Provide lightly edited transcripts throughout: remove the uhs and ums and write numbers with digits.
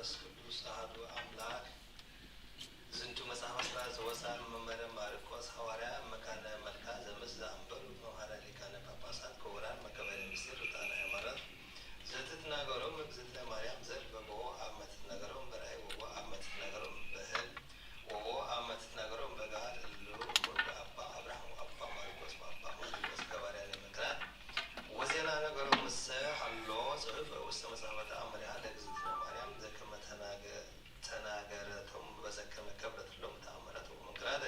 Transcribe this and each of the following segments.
መንፈስ ቅዱስ አሐዱ አምላክ ዝንቱ መጽሐፈ ሥርዓት ዘወፃእ መምህረ ማርቆስ ሐዋርያ መካነ መልካ ዘምስ ዘአንበሩ መምህረ ሊቃነ ጳጳሳት ክቡራን መከበረ ምስጢር ርቱዓነ ሃይማኖት ዘትትናገሮም እግዝእትነ ማርያም ዘር በቦ አመት ትናገሮም በራእይ ወቦ አመት ትናገሮም በህል ወቦ አመት ትናገሮም በገሃድ እሉ እሙር በአባ አብርሃም አባ ማርቆስ በአባ ማርቆስ ገባርያነ ምክራት ወዜና ነገሮም እሰ ሀሎ ጽሑፍ ውስተ መጽሐፈ ተአምሪሃ ለእግዝእትነ ማርያም ዘከመ ተናገረቶም በዘከመ ከብረትሎም ተአምረቱ ምክራተ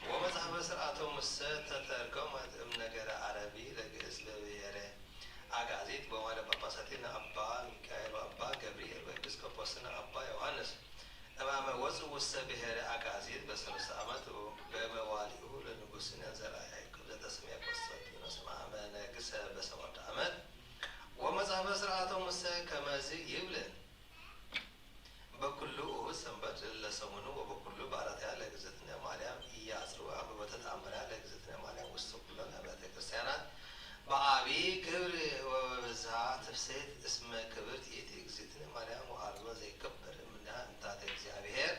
ወመጽሐፈ ሥርዓቶም እሰ ተተርጎመት እምነገረ አረቢ ለግእዝ በብሔረ አጋዚት በመዋዕለ ጳጳሳቲነ አባ ሚካኤል ወአባ ገብርኤል ወኤጲስቆጶስነ አባ ዮሐንስ እማመ ወጽእ ውስተ ብሔረ አጋዚት በሰለስተ ዓመት በመዋዕሊሁ ለንጉሥነ ዘርዓ ያዕቆብ ዘተሰምየ ቆስጠንጢኖስ እምአመ ነገሠ በሰባተ ዓመት ወመጽሐፈ ሥርዓቶም እሰ ከመዝ ይብል በኩሉ እሑድ ሰንበት ለሰሙኑ ወበኩሉ በዓላትሃ ለእግዝእትነ ማርያም ኢያጽሩ አበበተ ተአምሪሃ ለእግዝእትነ ማርያም ውስተ ኩሎን አብያተ ክርስቲያናት በአቢይ ክብር ወበብዝኃ ትፍሥሕት እስመ ክብርት ይእቲ እግዝእትነ ማርያም ወአልቦ ዘይከበር እምኔሃ እንታተ እግዚአብሔር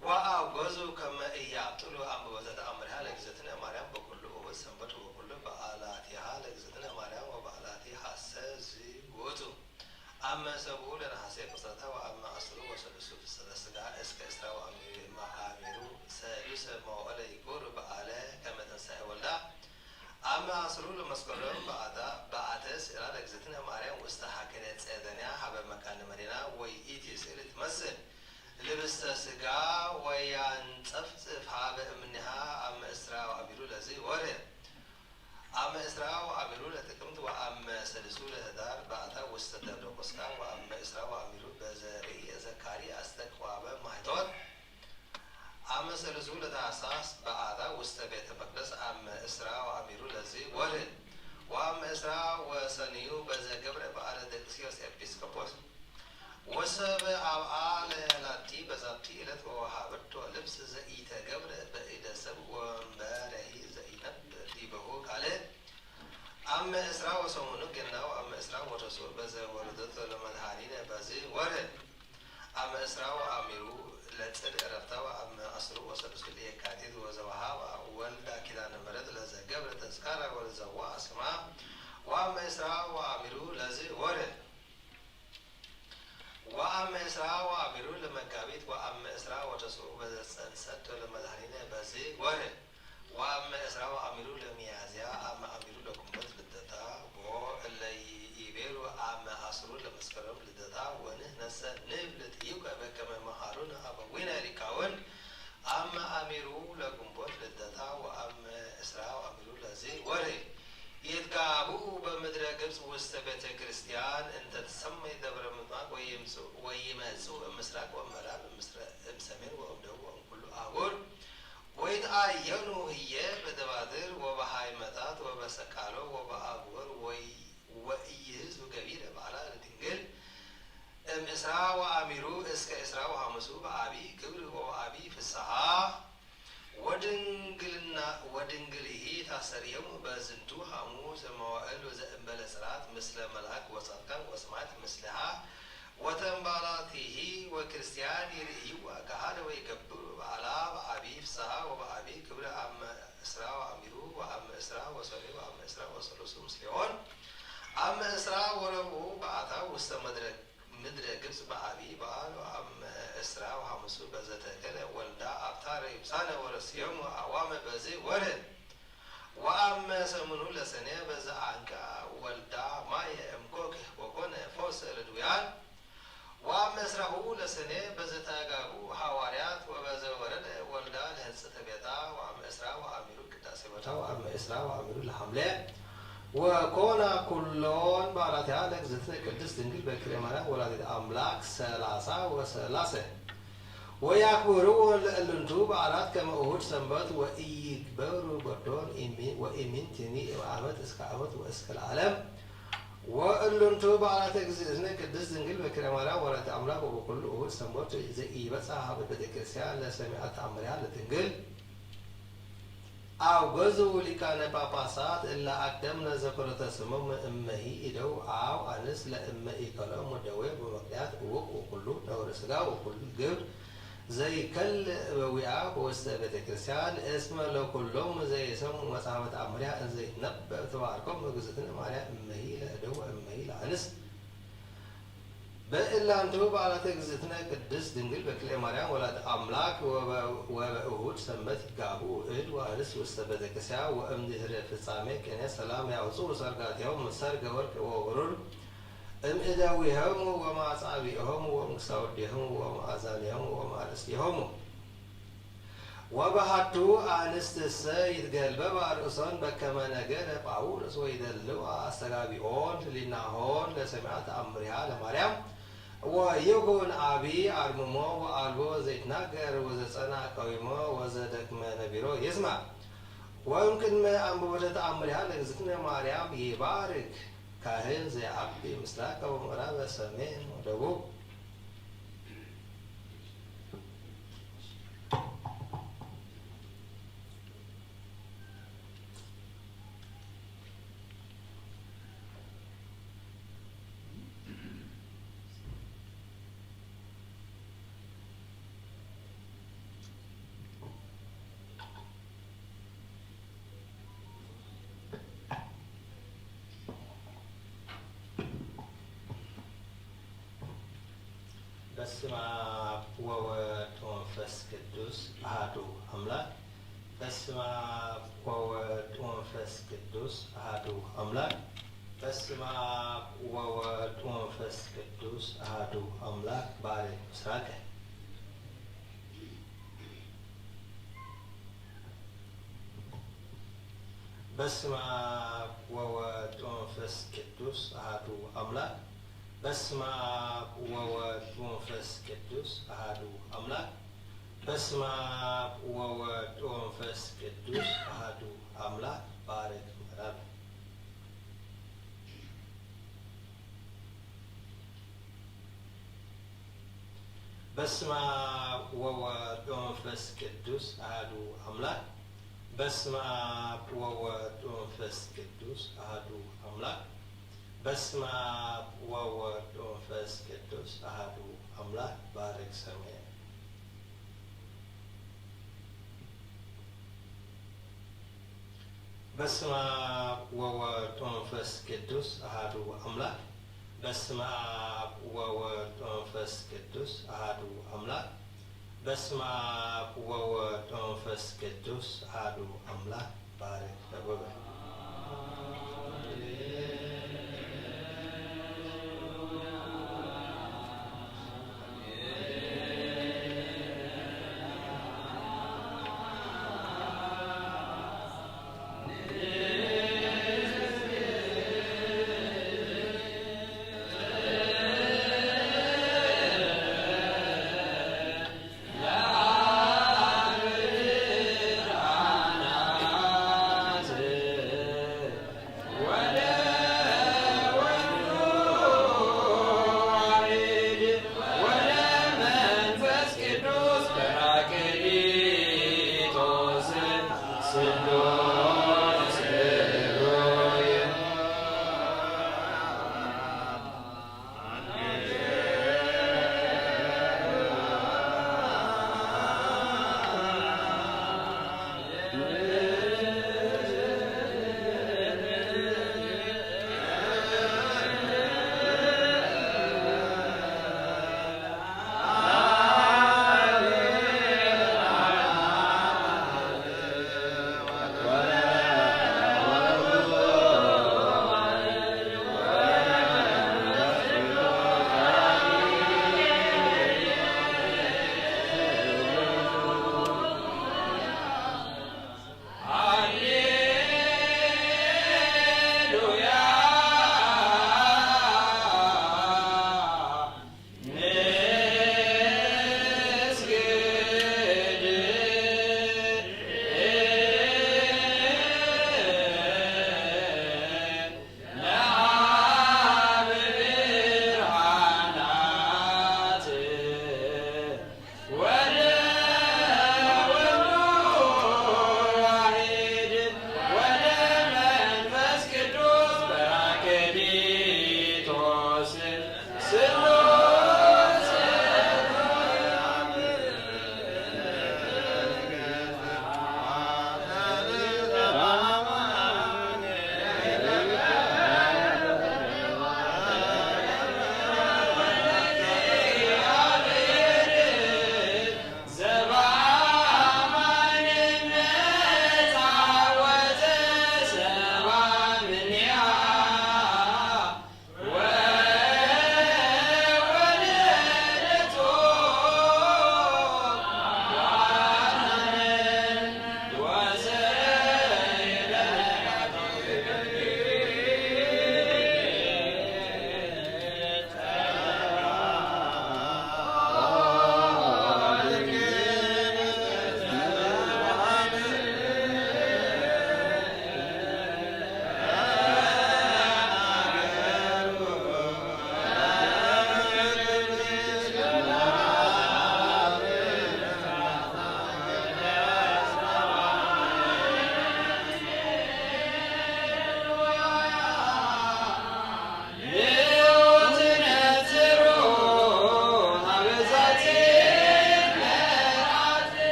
ወአውገዙ ከመ ኢያብጥሉ አበበተ ተአምሪሃ ለእግዝእትነ ማርያም በኩሉ እሑድ ሰንበት ወበኩሉ በዓላትሃ ለእግዝእትነ ማርያም ወበዓላቲሃሰ ዝውእቱ አመ ሰብኡ ለነሐሴ ቅጽረታ ወአመ አስሩ ወሰሉሱ ፍልሰተ ሥጋ እስከ እስራ ወአሚሩ ሰሉሰ መዋዕለ ይኩር በዓለ ከመ ትንሣኤ ወልዳ አመ አስሩ ለመስከረም በዓተ ስዕላ ለእግዝእትነ ማርያም ውስተ ሀገረ ጼደንያ ሀበ መካነ መዲና ወይእቲ ስዕል ትመስል ልብስተ ሥጋ ወያንጸፍጽፍ ሀበ እምኔሃ አመ እስራ ወአሚሩ ለዚህ ወርኅ አመ እስራ ወአሚሩ ለጥቅምት ወአመ ሰልሱ ለኅዳር በዓታ ውስተ ደብረ ቁስቋም ወአመ እስራ ወአሚሩ በዘርእየ ዘካርያስ ተቅዋበ ማኅቶት አመ ሰልሱ ለታኅሳስ በዓታ ውስተ ቤተ መቅደስ አመ እስራ ወአሚሩ ለዚህ ወርኅ ወአመ እስራ ወሰንዩ በዘገብረ በዓለ ደቅስዮስ ኤጲስቆጶስ ወሰብእ አብአ ለላቲ በዛቲ ዕለት ወወሃበቶ ልብስ ዘኢተገብረ በእደ ሰብእ ወወንበረሂ ዘኢነብር ዲበሁ ካልእ አመ እስራ ወሰሙኑ ገና ወአመ እስራ ወረሱዕ በዘወረደቶ ለመድኃኒነ በዚህ ወርኅ አመ እስራ ወአሚሩ ለጽድቅ ዕረፍታ ወአመ አስሩ ወሰሉሱ ለየካቲት ወዘወሃበ ወልደ ኪዳነ ምሕረት ለዘገብረ ተዝካረ ወዘወአ ስማ ወአመ እስራ ወአሚሩ ለዚህ ወርኅ ወአመ እስራ ወአሚሩ ለመጋቢት ወአመ እስራ ወረሱዕ በዘጸንሰት ለመድኃኒነ በዚህ ወርኅ ወአመ እስራ ወአሚሩ ለሚያዝያ አመ አሚሩ ለግንቦት ልደታ ወእለ ይቤሉ አመ አስሩ ለመስከረም ልደታ ወንሕነሰ ንብል ጥዩቀ በከመ መሃሩነ አበዊነ ሊቃውንት አመ አሚሩ ለግንቦት ልደታ ወአመ እስራ ወአሚሩ ለዚህ ወርኅ ይትጋብኡ በምድረ ግብጽ ውስተ ቤተ ክርስቲያን እንተ ትሰመይ ደብረ ምጥማቅ ወይመጽኡ እምስራቅ ወምዕራብ እምሰሜን ወእምደቡብ ወእምኩሉ አህጉር ወይትአየኑ ህየ በደባድር ወበሃይመጣት ወበሰቃሎ ወበአጎር ወኢይሕዙ ገቢረ በዓላ ለድንግል እምእስራ ወአሚሩ እስከ እስራ ወሐሙሱ በአቢይ ክብር ወበአቢይ ፍስሓ ወድንግልሂ ታሰርየሙ በዝንቱ ሐሙስ መዋዕል ወዘእንበለ ጽርዓት ምስለ መልአክ ወጻድቃን ወሰማዕት ምስለሃ ወተንባላቲሂ ወክርስቲያን ይርእይዋ ገሃደ ወይገብሩ በዓላ በአቢይ ፍስሓ ወበአቢይ ክብር አመ እስራ ወአሚሩ ወአመ እስራ ወሰኑይ ወአመ እስራ ወሰሉሱ ምስሌሆን አመ እስራ ወረቡዕ በዓታ ውስተ ምድረ ግብጽ በአቢይ በዓል ወአመ እስራ ወሐሙሱ በዘተከለ ወልዳ አብታረ ይብሳነ ወረስዮሙ አዕዋመ በዚህ ወርኅ ወአመ ሰሙኑ ለሰኔ በዘአንቃ ወልዳ ማየ እምኮክ ወኮነ ፈውሰ ለድውያን ወአመ እስራሁ ለሰኔ በዘተጋቡ ሐዋርያት ወበዘወረደ ወልዳ ለሕጽተ ቤታ ወአመ እስራ ወአሚሩ ቅዳሴ ቦታ ወአመ እስራ ወአሚሩ ለሐምሌ ወኮነ ኩሎን በዓላትሃ ለእግዝእትነ ቅድስት ድንግል በክልኤ ማርያም ወላዲተ አምላክ 30 ወሰላሰ ወያክብርዎ ለእልንቱ በዓላት ከመ እሑድ ሰንበት ወኢይግበሩ በርዶን ወኢምንትኒ እምዓመት እስከ ዓመት ወእስከ ለዓለም ወእልንቱ በዓላተ እግዝእትነ ቅድስት ድንግል በክልኤ ማርያም ወላዲተ አምላክ ወበኩሉ እሑድ ሰንበት ዘኢይበጽሕ ሀበ ቤተ ክርስቲያን ለሰሚዐ ተአምሪሃ ለድንግል أو غزو لكان باباسات إلا أقدمنا ذكرت سمم إمهي إدو أو أنس لإمهي كلام مدوي بمقيات وكله دور سجا وكل جبر زي كل وعاء وسبت كريستيان اسم لو كلهم زي اسم مسافة أمريا زي نب تواركم جزتنا ماريا إمهي لإدو إمهي لأنس بإلا أنتو على تجزتنا قدس دنجل بكل مريم ولد أملاك وأهود سمت جابو إد وأرس واستبدأ كساع وأمده في الصامي كان سلام يعوصو سرقات يوم سرق ورك وغرور أم إداويهم وما أصابيهم ومساوديهم وما أزانيهم وما أرسيهم وبحثوا عن السيد قلب بارسون بكما نجر باولس ويدلوا أستغابيون لنهون لسمعت أمرها لمريم ويكون أبي أرممو وألبو زيتناجر وزتصنع قويمو وزدك ما نبيرو يسمع ويمكن ما أمبولت أمرها لزتنا مريم يبارك كاهن زي عبد مسلاك ومراب سمين ودبو በስመ አብ ወወልድ ወመንፈስ ቅዱስ አሐዱ አምላክ። በስመ አብ ወወልድ ወመንፈስ ቅዱስ አሐዱ አምላክ። በስመ አብ ወወልድ ወመንፈስ ቅዱስ አሐዱ አምላክ። ባሬ ምስራቅ በስመ አብ ወወልድ ወመንፈስ ቅዱስ አሐዱ አምላክ። በስመ አብ ወወልድ ወመንፈስ ቅዱስ አሐዱ አምላክ። በስመ አብ ወወልድ ወመንፈስ ቅዱስ አሐዱ አምላክ። ባርክ ምዕራብ በስመ አብ ወወልድ ወመንፈስ ቅዱስ አሐዱ አምላክ። በስመ አብ ወወልድ ወመንፈስ ቅዱስ አሐዱ አምላክ። በስመ አብ ወወልድ ወመንፈስ ቅዱስ አሐዱ አምላክ። ባርክ ሰማይ በስመ አብ ወወልድ ወመንፈስ ቅዱስ አሐዱ አምላክ። በስመ አብ ወወልድ ወመንፈስ ቅዱስ አሐዱ አምላክ። በስመ አብ ወወልድ ወመንፈስ ቅዱስ አሐዱ አምላክ። ባርክ ተጎበ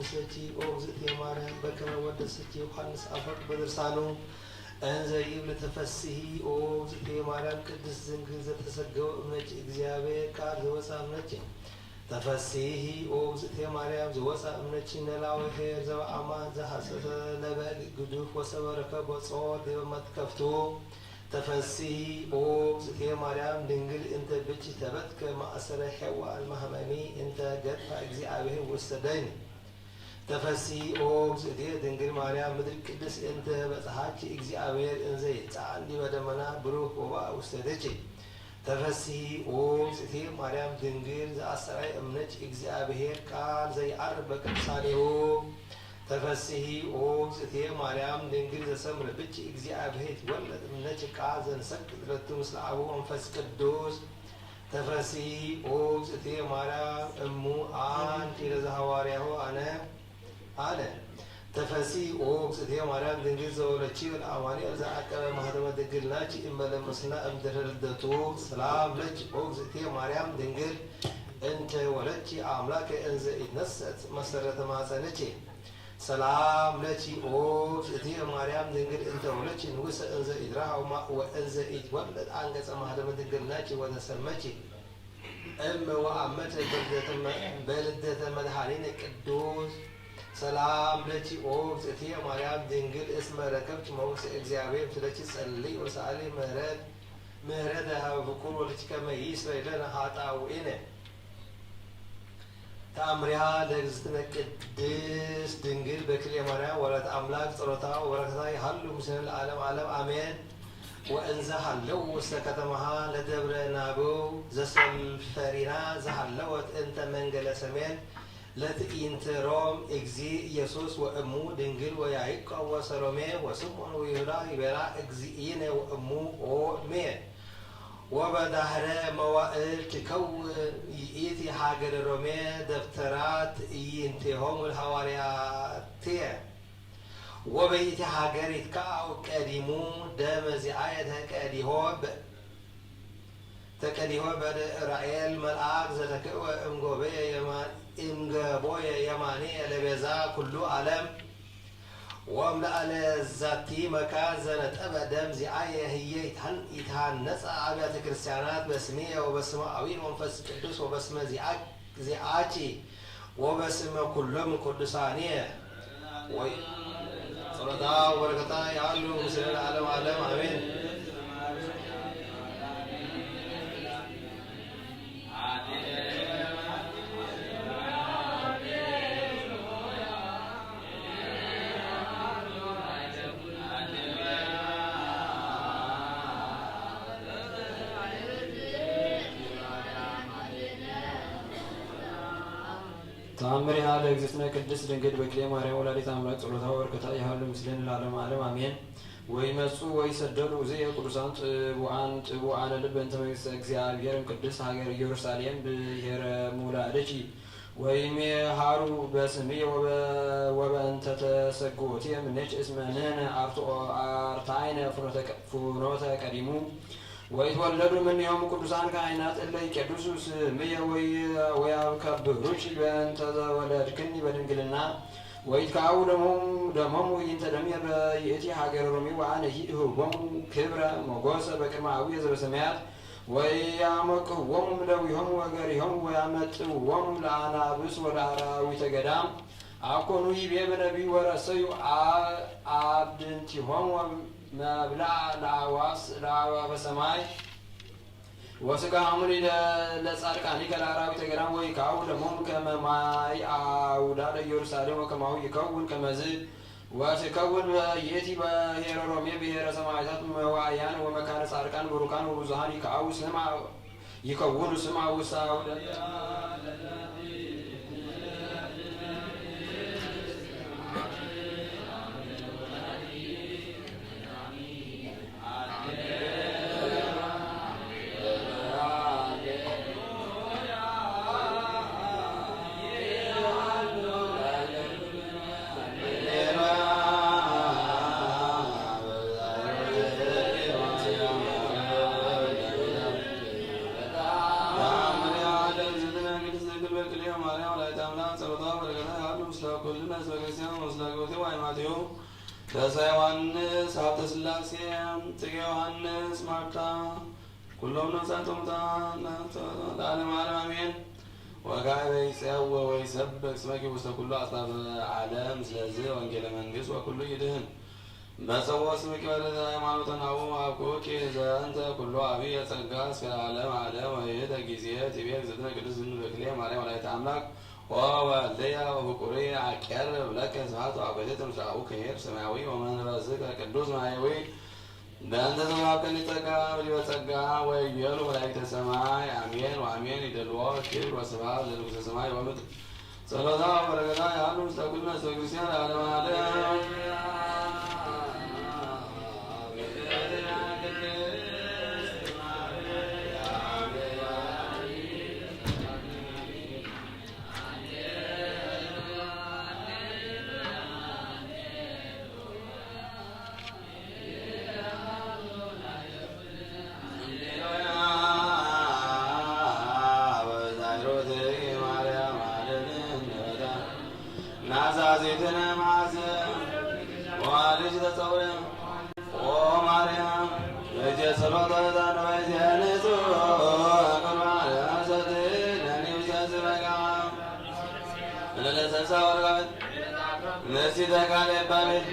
ወድሰቲ ኦ እግዝእትየ ማርያም በከመ ወደሰቲ ዮሐንስ አፈወርቅ በድርሳኑ እንዘ ይብል ተፈስሒ ኦ እግዝእትየ ማርያም ቅድስት ድንግል ዘተሰገወ እምነኪ እግዚአብሔር ቃል ዘወፃ እምነኪ ተፈስሒ ኦ እግዝእትየ ማርያም ዘወፃ እምነኪ ነላዊ ኄር ዘበአማን ዘሐሰሰ ነበልዕ ግዱፍ ወሰበረከ በጾር ዲበ መትከፍቱ ተፈስሒ ኦ እግዝእትየ ማርያም ድንግል እንተ ብኪ ተበትከ ማእሰረ ሔዋን ማህመሚ እንተ ገድፋ እግዚአብሔር ውስተ ደይን ተፈስሒ ኦ እግዝእትየ ድንግል ማርያም ምድር ቅድስት እንተ በጽሐኪ እግዚአብሔር እንዘ ይጻዕል ዲበ ደመና ብሩህ ወባእ ውስተ ደጅ ተፈስሒ ኦ እግዝእትየ ማርያም ድንግል ዘአሰራይ እምነኪ እግዚአብሔር ቃል ዘይዐርፍ በቅዱሳኔሁ ተፈስሒ ኦ እግዝእትየ ማርያም ድንግል ዘሰምረ ብኪ እግዚአብሔር ይትወለድ እምነኪ ቃል ዘንሰግድ ለቱ ምስለ አቡ መንፈስ ቅዱስ ተፈስሒ ኦ እግዝእትየ ማርያም እሙ አንቲ ለዘሐዋርያሁ አነ ተፈስሒ ኦ እግዝእትየ ማርያም ድንግል ዘወለድኪ ለአማኑኤል ዘዐቀበ ማኅተመ ድንግልናኪ እምበለ ምስና እምድኅረ ልደቱ ሰላም ለኪ ኦ እግዝእትየ ማርያም ድንግል እንተ ወለድኪ አምላከ እንዘ ኢትነሣእ መሰረተ ማኅፀንኪ ሰላም ለኪ ኦ እግዝእትየ ማርያም ድንግል እንተ ወለድኪ ንጉሠ እንዘ ኢትረኃው ማእ ወእንዘ ኢትወለድ አንቀጸ ማኅተመ ድንግልናኪ ወተሰመኪ እመ ወአመተ በልደተ መድኃኒነ ቅዱስ ሰላም ለኪ ኦ እግዝእትየ ማርያም ድንግል እስመ ረከብኪ መውፅእ እግዚአብሔር ስለኪ ጸልይ ወሰአሊ ምህረተ ሀበ ፍቁር ወልድኪ ከመ ይስረይ ለነ ኃጣውኢነ ተአምሪሃ ለእግዝእትነ ቅድስት ድንግል በክልኤ ማርያም ወላዲተ አምላክ ጸሎታ ወበረከታ ይሃሉ ምስለ ለዓለመ ዓለም አሜን። ወእንዘ ሃለው ውስተ ከተማሃ ለደብረ ናብው ዘሰልፈሪና ዘሃለወት እንተ መንገለ ሰሜን ለትዕይንተ ሮም እግዚእ ኢየሱስ ወእሙ ድንግል ወያዕቆብ ወሰሎሜ ወስምዖን ወይሁዳ ይቤላ እግዚእነ ወእሙ ኦ ሜ ወበዳህረ መዋዕል ትከውን ይእቲ ሀገረ ሮሜ ደብተራ ትዕይንቲሆሙ ለሐዋርያትየ ወበይእቲ ሀገር ይትከዐው ቀዲሙ ደመ ዚአየ ተቀዲሆ በራእየል መልአክ ዘተክእወ እምገቦየ የማኔ ለቤዛ ኩሉ ዓለም ወእምለአለ ዛቲ መካን ዘነጠበ ደም ዚአየ ህየ ይትሃነጻ አብያተ ክርስቲያናት በስሜየ ወበስመ አቢይ መንፈስ ቅዱስ ወበስመ ዚአኪ ወበስመ ኩሎም ቅዱሳንየ ወይ ጸሎታ ወበረከታ ያሉ ምስለ ለዓለመ ዓለም አሜን። ተአምሪሃ ለእግዝእትነ ቅድስት ድንግል በክልኤ ማርያም ወላዲተ አምላክ ጸሎታ ወበረከታ ይሃሉ ምስሌነ ለዓለመ ዓለም አሜን። ወይመጹ ወይሰደዱ እዝየ ቅዱሳን ጥቡዓነ ልብ እንተ መንግሥተ እግዚአብሔር እምቅድስት ሀገረ ኢየሩሳሌም ብሔረ ሙላድኪ ወይሜሃሩ በስምየ ወበእንተ ተሰግዎትየ እምኔኪ እስመ ንሕነ አርታዕነ ፍኖተ ቀዲሙ ወይትወለዱ እምኔሆሙ ቅዱሳን ካህናት እለ ይቄድሱ ስምየ ወያከብሩኪ በእንተ ዘወለድክኒ በድንግልና ወይትከዐው ደሞሙ ይእንተ ደምየ በይእቲ ሀገረ ሮሜ ወአነሂ እህቦሙ ክብረ ሞገሰ በቅድመ አቡየ ዘበሰማያት ወያመቅህዎሙ እምደዊሆሙ ወገሪሆሙ ወያመጥውዎሙ ለአናብስ ወለአራዊተ ገዳም አኮኑ ይቤ በነቢዩ ወረሰዩ አብድንቲሆሙ መብልዐ ለአዕዋፈ ሰማይ ወሥጋሆሙ ለጻድቃኒከ ለአራዊተ ገዳም ወይክዐው ደሞሙ ከመ ማይ አውዳ ለኢየሩሳሌም ወከማሁ ይከውን ከመዝ ወትከውን በይእቲ ብሔረ ሮሜ ብሔረ ሰማዕታት መዋዕያን ወመካነ ጻድቃን ቡሩካን ወብዙኃን ይከውኑ ስምዐ ውስተ አውደ ኩልነ ህዝበ ክርስቲያን ወስላጎቴው ሃይማቴው ተሳ ዮሐንስ ሀብተ ሥላሴ ጽጌ ዮሐንስ ማርታ ኩሎም ነፍሳት ሙታን ለዓለመ ዓለም አሜን። ወካዕበ ይጼወ ወይሰብክ ስመኪ ውስተ ኩሉ አጽናፈ ዓለም ስለዚህ ወንጌለ መንግሥት ወኩሉ ይድህን በጸወ ስምኪ ወለተ ሃይማኖተ ናሁ አብኩኪ ዘንተ ኩሉ አብየ ጸጋ እስከ ዓለም ዓለም ወይእተ ጊዜ ትቤ እግዝእትነ ቅድስት ድንግል በክልኤ ማርያም ወላዲተ አምላክ ወወልድያ ወፍቁሬ አቀርብ ለከ ስብሐት ወአበይተ ምስለ አቡከ ኄር ሰማያዊ ወመንፈስከ ቅዱስ ማሕየዊ በእንተ ተወሀብከኒ ጸጋ ወዲበ ጸጋ ወይቤሉ መላእክተ ሰማይ አሜን ወአሜን። ይደልዎ ክብር ወስብሐት ለንጉሠ ሰማይ ወምድር ጸሎታ ወበረከታ ያሉ ምስለ ኩልነ ህዝበ ክርስቲያን ለዓለመ ዓለም። ናዛዜትነ ማዕዘን ወልጅ ተጸውዕ ወማርያም በእጀ ጸሎተ ተንበይዘንጹ ቁርባነ ሰትነኒ ውስተ ስመካ ለለሰሳ ወርቃት ነሲተ ቃለ ባቤት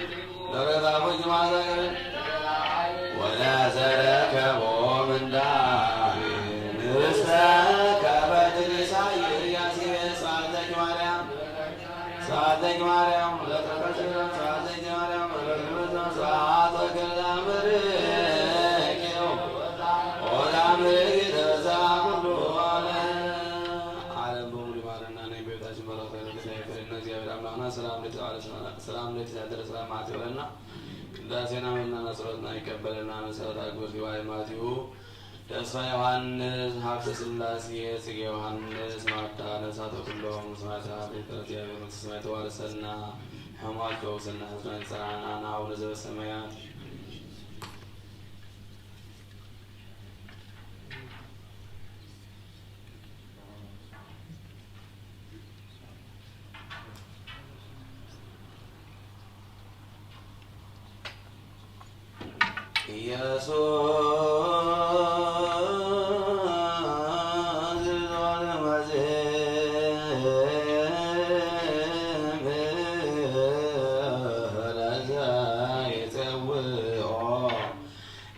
ለረታፎች ማዘቅር ወለዘረከቦ ምንዳቤ ንስተ ከበድን ኢሳይያስ ጻድቅ ማርያም ጻድቅ ማርያም ለተቀደሰ ጻድቅ ማርያም ለተቀደሰ ጻድቅ ለምርኪው ወላምርኪ ተዛሁሉ ዓለም በሙሉ ይማረና ነው በቤታችን በረከት ያደርግልን እግዚአብሔር አምላክና ሰላም ለተያደረ ሰላም አትበልና ቅዳሴና መናና ጸሎትና ይቀበልና መሰረት አግቦት ሊዋይ ማቲው ተስፋ ዮሐንስ ሀብተ ሥላሴ ጽጌ ዮሐንስ ማርታ ነፍሳተ ኩሎም ስማዕተ እግዚአብሔር ስማዕተ ዋርሰና ሕማቅ ፈውስና ሕዝበን ጸናና አቡነ ዘበሰማያት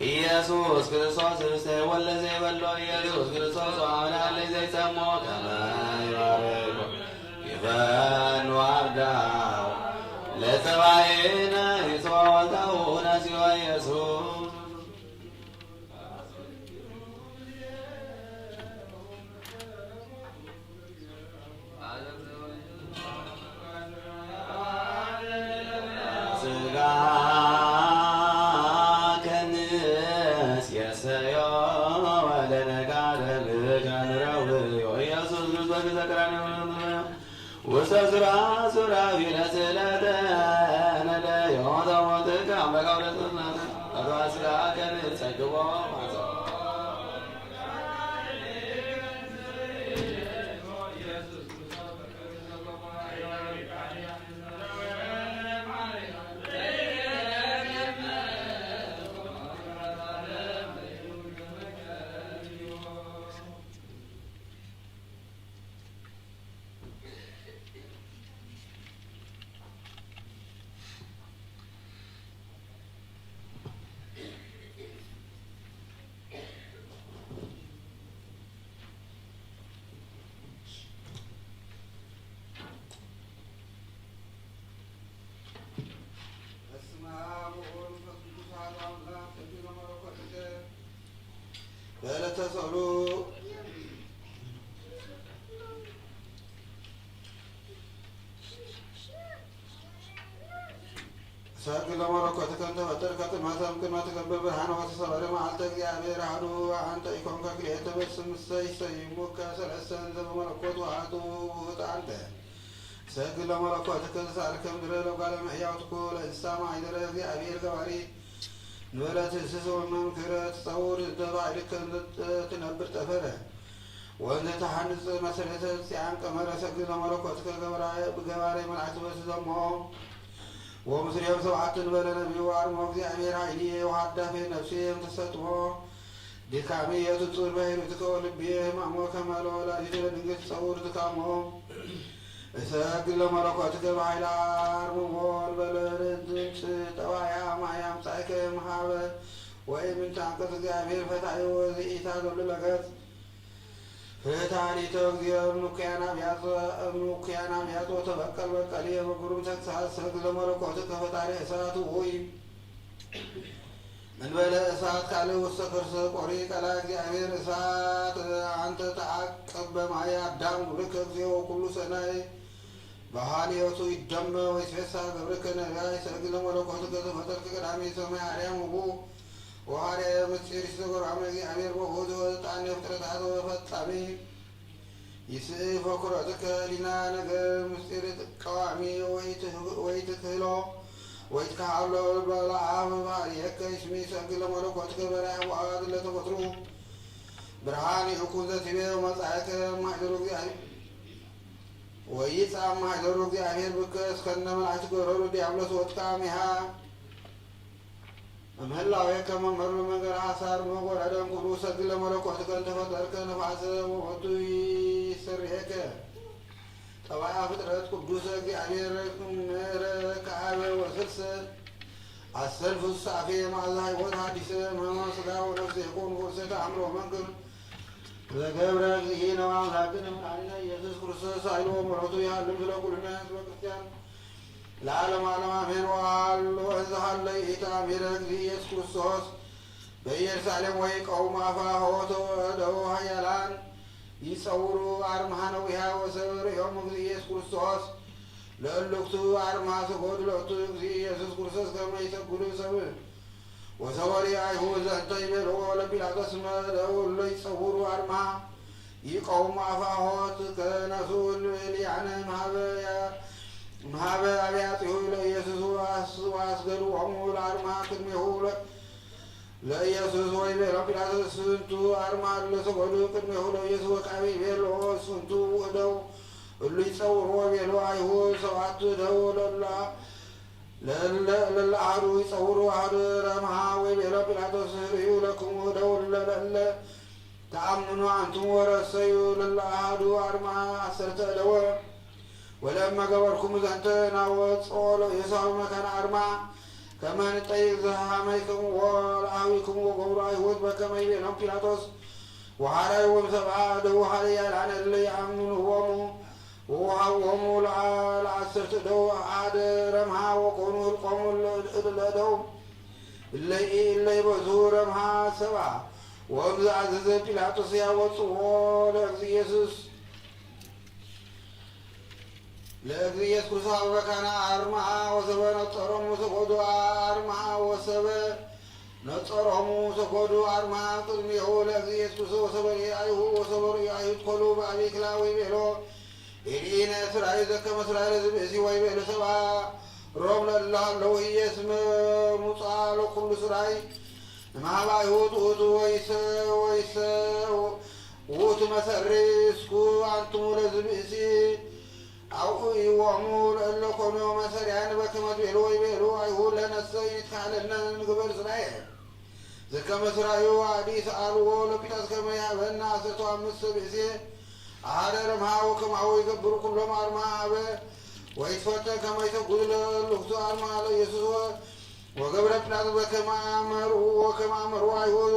ኢየሱስ ክርስቶስ ርስቴ ወለዘ በሎ ኢየሱስ ክርስቶስ አምላክ ለዘይሰሞ ከመይባረክ ይበን ዋርዳው ለጸባይነ ይጾታው ነሲዮ ኢየሱስ ስጋ ውስተ ሥራ ሱራፊ ለስእለተ ነደዮ ተሞትከ አምላከ ወለትናተ አተዋስጋ ከን ጸግቦ ማጸ በዕለተ ጸሎት ሰግድ ለመለኮትከ እንተ ፈጠርከ ጥማተም ቅድመ ትከብር ብርሃነ ወተሰወረ መዓልተ እግዚአብሔር አሐዱ አንተ ኢኮንከ ክልኤተ በስም ይሰይሙከ ሰለስተ እንዘ በመለኮት አሐዱ ውእቱ አንተ ሰግድ ለመለኮትከ ዘሳልከ ምድረ ለጓለ እመሕያው ትኩን ለእንስሳ ማኅደረ እግዚአብሔር ገባሪ ንበለት እንስሶ መምክረ ትጸውር እንተ ባዕድከ ትነብር ጠፈረ ወንዘ ተሐንጽ መሰረተ ጽያን ቀመረ ሰግድ ለመለኮትከ ገባሬ መልአክ በስዘሞ ወምስሌም ሰብዓትን በለ ነቢዩ አርሞ እግዚአብሔር ኃይሊ ወሃዳፌ ነፍሴ ተሰጥሞ ድካሜ የትጹር በሂሩትከ ወልቤ ሕማሞ ከመ ለወላዲተ ለድንግል ጸውር ድካሞ እሰግድ ለመለኮትከ በኃይለ አርምሞ በለርንት ጠዋያ ማያም ጻይከ መሃበ ወይምንተ አንቀጽ እግዚአብሔር ፈታሒ ወዘኢታ ዘብለገጽ ፍታሪተ እግዚአብሔር ምኑክያን አብያት ወተበቀል በቀል የበጉሩም ተግሣጽ ሰግድ ለመለኮትከ ፈጣሪ እሳት ሆይ እንበለ እሳት ካልእ ውስተ ከርሰ ቆሪ ቀላ እግዚአብሔር እሳት አንተ ተዓቀብ በማየ አዳም ጉልከ እግዚኦ ኩሉ ሰናይ በሃልዮቱ ይደመ ወይትፌሳ ገብርከ ነቢያይ ሰግድ ለመለኮትከ ተፈጠርከ ቀዳሜ ሰማይ አርያም ውቡ ወሃርያ ምስጢር ይስተጎራመ እግዚአብሔር በሆድ ወጣኔ ፍጥረታት ወፈጻሜ ይስእፍ ኩረትከ ሊና ነገር ምስጢር ቀዋሚ ወይትክህሎ ወይትከሃሎ በለዓም ባህርየከ ይስሚ ሰግድ ለመለኮትከ በራያ ወአዋድ ለተፈጥሮ ብርሃን ይኩን ዘትቤ መጻእከ ማኅደሩ እግዚአብሔር ወይጻእ ማኅደሩ እግዚአብሔር ብከ እስከነ መላእክት ገረሩ ዲያብሎስ ወጥቃሚሃ እምህላዌከ መምህር መንገድ ሐሳር መጎራደም ኩሉ ሰግድ ለመለኮትከ እንተፈጠርከ ነፋሰ ወወቱ ይሰሪከ ጠባያ ፍጥረት ቅዱሰ እግዚአብሔር ከአበ ወስልሰ አሰልፍ ሳፌ መዓዛ ሕይወት ሐዲሰ መመ ሥጋ ወነፍስ የኮኑ ፍልሰተ አእምሮ መንክር ዘገብረ እግዚእነ አምላክነ መድኃኒነ ኢየሱስ ክርስቶስ ኃይሉ ወምሕረቱ ያህልም ስለ ኩልነ ሕዝበ ክርስቲያን ለዓለም ዓለም አሜን። ወሃሎ እንዘሃለ ኢታምሄረ እግዚእ ኢየሱስ ክርስቶስ በኢየሩሳሌም ወይ ቀውም አፋ ሆቶ ወደው ኃያላን ይጸውሩ አርምሃነ ዊሃ ወሰብርዮም እግዚእ ኢየሱስ ክርስቶስ ለእልክቱ አርማ ሰጎድ ለእቱ እግዚእ ኢየሱስ ክርስቶስ ከመ ይሰግዱ ሰብእ ወሰወሪ አይሁድ ዘንተ ይቤልዎ ለጲላጦስ መደው እለ ይጸውሩ አርማ ይቀውም አፋ ሆት ከነሱ ልያነ መሀበ አብያጺሁ ለኢየሱስ ወአስገድዎሙ ለአርማ ቅድሜሁ ለኢየሱስ ወይቤሎ ጲላጦስ ስንቱ አርማ ለሰጎዱ ቅድሜሁ ለኢየሱስ ወቃቤ ይቤሎ ስንቱ እደው እሉ ይጸውርዎ ቤሎ አይሁድ ሰብዓቱ እደው ለለ አሐዱ ይጸውሩ አሐዱ ረምሃ ወይቤሎ ጲላጦስ ርእዩ ለክሙ እደው ለለ ተአምኑ አንትሙ ወረሰዩ ለለ አሐዱ አርማ አሰርተ እደወ ወለመ ገበርኩሙ ዘንተ ናወጽኦ ለኢየሱስ መካነ አርማ ከመ ንጠይቅ ዘሃመይክሙ ወለአኀዊክሙ ወገብሩ አይሁድ በከመ ይቤሎም ጲላጦስ ወሐራዮሙ ሰብአ እደው ኃያላነ እለ ይአምኑዎሙ ወወሃብዎሙ ለአሰርተ እደው አሐደ ረምሃ ወኮኑ ሕልቆሙ ለእደው እለ ይበዙ ረምሃ ሰብአ ወእምዝ አዘዘ ጲላጦስ ያወጽዎ ለእግዚእ ኢየሱስ ለእግዚእ ክርስቶስ በካና አርማ ወሰበ ነጸሮሙ ሰጎዱ አርማ ወሰበ ነጸሮሙ ሰጎዱ አርማ ቅድሜሁ ለእግዚእ ክርስቶስ ወሰበሪ አይሁ ወሰበሪ አይሁድ ኮሉ በአቢክላ ወይቤሎ ኢነ እስራኤል ዘከመ እስራኤል ዝብእሲ ወይቤሎ ሰብአ ሮም ለላሃለሁ ኢየስመ ሙጻ ለኩሉ ስራይ እምኀበ አይሁድ ውእቱ ወይሰ ውእቱ መሰሪ እስኩ አንትሙ ለዝብእሲ አውኢዎሙ ለእለ ኮኑ መሰሪያን በከመ ትቤሉ ወይቤሉ አይሁድ ለነሰ ይትካለነ ንግበር ስራየ ዘከመ ስራዩ አዲ ሰአልዎ ለጲላጦስ ከመ ያህበነ አሰርተ አምስት ብእሴ አሐደ ረምሃ ወከማሁ ይገብሩ ኩሎም አርማ ሀበ ወይትፈተን ከመ ይሰግዱ ለእልክቱ አርማ ለኢየሱስ ወገብረ ጲላጦስ በከመ አመሩ አይሁድ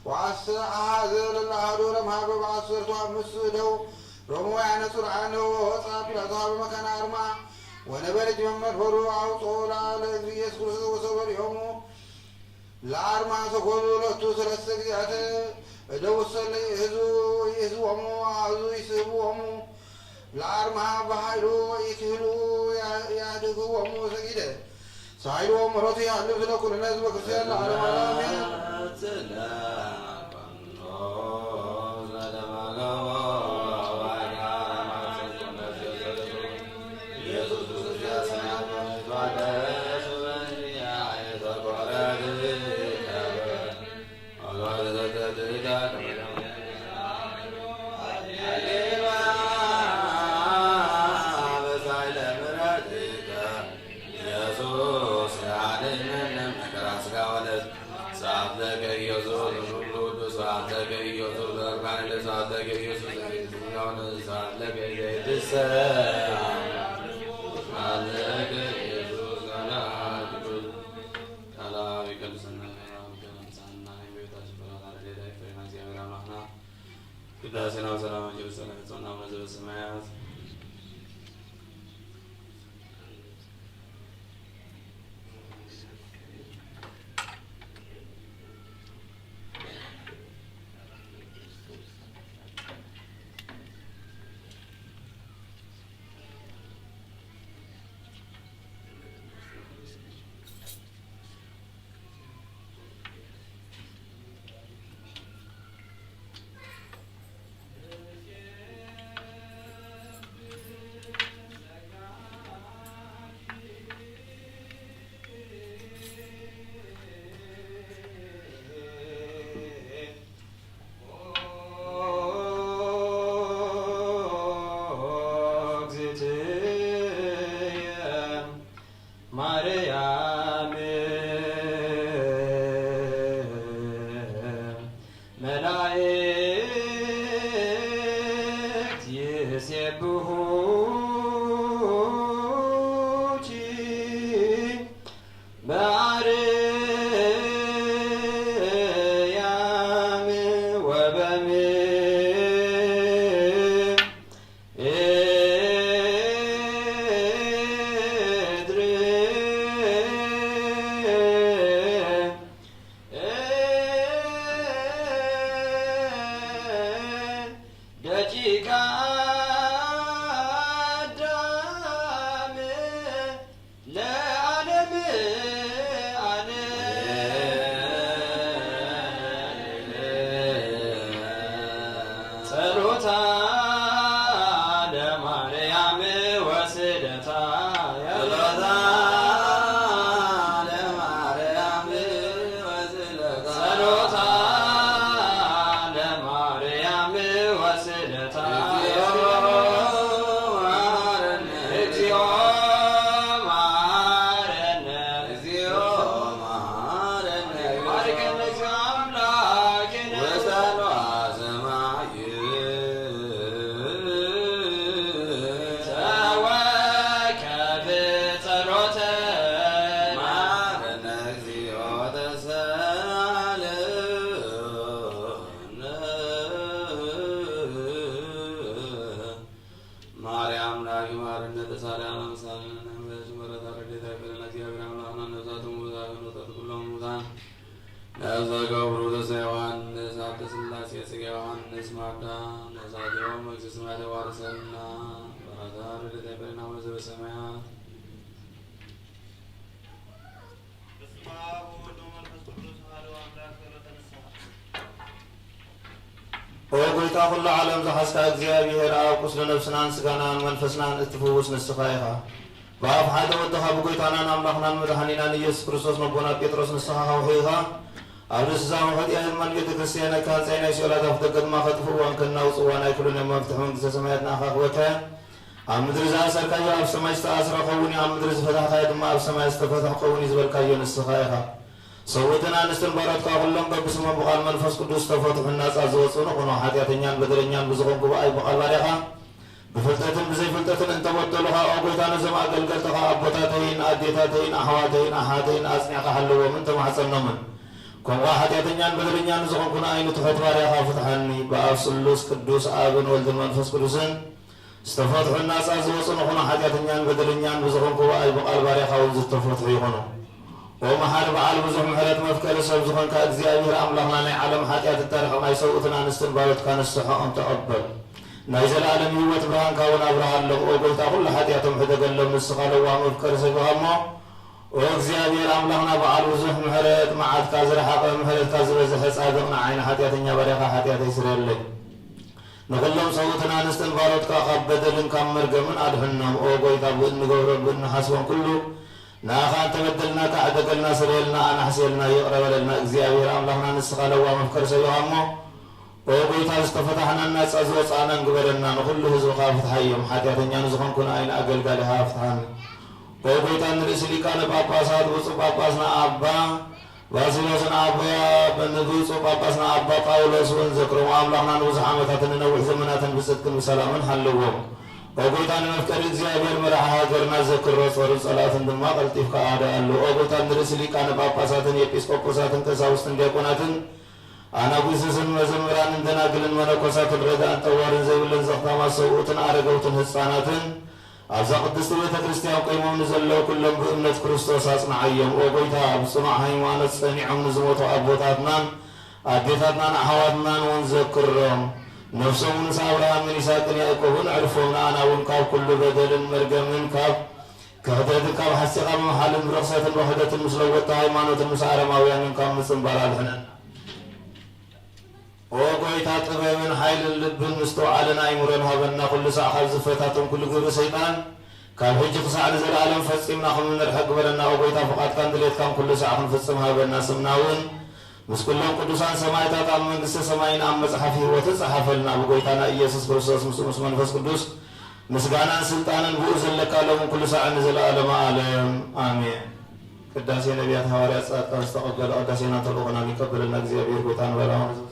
ወአሐዘ ለለ አሐዱ ረምሃ በአሰርቱ አምስት እደው ሮማውያን ጽርዓነ ወወፃ ጲላጦስ በመካነ አርማ ወነበረች መመድፈሩ አውጽኦ ለእግዚእ ኢየሱስ ክርስቶስ ወሰበሪሆሙ ለአርማ ሰጎዱ ለቱ ሰለስተ ጊዜያት እደው ውስተ ይእዝዎሙ አሐዙ ይስሕብዎሙ ለአርማ በኃይሉ ወኢክህሉ ያድኅግዎሙ ሰጊደ ሳይሎ ምሕረቱ ያህልም ስለ ኩልነ ሕዝበ ክርስቲያን ለዓለመ ዓለም ቅዳሴና ሰላም ጀርሰና ጾና ወዘበ ሰማያት ወጎይታ ሁሉ ዓለም ዘሐስካ እግዚአብሔር አብ ቁስለ ነፍስናን ስጋናን መንፈስናን እትፈውስ ንስኻ ኢኻ በአብ ሓደ ወድኻ ብጎይታናን አምላኽናን መድኃኒናን ኢየሱስ ክርስቶስ መቦና ጴጥሮስ ንስኻ ኻውሒኻ ኣብ ንስሳም ኃጢአትን ማን ቤተ ክርስቲያን ካንጻይ ናይ ሲኦላት ኣፍ ደገድማ ኸጥፍእዋን ከናውፅዋ ናይ ኩሉ ናይ መፍትሒ መንግስተ ሰማያት ንኣኻ ክበከ ኣብ ምድሪ ዝኣሰርካዮ ኣብ ሰማይ ዝተኣስረ ኸውን ኣብ ምድሪ ዝፈታሕካዮ ድማ ኣብ ሰማይ ዝተፈትሕ ኸውን ዝበልካዮ ንስኻ ኢኻ ሰውትን አንስትን ባሮትካ ሁሉም በብስሞም በቃል መንፈስ ቅዱስ ተፈትሑ ናጻ ዝወፅኑ ኾኖ ኃጢአተኛን በደለኛን ብዝኾንኩ በአይ በቃል ባሪያኻ ብፍልጠትን ብዘይፍልጠትን እንተበደሉኻ ኦ ጎይታ ነዞም ኣገልገልትኻ ኣቦታተይን ኣዴታተይን ኣሕዋተይን ኣሓተይን ኣጽኒዕካ ሃለዎምን ተማሕፀኖምን ከምኡ ኃጢአተኛን በደለኛን ዝኾንኩ ንኣይኑ ትሑት ባሪያኻ ፍትሐኒ በአብ ስሉስ ቅዱስ አብን ወልድን መንፈስ ቅዱስን ዝተፈትሑ ናጻ ዝወፅኑ ኾኖ ኃጢአተኛን በደለኛን ብዝኾንኩ በአይ በቃል ባሪያኻ እውን ዝተፈትሑ ይኾኑ ومحال بعال بزح محلات مفكر سب زخن كأجزاء أملاخنا ناي عالم حاجات التاريخ ما يسوقنا نستن بارد كان الصحة أنت أقبل نايزل عالم يوت برهان كون أبراهام لهم وقلت أقول لحياتهم حدا قال لهم السخال ومفكر سب هما وأجزاء أملاخنا بعال بزح محلات ما عاد كازر حق محلات كازر زحس أذقنا عين حياتنا بريقة حيات إسرائيل لك نقول لهم صوتنا نستن بارد كأخب بدل كامر جمن أدهنهم وقلت أبو إن جورا بن حسون كله ناخان تبدلنا كعدقلنا سريلنا أنا حسيلنا يقرب لنا إجزاء أملاخنا نسخال ومفكر سب هما وقويت استفتحنا الناس أزوصانا نقبلنا نخل هزو خافت حيهم حتياتن ينزخن كنا أين أقل قالها فتحان وقويت أن رسلي كان باباسات وصو باباسنا أبا واسلوسنا أبا بندوسو باباسنا أبا قاولوس ونذكروا وأملحنا نوزح عمتاتن نوح زمناتن بصدق وسلاما حلوهم وقويت أن مفكر إزيابير مرحا قرنا ذكر رسول صلاة دماء قلتف كأعداء اللو وقويت أن رسلي كان باباساتن يبسكوبوساتن كساوستن ديكوناتن أنا بوسسن مزمران عندنا قلن مناقصات الرداء طوارن زيولن زختما سوءتن عرقوتن هصاناتن أبزا قدست بيت كريستيان قيمون نزلوا كلهم بأمنة كريستوس أصنع أيام وقويتها بصنع هيمانة سنعهم نزموتوا أبوتاتنا أديتاتنا نحواتنا ونذكرهم نفسهم نسابرها من إساكن يأكوهن عرفون أنا ونكاب كل بدل مرقم منكاب كهدرت كاب حسيقا محل برقصة وحدة مسلوة هيمانة المسعرة ماوية منكاب مسنبرا الحنان وقويتا طبع من حيل اللب المستوعلنا يمرنها بنا كل ساعة خلزفتاتهم كل قبر سيطان كان حجة ساعة نزل عالم فسقمنا خم من الحق بلنا وقويتا فقط كان دليت كان كل ساعة نفسمها بنا سمناون مس كلهم قدوسان سمايتا قام من قصة سماين عم مصحفه وتصحف لنا وقويتانا إيسوس كريستوس مسلم منفس قدوس مسقانا سلطانا بؤز لك لهم كل ساعة نزل عالم عالم آمين قداسي نبيات حواريات استقبل قداسينا طلقنا بقبل النقزي أبير قويتان بلاهم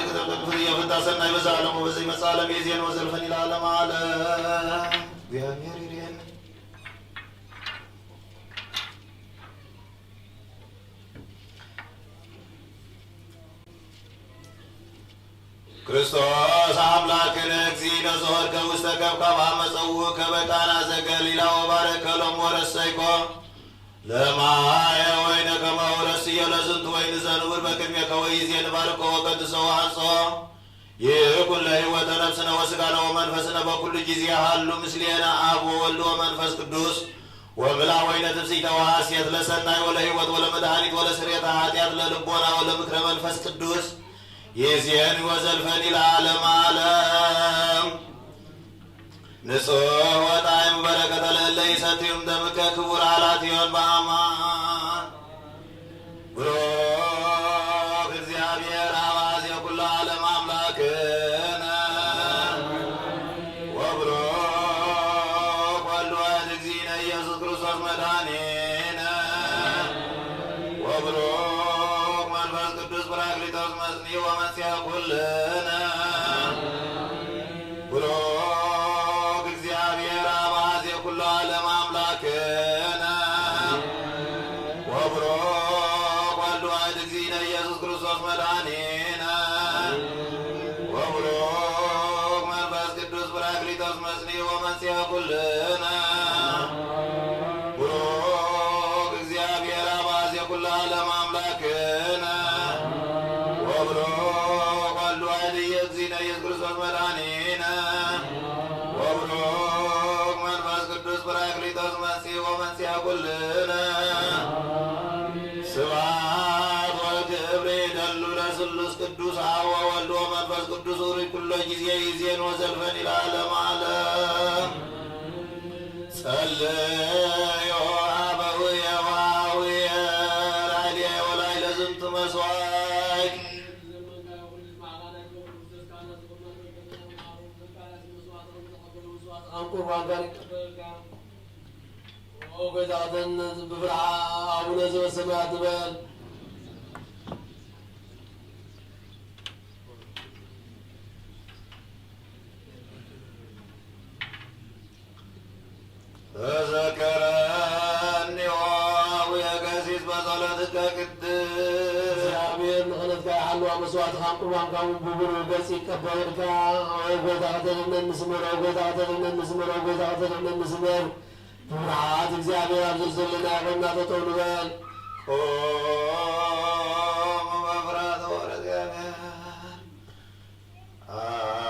كتب في فتاسنا يبزعلم وبزي مسالم يزين وزلفني العالم على بها ميرين ክርስቶስ አምላክን እግዚእነ ዘወርከ ውስተ ከብካብ አመፀውከ በቃና ዘገሊላ ወባረከ ሎሙ ወረሰይኮ ለማየ ወይነ ከመ ወረስየ ለዝንቱ ወይን ዘንውር በቅድሜከ ወይእዜን ባርኮ ወቀድሶ ወአንጾ ይኩን ለሕይወተ ነፍስነ ወሥጋነ ወመንፈስነ በኩሉ ጊዜ ሀሉ ምስሌነ አብ ወወልድ ወመንፈስ ቅዱስ ወብላ ወይነ ትፍሥሕተ ወሐሴት ለሰናይ ወለሕይወት ወለመድኃኒት ወለስርየተ ኃጢአት ለልቦና ወለምክረ መንፈስ ቅዱስ ይእዜን ወዘልፈኒ ለዓለመ ዓለም ንጹሕ ወጣዕም በረከተ ለእለ ይሰትዩም ደምከ ክቡር አላትዮን በአማን ብሩክ እግዚአብሔር አባዜ ኩሉ ዓለም አምላክነ ወብሩክ ወልድ ዋሕድ እግዚእነ ኢየሱስ ክርስቶስ መድኃኒነ ወብሩክ መንፈስ ቅዱስ ጰራቅሊጦስ መጽንዒ ወመንሥኤ ኩልነ ብሩክ እግዚአብሔር አባዜ ኩሉ ዓለም አምላክነ ወብሩክ ወልድ ዋሕድ እግዚእነ ኢየሱስ ክርስቶስ መድኃኒነ ወብሩክ መንፈስ ቅዱስ ጰራቅሊጦስ መጽንዒ ወመንሥኤ ኩልነ ብሩክ እግዚአብሔር አባዜ ኩሉ ዓለም አምላክነ ወብሩክ ወልድ ዋሕድ እግዚእነ ኢየሱስ ክርስቶስ መድኃኒነ ወብሩክ መንፈስ ቅዱስ ጰራቅሊጦስ መጽንዒ ወመንሥኤ ኩልነ ስብሐት ወክብር ይደሉ ለስሉስ ቅዱስ አብ ወወልድ ወመንፈስ ቅዱስ ኅሩይ ኩሎ ጊዜ ይእዜን ወዘልፈኒ ለዓለመ ዓለም ጸልዮ አበውየ ወአቡየ ላዕሌየ ወላዕለ ዝንቱ መሥዋዕት ቁርባን ጋር ይቀበልካል። ጌታችን በፍርሃ አቡነ ዘበሰማያት በል። ተዘከረኒ ወአቡየ ቀሲስ በጸሎትከ ቅድስት እግዚአብሔር ንኽነትካ ይሓልዋ መስዋዕትኻ ቁርባንካ ብቡሩር ገጽ ይቀበልካ። ጌታችን እንስምር፣ ጌታችን እንስምር፣ ጌታችን እንስምር። ብርሃት እግዚአብሔር አብዝርዝርልና ያቀና ተጠው ንበል። ቆሙ በፍርሃተ ወእግዚአብሔር አብ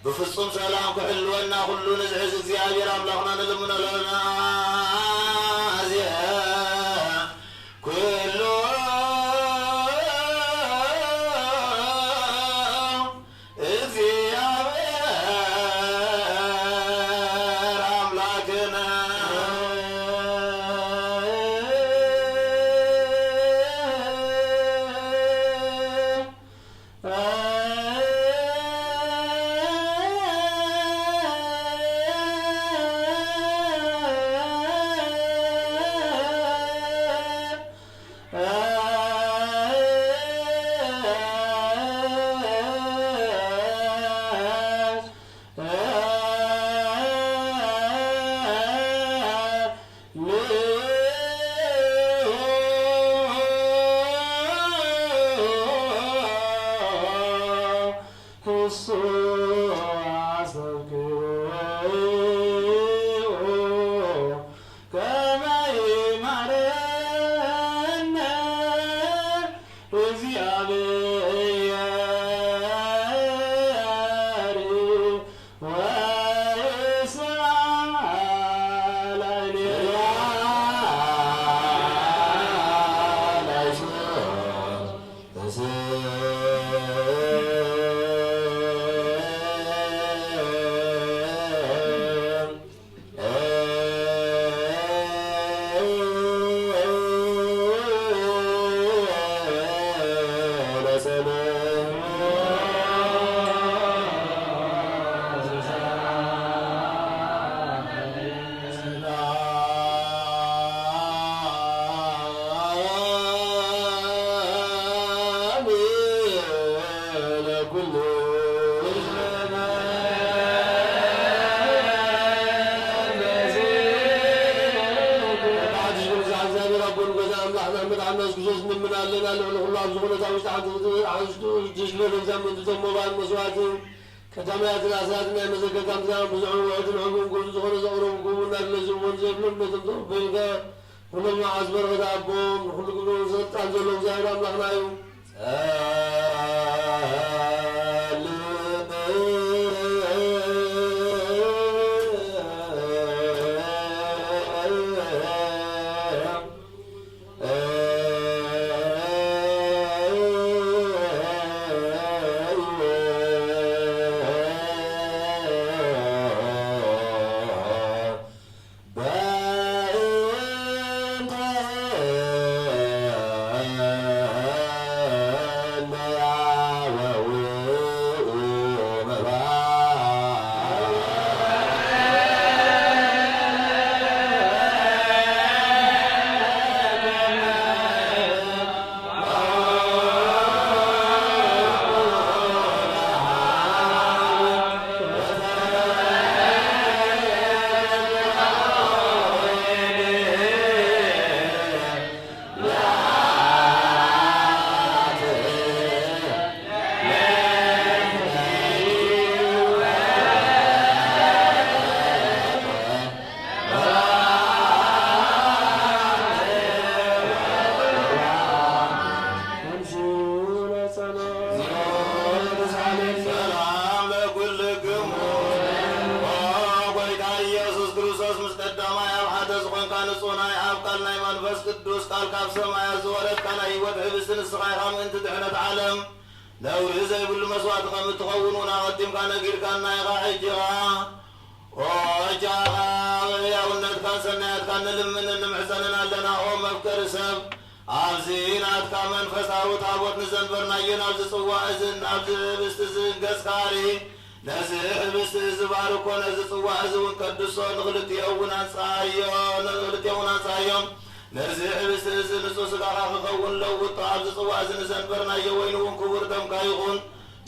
بفصوم سلام كحلونا كل نزعز እግዚአብሔር አምላክና ለምነለና አዚያ ኩሉ እግዚአብሔር አምላክና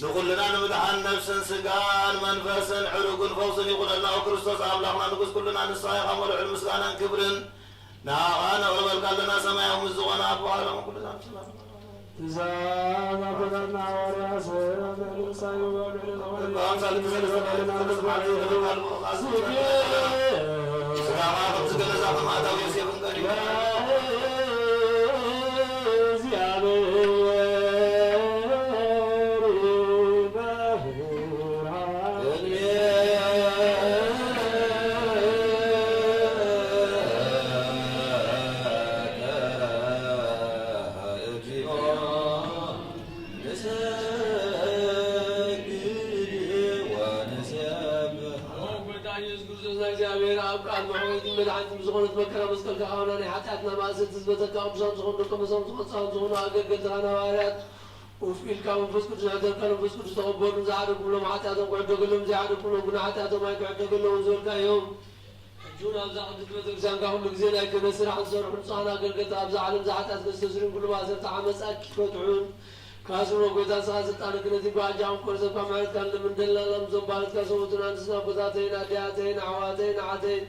نقولنا نمدحن نفسا سقان منفسا عروق فوصا يقول الله كريستوس أملاقنا نقول كلنا نصايق أمر علم سقانا كبرن ناغانا ولبل قال لنا سمايا ومزغانا أبوها كلنا نسلام زاد أبدنا ورأسنا بالإنسان عندهم زغون تمكر مسكل كهونا حتى ما زلت تثبت كأبصار زغون لكم زغون زغون أجل أنا وارد وفي الكون فسكت زهدر كانوا فسكت تقبلون زعلوا كلهم حتى هذا قعدوا كلهم زعلوا كلهم حتى هذا ما يقعدوا كلهم زول كيوم جونا أبزع تثبت إنسان كهم لجزين لكن نسر عن صار حصانا قل أبزع علم زعت أتكسرين كل ما زلت عمس أكيد فتعون كاسون وقوتا سازت أنا كنت يبغى جام كل سبب ما يتكلم من دلنا لمزم بارد كاسوتنا نسنا قوتين أدياتين عواتين عاتين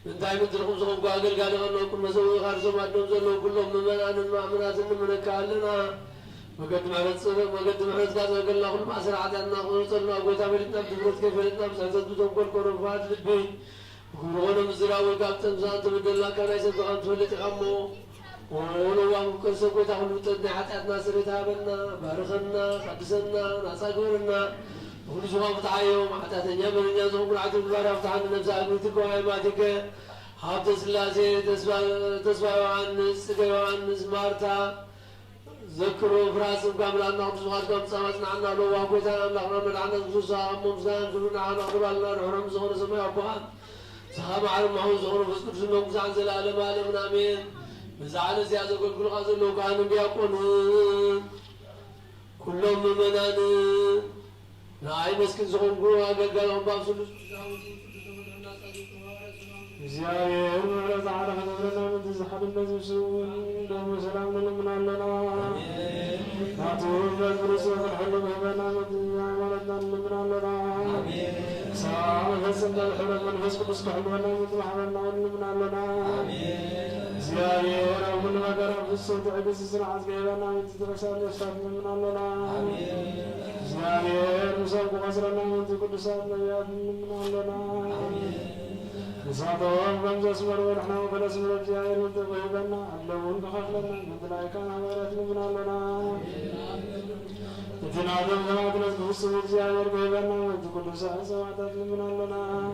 من دائما تلقون زغم قاقل قالوا أنه كل مسوي غارزوا ما عندهم زلوا كلهم ممنان المؤمنات من كالنا وقدم على الصدق وقدم على الصدق قال له كل ما سرعت أن نصرنا قوتا بلتنا بدرت كيف بلتنا بسعزت بدهم كل كرفات لبي وقلنا مزراء وقابتن زانت بدلنا كان يسد غانت ولت غمو ولو أن كل سبوة تحلو تدني حتى ناصر تابنا بارخنا قدسنا ناساقورنا وكل شوان فتحيهم حتى تنجمل الناس وكل عدد البارة فتحنا نفسها قلتك وعيماتك حافظ سلاسي تسبع عن سقيا عن مارتا ذكروا فراسم كامل أن نحن سواتكم سامسنا عنا لو وقوتنا أملاقنا من عنا نفسوسا أمومسنا كلنا عنا أقربالنا نحرم زغن سمي أبوان صحابة عالم معه زغن فسكر سنوك زعن زلال مالم آمين مزعل زيادة كل غازل لو كانوا بيقونون كلهم ممنان ناي مسكين زغن قلوا قلقلهم بابسلوا زيادة ورد على خدرنا من تزحب الناس بسوء لهم سلام لنا لنا نعطوه بالفرسوة الحلم هبنا مدينة ولدنا لنا لنا سلام فسند الحلم من فسق بسك حلونا مدوحنا لنا لنا زيادة رب المقر في الصوت عبس سرعة كيبنا من تترسال يشاف لنا لنا زيادة مساق غسرنا من كل سال نبيات لنا لنا نصادهم خمسة اسمر ونحن وفلس من الجاهل وانتقيبنا اللون فخفلنا مثل كان عبارات لمنا لنا نتنادم زمات نسبه السمير جاهل قيبنا وانت كل ساعة سواتات لمنا لنا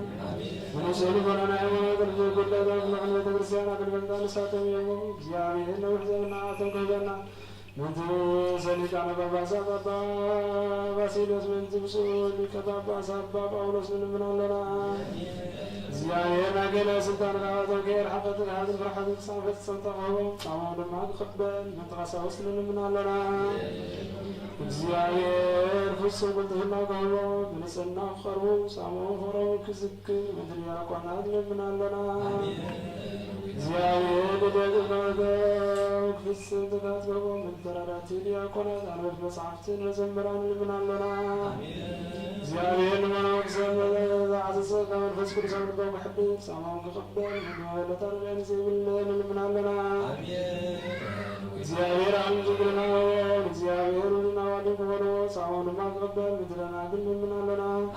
ونسأل فلنا عمنا تلجي كل ذاك لعن وتقرسينا كل بندان ساتم يوم جاهل وحزنا عاتم قيبنا منذ سنك على بابا سابا باسيلوس من تبسول كبابا سابا أولوس من لنا زيادة كلا سلطان غاوة غير حقة هذا الفرحة صافت سلطانه طعام ما تقبل من تغسى وصل من لنا زيادة فسر قلت هنا قهوة من سنة خروه سامو فرو كزك من دنيا قناد من لنا زيادة لدينا فسر تغات قهوة من ترارات ليا قناد على المصعفتين وزمران من لنا زيادة ما أقسم عزيز كمان فسر سامو محبين سامعون كقبل من ولا ترجع نسيب الليل من عندنا زيادة عن جبرنا زيادة لنا ولكبروا سامعون ما قبل مثلنا كل من عندنا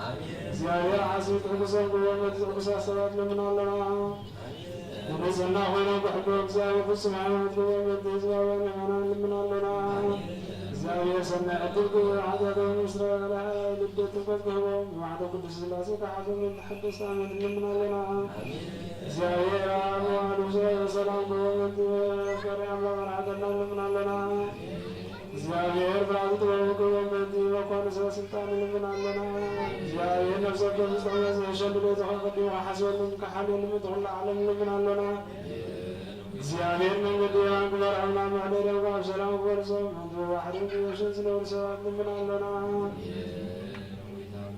زيادة عزيز حسن قوة حسن صلاة من عندنا ونزلنا وين بحبك زيادة في السماء وقوة زيادة من عندنا زاوية سنة أدلك عدد مصر لها لبدة فقههم وعد قدس الله كحد من حد سامد لمن لنا زاوية وعد وسلام سلام ومن فرع الله عدنا لمن لنا زاوية فرعت ومن وقال سلطان لمن لنا زاوية نفسك مستوى شد بيتخذ وحسن كحد المدخل على لمن لنا زيادة من بديان كبر عنا معدل وقف سلام ورسول من واحد يشنس ورسول من لنا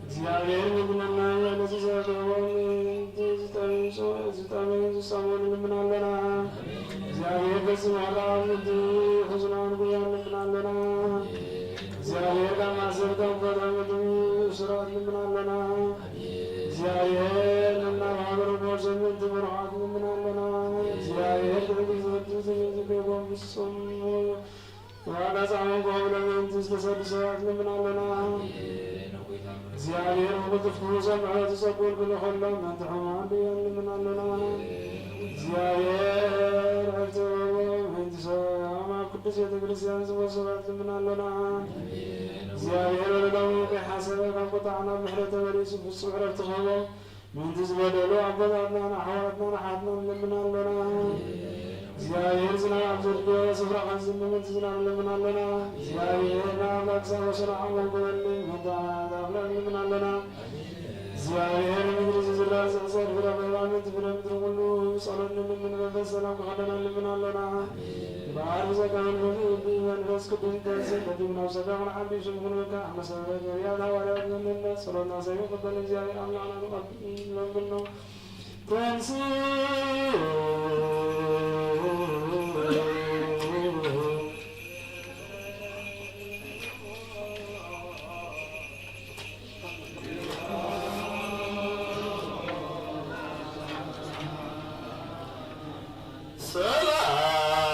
زيادة من لنا ينسى ومن تستمين سامون من لنا زيادة بسم الله من حسنان قيام من لنا እግዚአብሔር ጋር ማሰብተው በረመቱ ስራት ልምናለና እግዚአብሔር እና ማህበሩ ቦርሰምን ትምርሃት ልምናለና እግዚአብሔር ትግዝት ዝገጎም ፍጹም ዋጋ ጻመው በሁለመንት ተሰድሰዋት ልምናለና እግዚአብሔር ወቅፍ ሰምዐት ጸቁር ብለኸለም አንተ ሐማዱ ልምናለና እግዚአብሔር አቶ መንትሰማ ቅዱስ ቤተ ክርስቲያን ስወሰባት ልምናለና እግዚአብሔር ወለዳው ከሐሰበ ከቆጣና ምሕረተ በሪስ ፍጹም ዕረፍት ኸቦ ምንትዝ በደሉ አቦታትና አሕዋትና ናሓትና ልምናለና እግዚአብሔር ዝናብ አብዘልዶ ስፍራ ኸዝም ምንት ዝናብ ልምናለና እግዚአብሔር አምላክ ሰበሰራ አምላክ በልኝ መጣት አምላክ ልምናለና እግዚአብሔር ምድር ዝዝራ ዘዘር ፍረ በባምንት ፍረ ምድር ሁሉ ጸሎት ልምንበበት ሰላም ከኸደና ልምናለና ባህር ዘጋን መንፈስ ቅዱስ ተንስን በድግናው ሰጋን ዓቢ ስምኹን በካ መሰረት ነቢያት ሐዋርያት ዘመነ ጸሎትና ሰይፉ ቅበል እግዚአብሔር አምላክና ለምብል ነው ተንስ ሰላም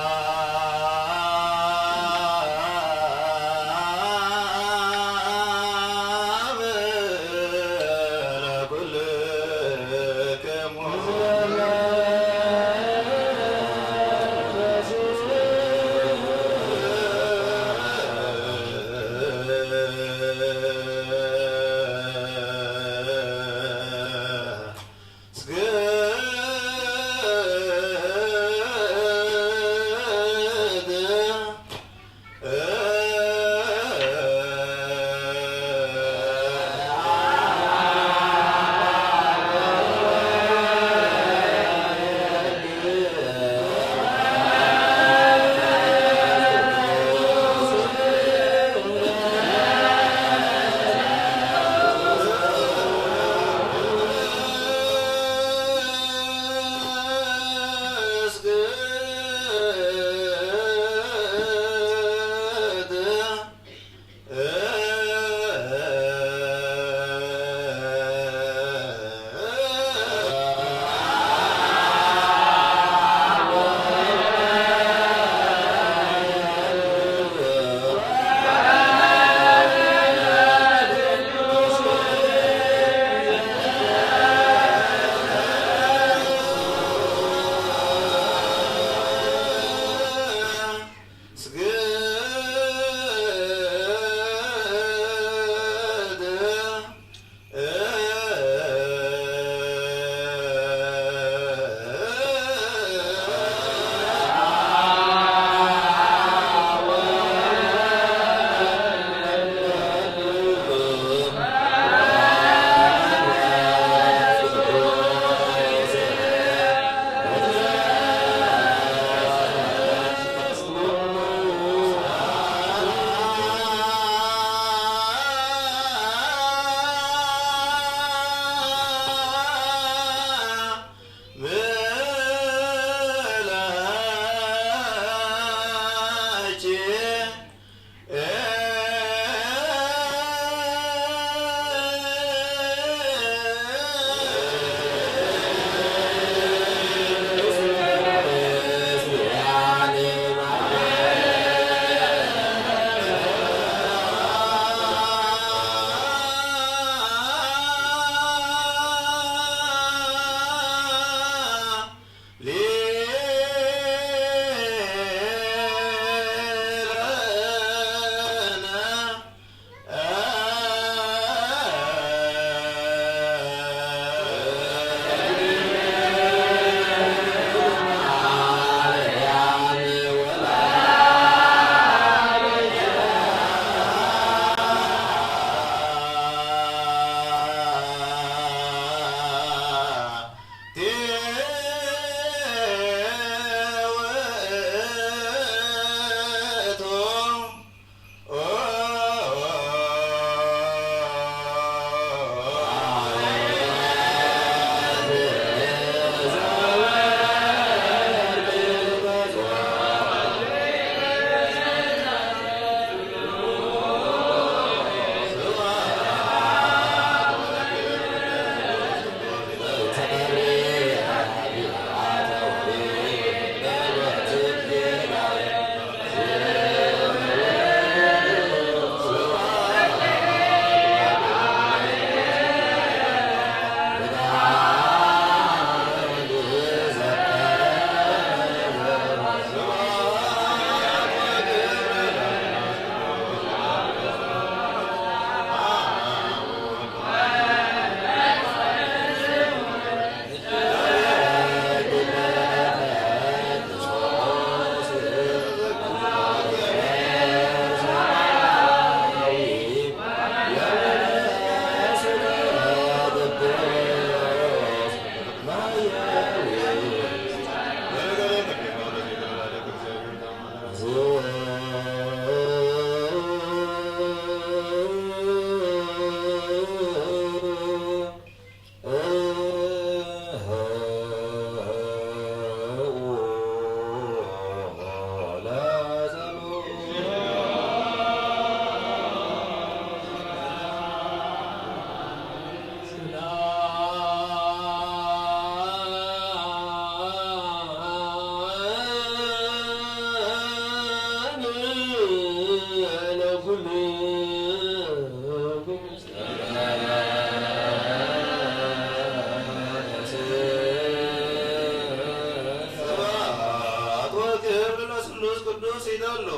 ቅዱስ ይደሉ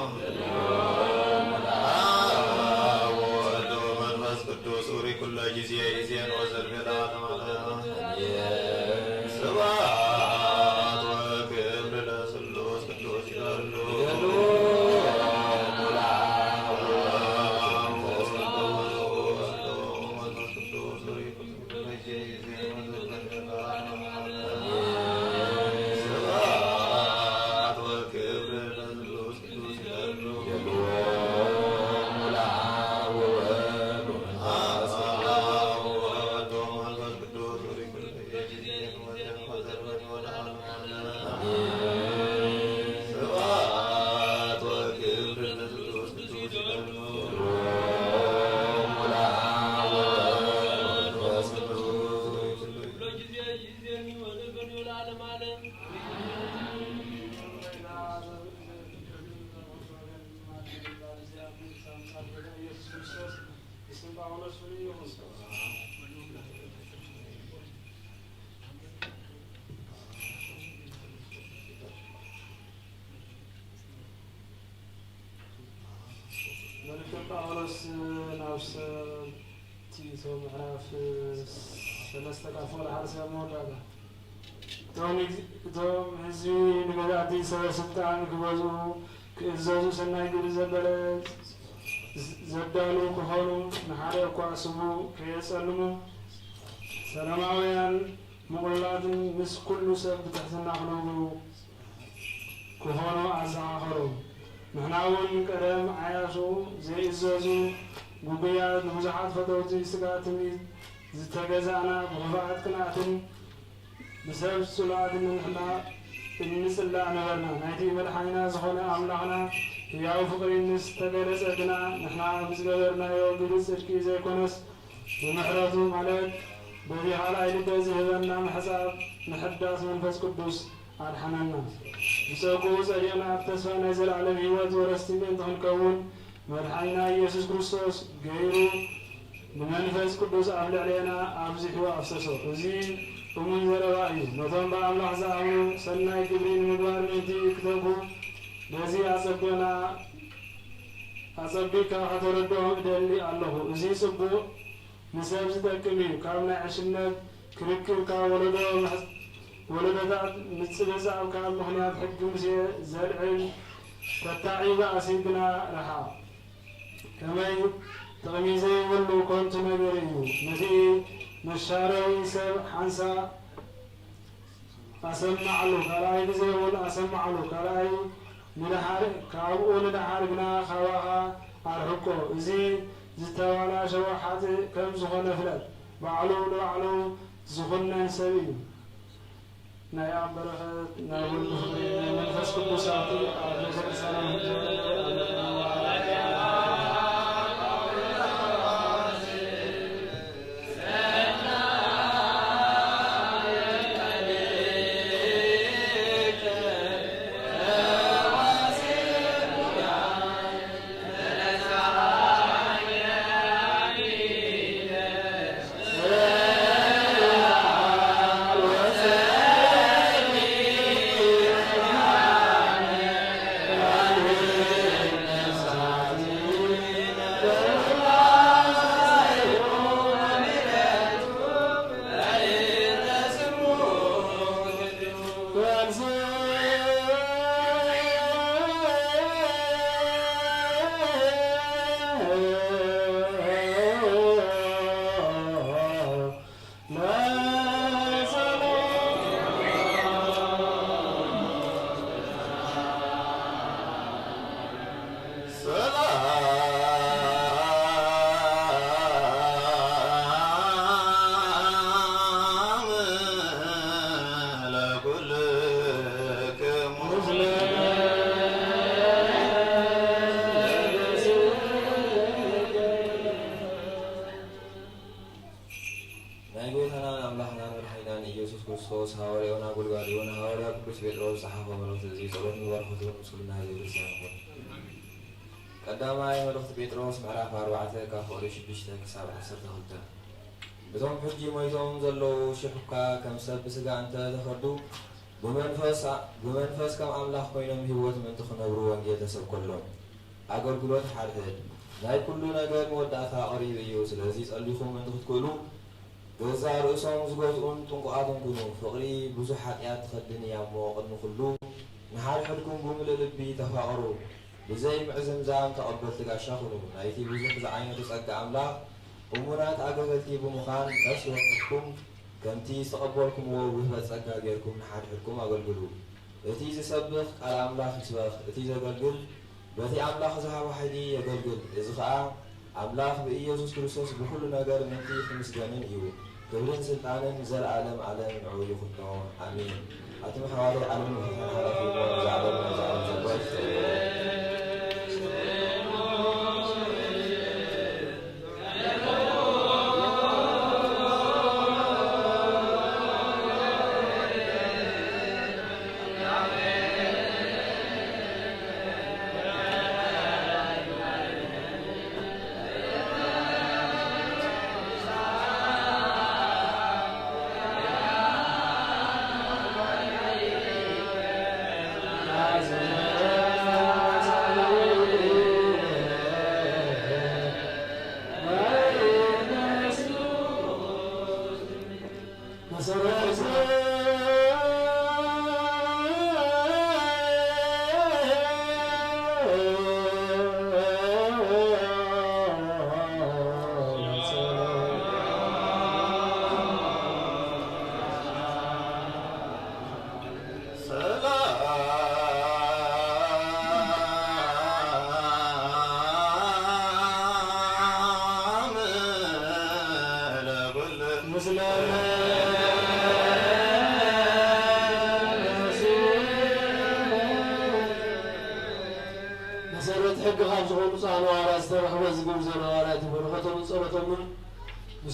ወወልድ ወመንፈስ ቅዱስ ኡሪ ኩለ ጊዜ ይዜን ወዘልፌላ ለማለት ስብሐት ወክብር ለስሉስ ቅዱስ ይደሉ ጳውሎስ ናብሰ ቲቶ ምዕራፍ 3 ቃል ሐርሰ ሞዳጋ ቶም ህዝቢ ንገዛእቲ ሰበ ስልጣን ክበዙ ክእዘዙ ሰናይ ግብሪ ዘበለ ዘዳሉ ክኾኑ ንሓደ እኳ ስሙ ከየጸልሙ ሰላማውያን ምቑላትን ምስ ኩሉ ሰብ ብትሕትና ክነብሩ ክኾኑ ኣዘኻኽሩ ንሕና እውን ቀደም ዓያሱ ዘይእዘዙ ጉጉያት ንብዙሓት ፈተውቲ ስጋ ትምኒት ዝተገዛእና ብኽፉኣት ቅንኣትን ብሰብ ጽሉዓትን ንሕና እንጽላእ ነበርና ናይቲ መድሓኒና ዝኾነ ኣምላኽና ሕያው ፍቕሪ ምስ ተገለጸ ግና ንሕና ብዝገበርናዮ ግብሪ ጽድቂ ዘይኮነስ ብምሕረቱ ማለት በዚ ካልኣይ ልበ ዝህበና ምሕፃብ ንሕዳስ መንፈስ ቅዱስ ኣድሓነና ብፀጉኡ ጸዲቕና ኣብ ተስፋ ናይ ዘለዓለም ህይወት ወረስቲ ምእንቲ ክንከውን መድሓኒና ኢየሱስ ክርስቶስ ገይሩ ብመንፈስ ቅዱስ ኣብ ልዕልና ኣብዚሕዎ ኣፍሰሶ እዚ እሙን ዘረባ እዩ ነቶም ብኣምላኽ ዝኣምኑ ሰናይ ግብሪ ንምግባር ምእንቲ ክተጉ በዚ ኣጸቢካ ከተረድኦም እደሊ ኣለኹ እዚ ጽቡቕ ንሰብ ዝጠቅም እዩ ካብ ናይ ዕሽነት ክርክብ ካብ ወለዶታት ምፅብፃብ ካብ ምኽንያት ሕጊ ሙሴ ዘልዕል ተታዒባ ኣሲግና ረሓቕ ከመይ ጥቕሚ ዘይብሉ ኮንቱ ነገር እዩ ነቲ መሻረዊ ሰብ ሓንሳ ኣሰማዕሉ ካልኣይ ግዜ እውን ኣሰማዕሉ ካልኣይ ካብኡ ንድሓር ግና ካባኻ ኣርሕቆ እዚ ዝተባላሸወ ሓጥእ ከም ዝኾነ ፍለጥ ባዕሉ ንባዕሉ ዝኹነን ሰብ እዩ ናይ ኣብ በረኸት ናይ ወልዱ ፍቅሪ ናይ መንፈስ ቅዱስ ኣቲ ኣብ ቤተክርስትያና ክርስቶስ ሐዋርያውና ጉልጋዴውን ሐዋርያ ቅዱስ ጴጥሮስ ጸሐፈ መልእክት እዚ ጸሎት ንባርኮቱ ምስሉና ዘይብርሳን ይኹን። ቀዳማይ መልእክቲ ጴጥሮስ ምዕራፍ 4 ካብ ፍቕሪ 6 ክሳብ 12 እቶም ሕጂ ሞይቶም ዘለዉ ሽሕካ ከም ሰብ ብስጋ እንተ ተኸዱ بمنفس كم أملاك خوينهم هيوت من تخنبرو وانجيل تسب كلهم أقولكلوت حرهد ناي كل نجار مودعها قريب يوسف لذيذ أليكم من تقولوا جزار رؤسهم زوجون تنقعدون كلهم فقري بزحات يات خدني يا موقد نخلو نحال حدكم بومل لبي تفاقروا بزي معزم زام تقبل تقاشاخلو نايتي بزح زعين تسأل أملاك أمورات أقبلتي بمخان نفس وقتكم كمتي استقبلكم ووهبت سأقا غيركم نحال حدكم أقلقلو اتي سبخ على أملاك سبخ اتي زقلقل بتي أملاك زها وحدي يقلقل إذا خاء أملاك بإيسوس كريستوس بكل نجار منتي خمس جانين إيو كبرين سلطانا زر عالم عوي خطناه آمين أتم حوالي عالم وفتح على في زعلم زباش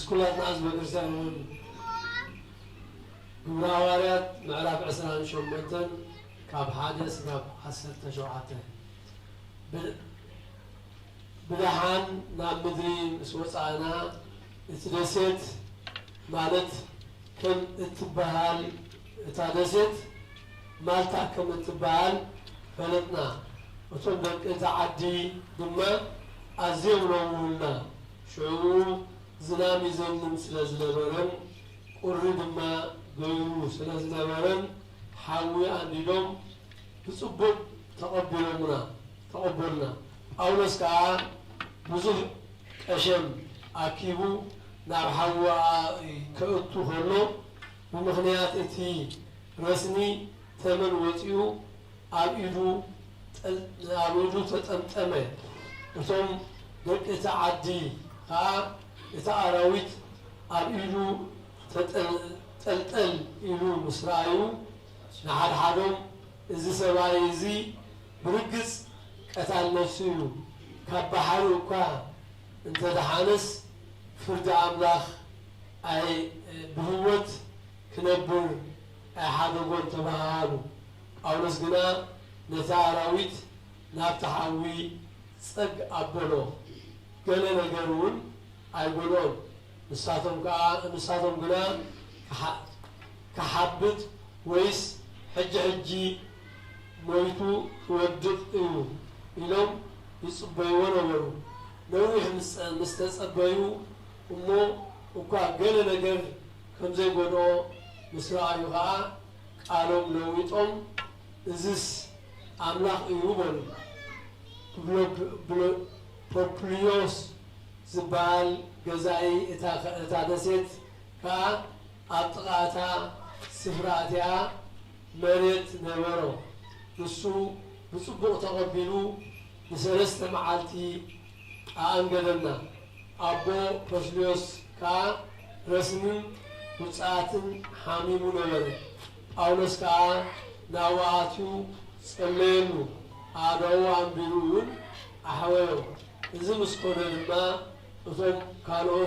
مسكولات ناس بكرسان مراوارات معرف عسران شمتن كاب حادث كاب حسر تشوعته بدحان نام مدري مسوصانا اتدسيت مالت كم اتبهال اتدسيت مالتا كم اتبهال فلتنا وتم دك اتعدي دما ازيم رونا شعور زنام يزمن سلازلبرن قرد ما غيرو سلازلبرن حاوي عندهم بصبر تقبلنا أولس كا بزح أشم أكيبو نار حوا كأتو هلو بمخنيات إتي رسمي ثمن وتيو عبيدو تتمتمه وثم دك تعدي ها يتعراويت أبيلو تلتل إلو مسرائيو نحد حدهم إذا سباي زي برقص قتال نفسيو كبحرو كا انت دحانس فرد أملاخ أي بهوت كنبر أي حدا قول تبهالو أو نسقنا نتعراويت نابتحاوي سق أبلو قال نقرون أيقولون نساتهم قنا كحبت ويس حجي مويتو ودت إلهم يصبيون ورو نوح مستسبيو ومو وكا قال نقر كم زي قولوا مسرائيو قالوا نويتهم إزيس أملاق إيوبن بروبليوس زبال جزائي اتادسيت كا أطقاتا سفراتيا مريت نبرو نسو بصبغ تقبلو بسلسة معالتي أنقلنا أبو بروبليوس كا رسمي وصاتن حاميمو نبرو أولس كا ناواتيو سلينو عادوا عمبيرون أحوالو إذا مسكون لما أثم كانوا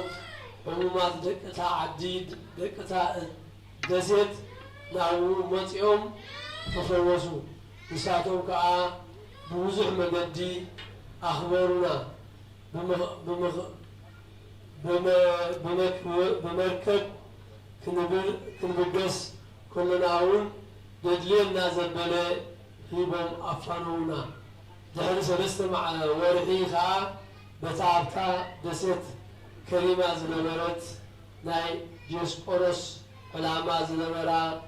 عمومات دكتا عديد دكتا دزيت ناو متيوم تفوزوا بساتهم كا بوزح مجدي أخبارنا بمركب كنبرقس كلنا عون دليلنا زبلة هيبهم أفنونا دهر سلست مع ورحيخا بتعبتا دست كلمة زنبرت ناي جيسبورس علامة زنبرا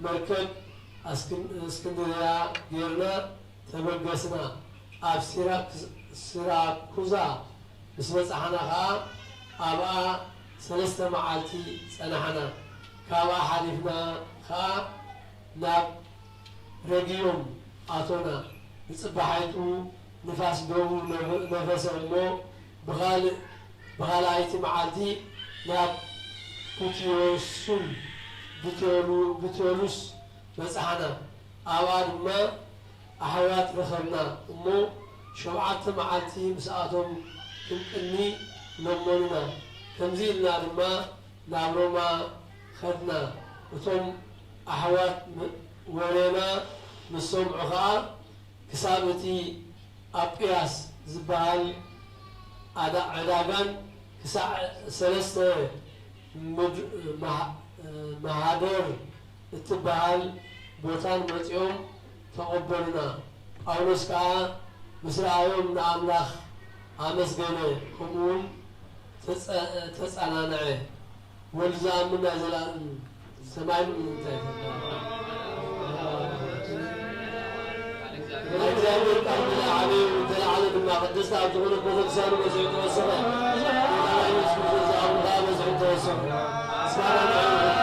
مركب اسكندريا غيرنا تبقسنا أب سيراكوزا بسمس حناها أبا سلست معالتي سنحنا كاوا حديثنا خا ناب رجيوم أتونا نصبحيتو نفاس دوم نفاس عمو بغال عيتي معالتي ناب بوتيوسون بوتيولوس مسحنا أوان ما أحوات رخبنا أمو شبعت معالتي مساعتهم إني نمونا تنزيلنا لما نعمرما خدنا وثم أحوات ورينا نصوم عخاء كسابتي أبياس زبال عداغان كسا سلسة مهادر اتبال بوتان متيوم تقبلنا أولوس كا مسرعيوم نعملاخ عمس قيني خمون تسألانعي والزام منا زلان سماعي من الأجابة القلب العلي وتلعلي بما قدست أبتغلق وفقسان وزعيد والسماء ولا يسكت الزعام لا وزعيد والسماء سبحان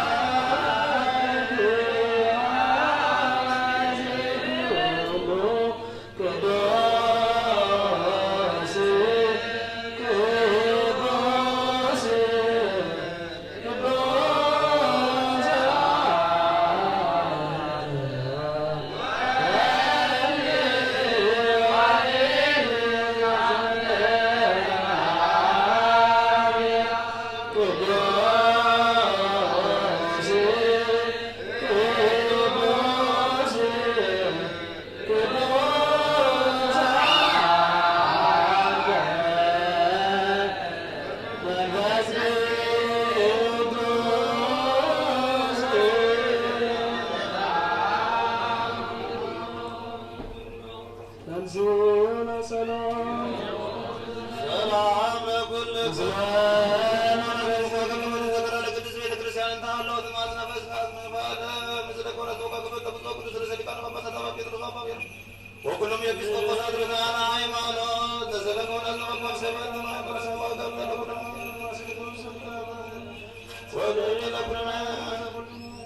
وكلهم يبسطوا قصدرنا على عيمانه تسلقون أزمكم سبعنا ما يقرسوا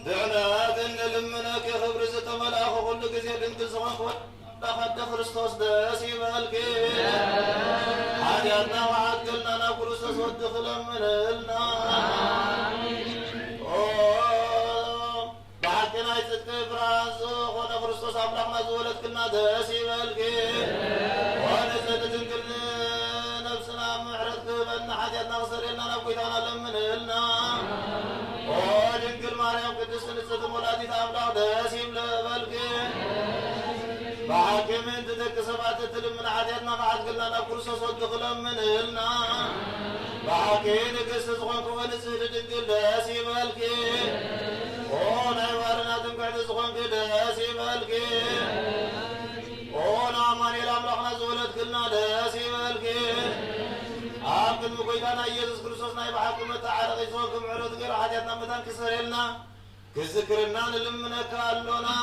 دعنا لمناك خبر زت ملاخ كل كثير انت زمان لقد خرستوس داسي بالكي حاجاتنا وعدلنا نقول سود دخل من النار بحقنا يتك برازو خنا خرستوس أملاخنا زولت كنا داسي بالكي ونزلت تنكر نفسنا معرض بأن حاجاتنا وصرنا نبقيتنا لمن النار ودنكر مريم قدس نسة مولاتي تابلا داسيم لبالكي بحاكم انت تك سبعة تلم من حديثنا بعد قلنا نقول صدق لمن هلنا بحاكين قصص غنكو ونسهل دنكر داسيم بالكي ونعبارنا تنقعد زغنك داسيم بالكي ونعماني الأملاخنا زولت كلنا داسيم بالكي عاقل مقيدانا يسوس كريستوسنا يبحكم تعالى غيثوكم عروض غير حاجاتنا متان كسرلنا كذكرنا نلمنا كالونا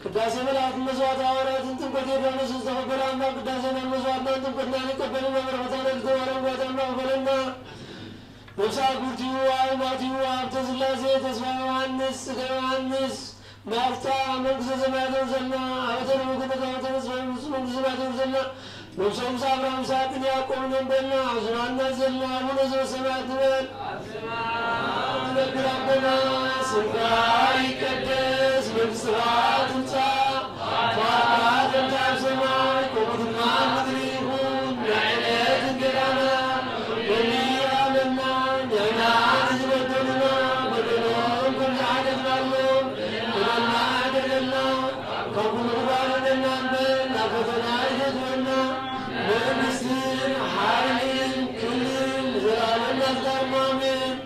ቅዳሴ መላእክት መስዋዕት ሐዋርያትን ጥምቀት ዮርዳኖስ ተቀበለ አምላክ ቅዳሴና መስዋዕትን ጥምቀትና ሊቀበል በበረከታ ነግቶ አረንጓዴና ፈለና ወሳጉቲው አልማቲው ሀብተ ሥላሴ ተስፋ ዮሐንስ ጽጌ ዮሐንስ ማርታ መንግሥተ ሰማያት ወርሰና አበተነ መገነታ ተስፋ መንግሥተ ሰማያት ወርሰና ነብሰውም አብርሃም ይስሐቅን ያዕቆብን በልና አዝማና ዘልና አቡነ ዘበሰማያት ንበል ነግራበና ስጋ ይቀደስ መንግሥትህ ትምጻ ፈቃድህ በሰማይ ከሙታን ምድር ይሁን የዕለት እንጀራችንን ስጠን ዛሬ እኛን በደሉና በደሉን ከሚያደርጋለን በደልና ከሁሉ ጋር እናንተን ፈተና ይግባና መንግሥትን ኃይልን ክብርን ለዘላለም ያዝጋሉ አሜን።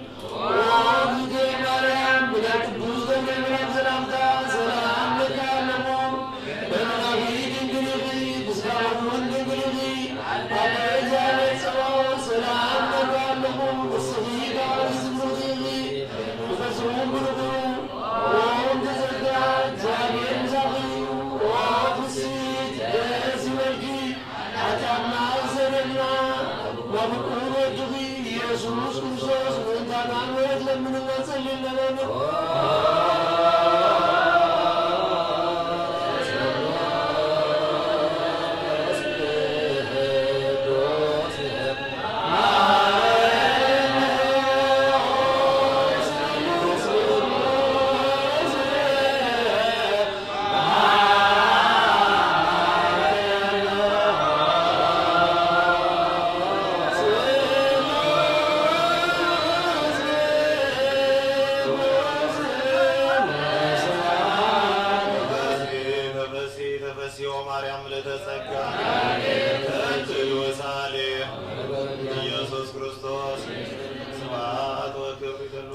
ኢየሱስ ክርስቶስ ወንታናን ወይት ለምንና ጸልይልን Oh ተፈሲዮ ማርያም ለተጸጋ ተልወሳሌ ኢየሱስ ክርስቶስ ስብሐት ወክብር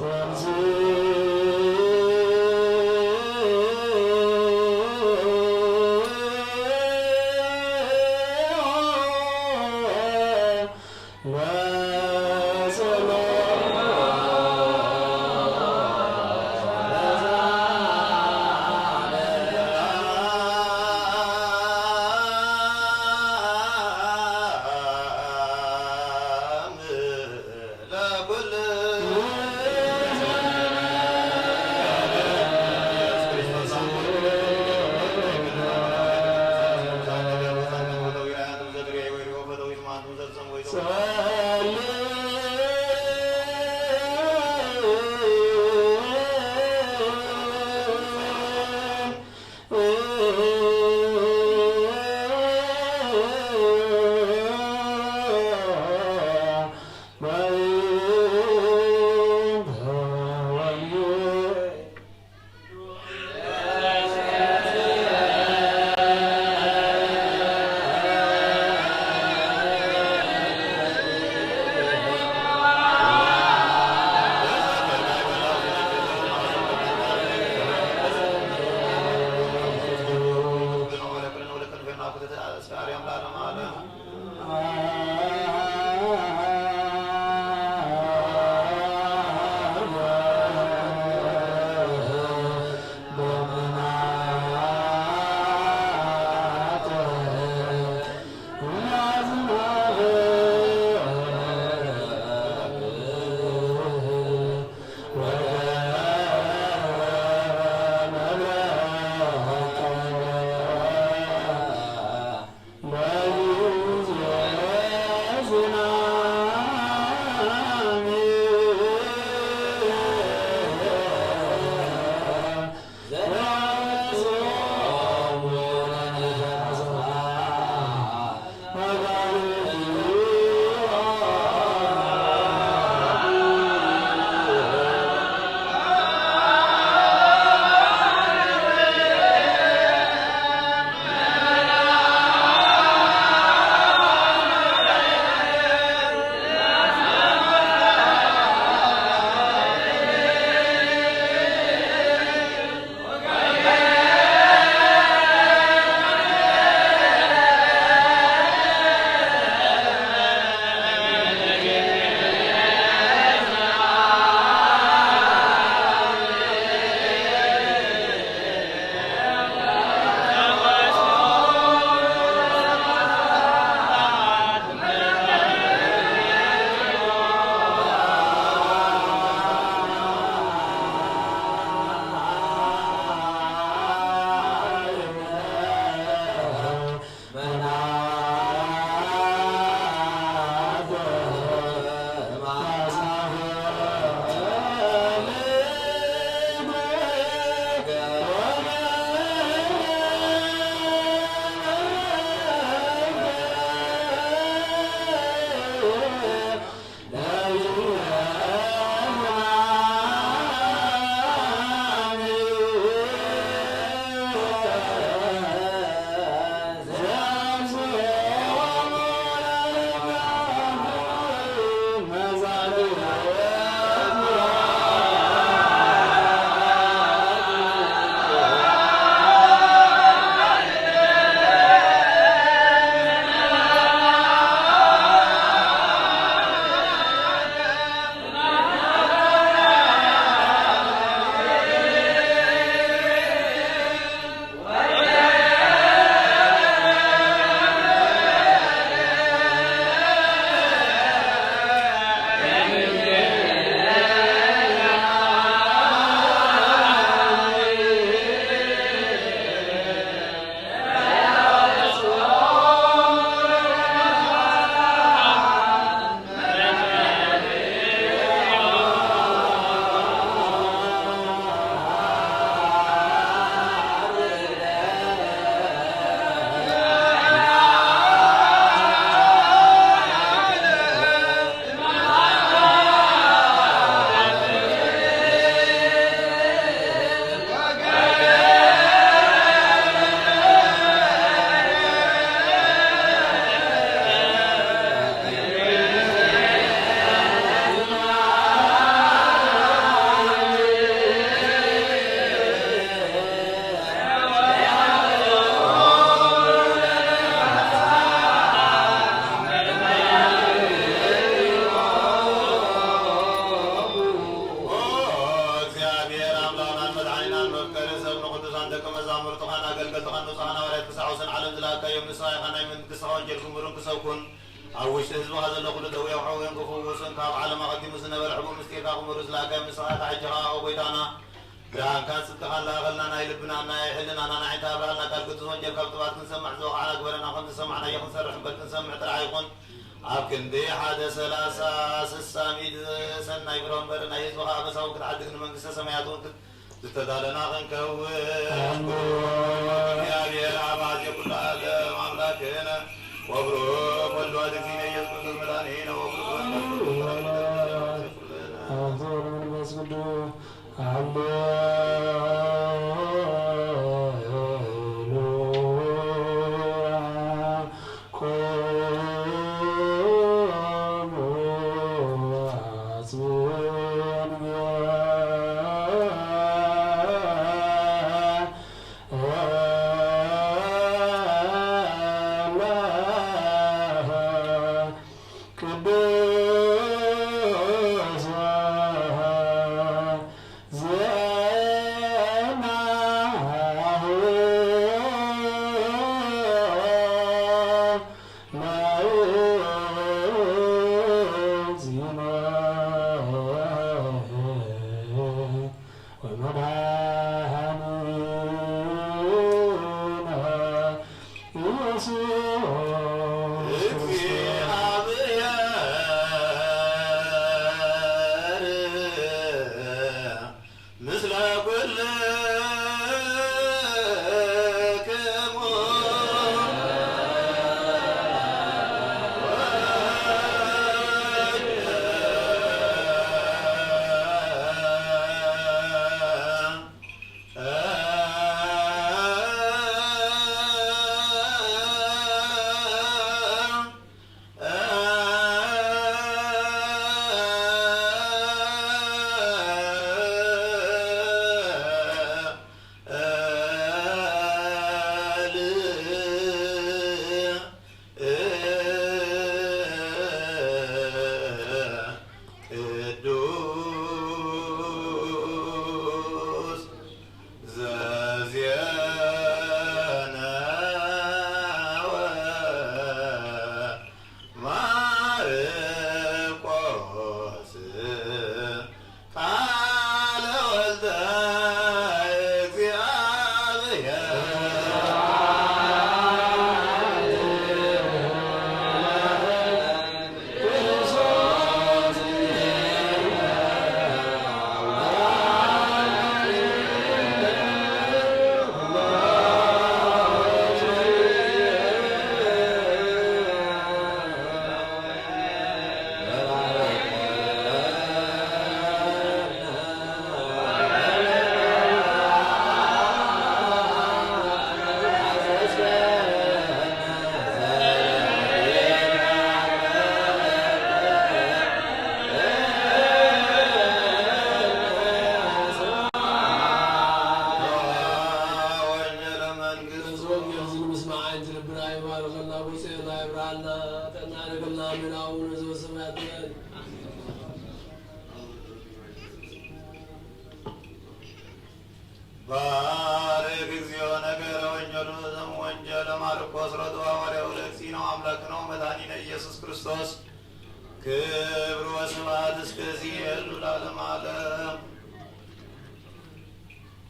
زلاكا يوم نساء خنا من كسوان جلكم برون كسوكن أوش حزب هذا اللي كله دوي وحوين كفوسن كاب على ما قدم سنة بالحبوب مستيقا قمر زلاكا من ساعة عجرا أو بيتانا بران كان سبتها الله غلنا نايلبنا نايحلنا نايتابا لنا قال كنت سوانجل كابتوات نسمع زوق على قبلنا خمس سمعنا يخن سرح بل نسمع ترعيقون أبكن دي حادة سلاسة سسامي سنة يبرون برنا يزوها بساوك تعدقن من قصة سمياتون تتدالنا غنكو يا بير عباد يقول هذا أملاكنا وابروك والوادك فينا يزبط المدانين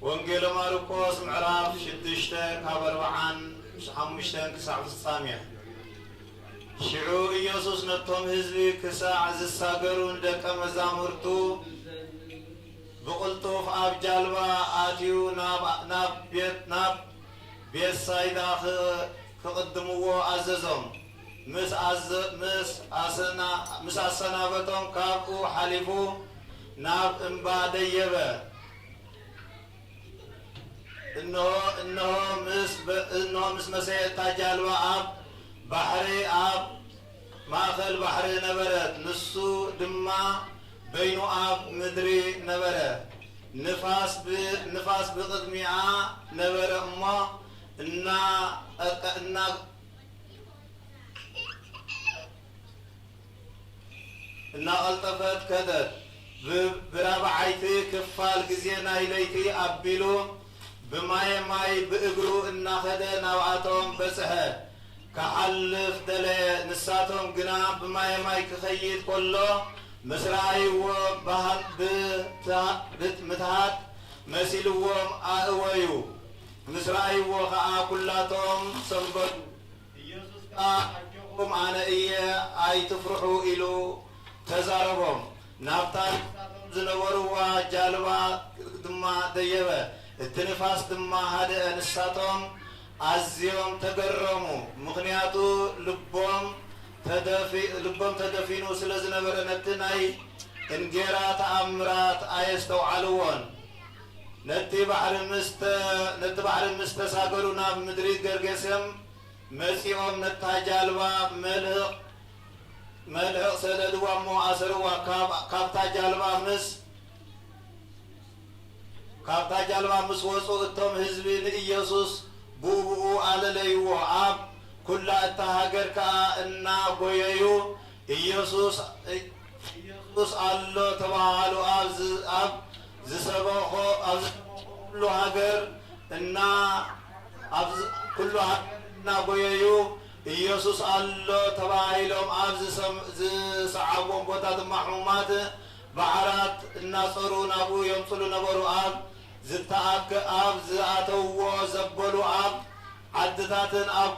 ወንጌል ማርቆስ ምዕራፍ 6 ካብ 45 ክሳብ 9 ሽዑ ኢየሱስ ነቶም ህዝቢ ክሳዕ ዝሳገሩን ደቀ መዛሙርቱ ብቁልጡፍ ኣብ ጃልባ ኣትዩ ናብ ቤት ሳይዳ ክቅድምዎ ኣዘዞም ምስ ኣሰናበቶም ካብኡ ሓሊፉ ናብ እምባ ደየበ إنه مس مسيح تجالوا أب بحري أب ماخل بحري نبرت نسو دما بينو أب مدري نبرت نفاس بقدميعة نبرت أما إن التفت كذا برابعيتي كفال جزينا إليتي أبيلو بماي بإجرو الناخد نوعاتهم بسه كحلف دلي نساتهم جنا بماي كخيط كله مسرعي وبهن بتمتهات مسيلوهم أهويو مسرعي وخاء كلاتهم سنبت يسوس كأحجوهم أنا إيه أي تفرحوا إلو تزاربهم نابتان زنوروا جالوا دما ديبه التنفاس دما هذا نساتهم عزيهم تقرموا مغنياتو لبهم تدفينو سلزنا برنتناي انجيرا تأمرات آيستو علوان نتي بحر مستساقرونا بمدريد قرقسم مسيهم نتاجالوا ملحق سددوا مؤثروا كابتا جالوا مس وصو اتم حزبي لإيسوس بوبو على ليو عاب كل التهاجر كأننا بويو إيسوس الله تبعالو أب زسبوخو أب كل هاجر إننا أب كل هاجر إننا بويو ኢየሱስ አሎ ተባይሎም አብዝ ሰዓቦም ቦታት ማህሙማት በአራት እናጸሩ ናቡ የምጽሉ ነበሩ አብ ዝተአከ አብ ዘአተዎ ዘበሉ አብ አድታትን አብ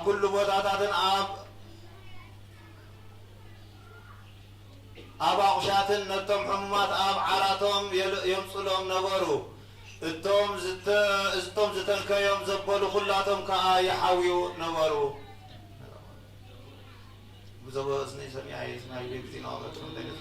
ኩሉ ቦታታትን አብ አባቁሻትን ነቶም ሕሙማት አብ ዓራቶም የምጽሎም ነበሩ እቶም ዝተንከዮም ዘበሉ ኩላቶም ከዓ ይሓውዩ ነበሩ ብዙ ስነ ሰሚዓይ ስናይ ጊዜና ወጥቶም ደስ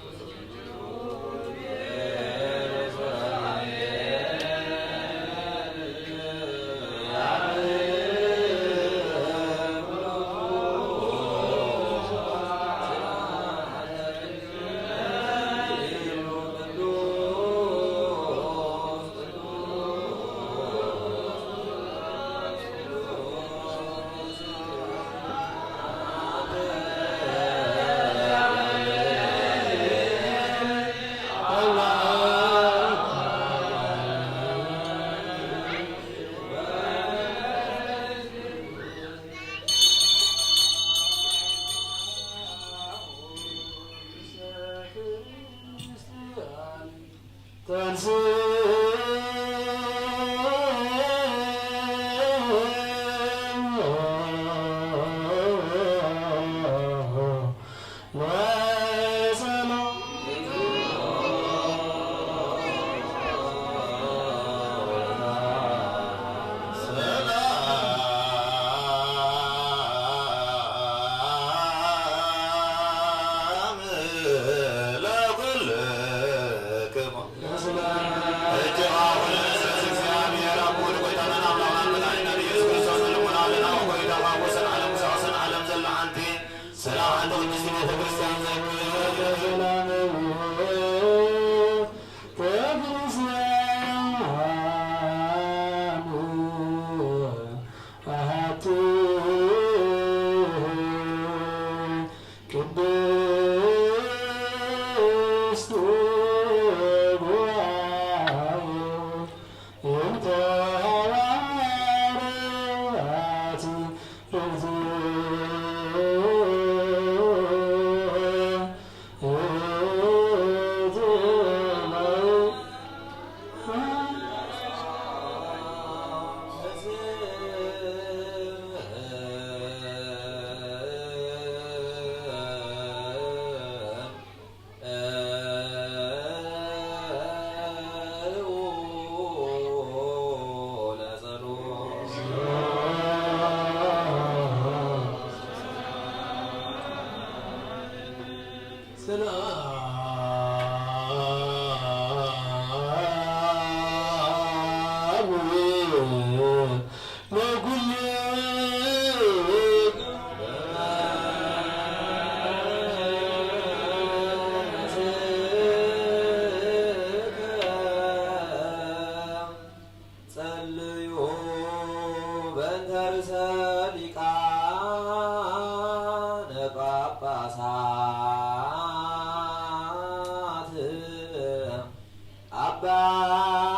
Abba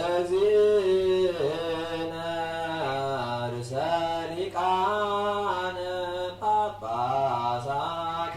እግዚእነ ርእሰ ሊቃነ ጳጳሳት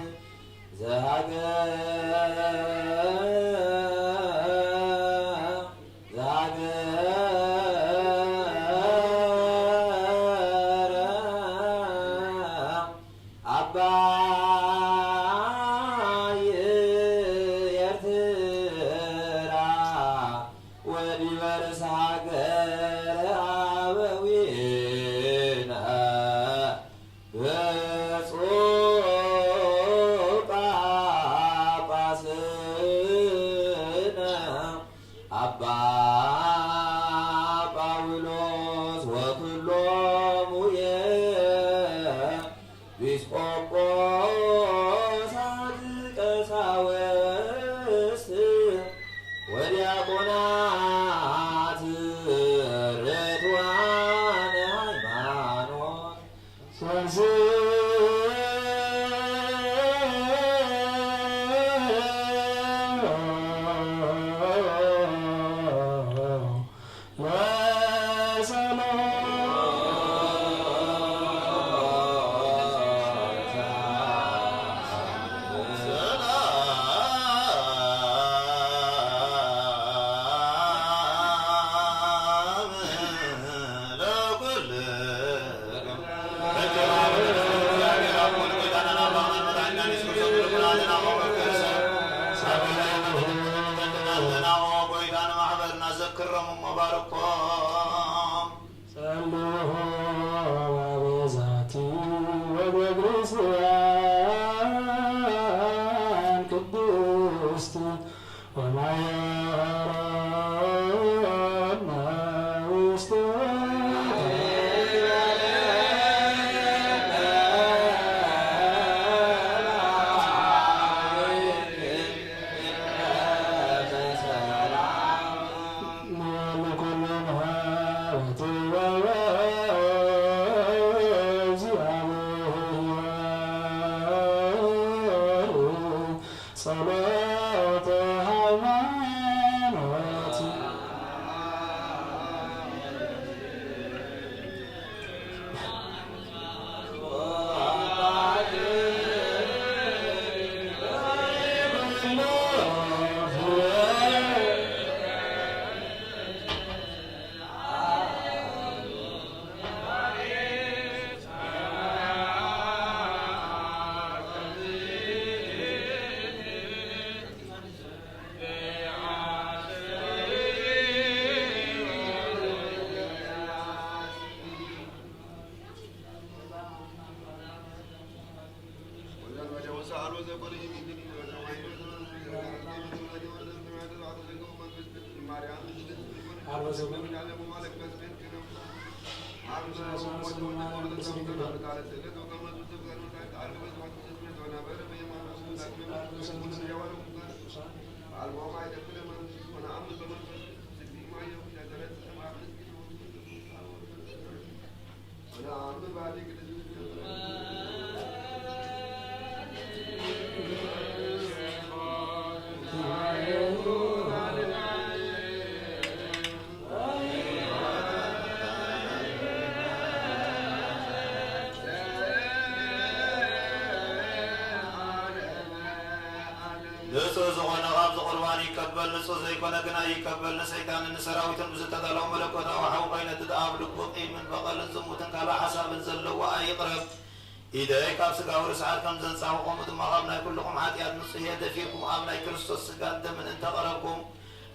إذا سقاو رسالكم زنصاوكم ودماغنا كلكم حاتيات نصيحة دفيركم آمنا كريستوس سقاد من انت قربكم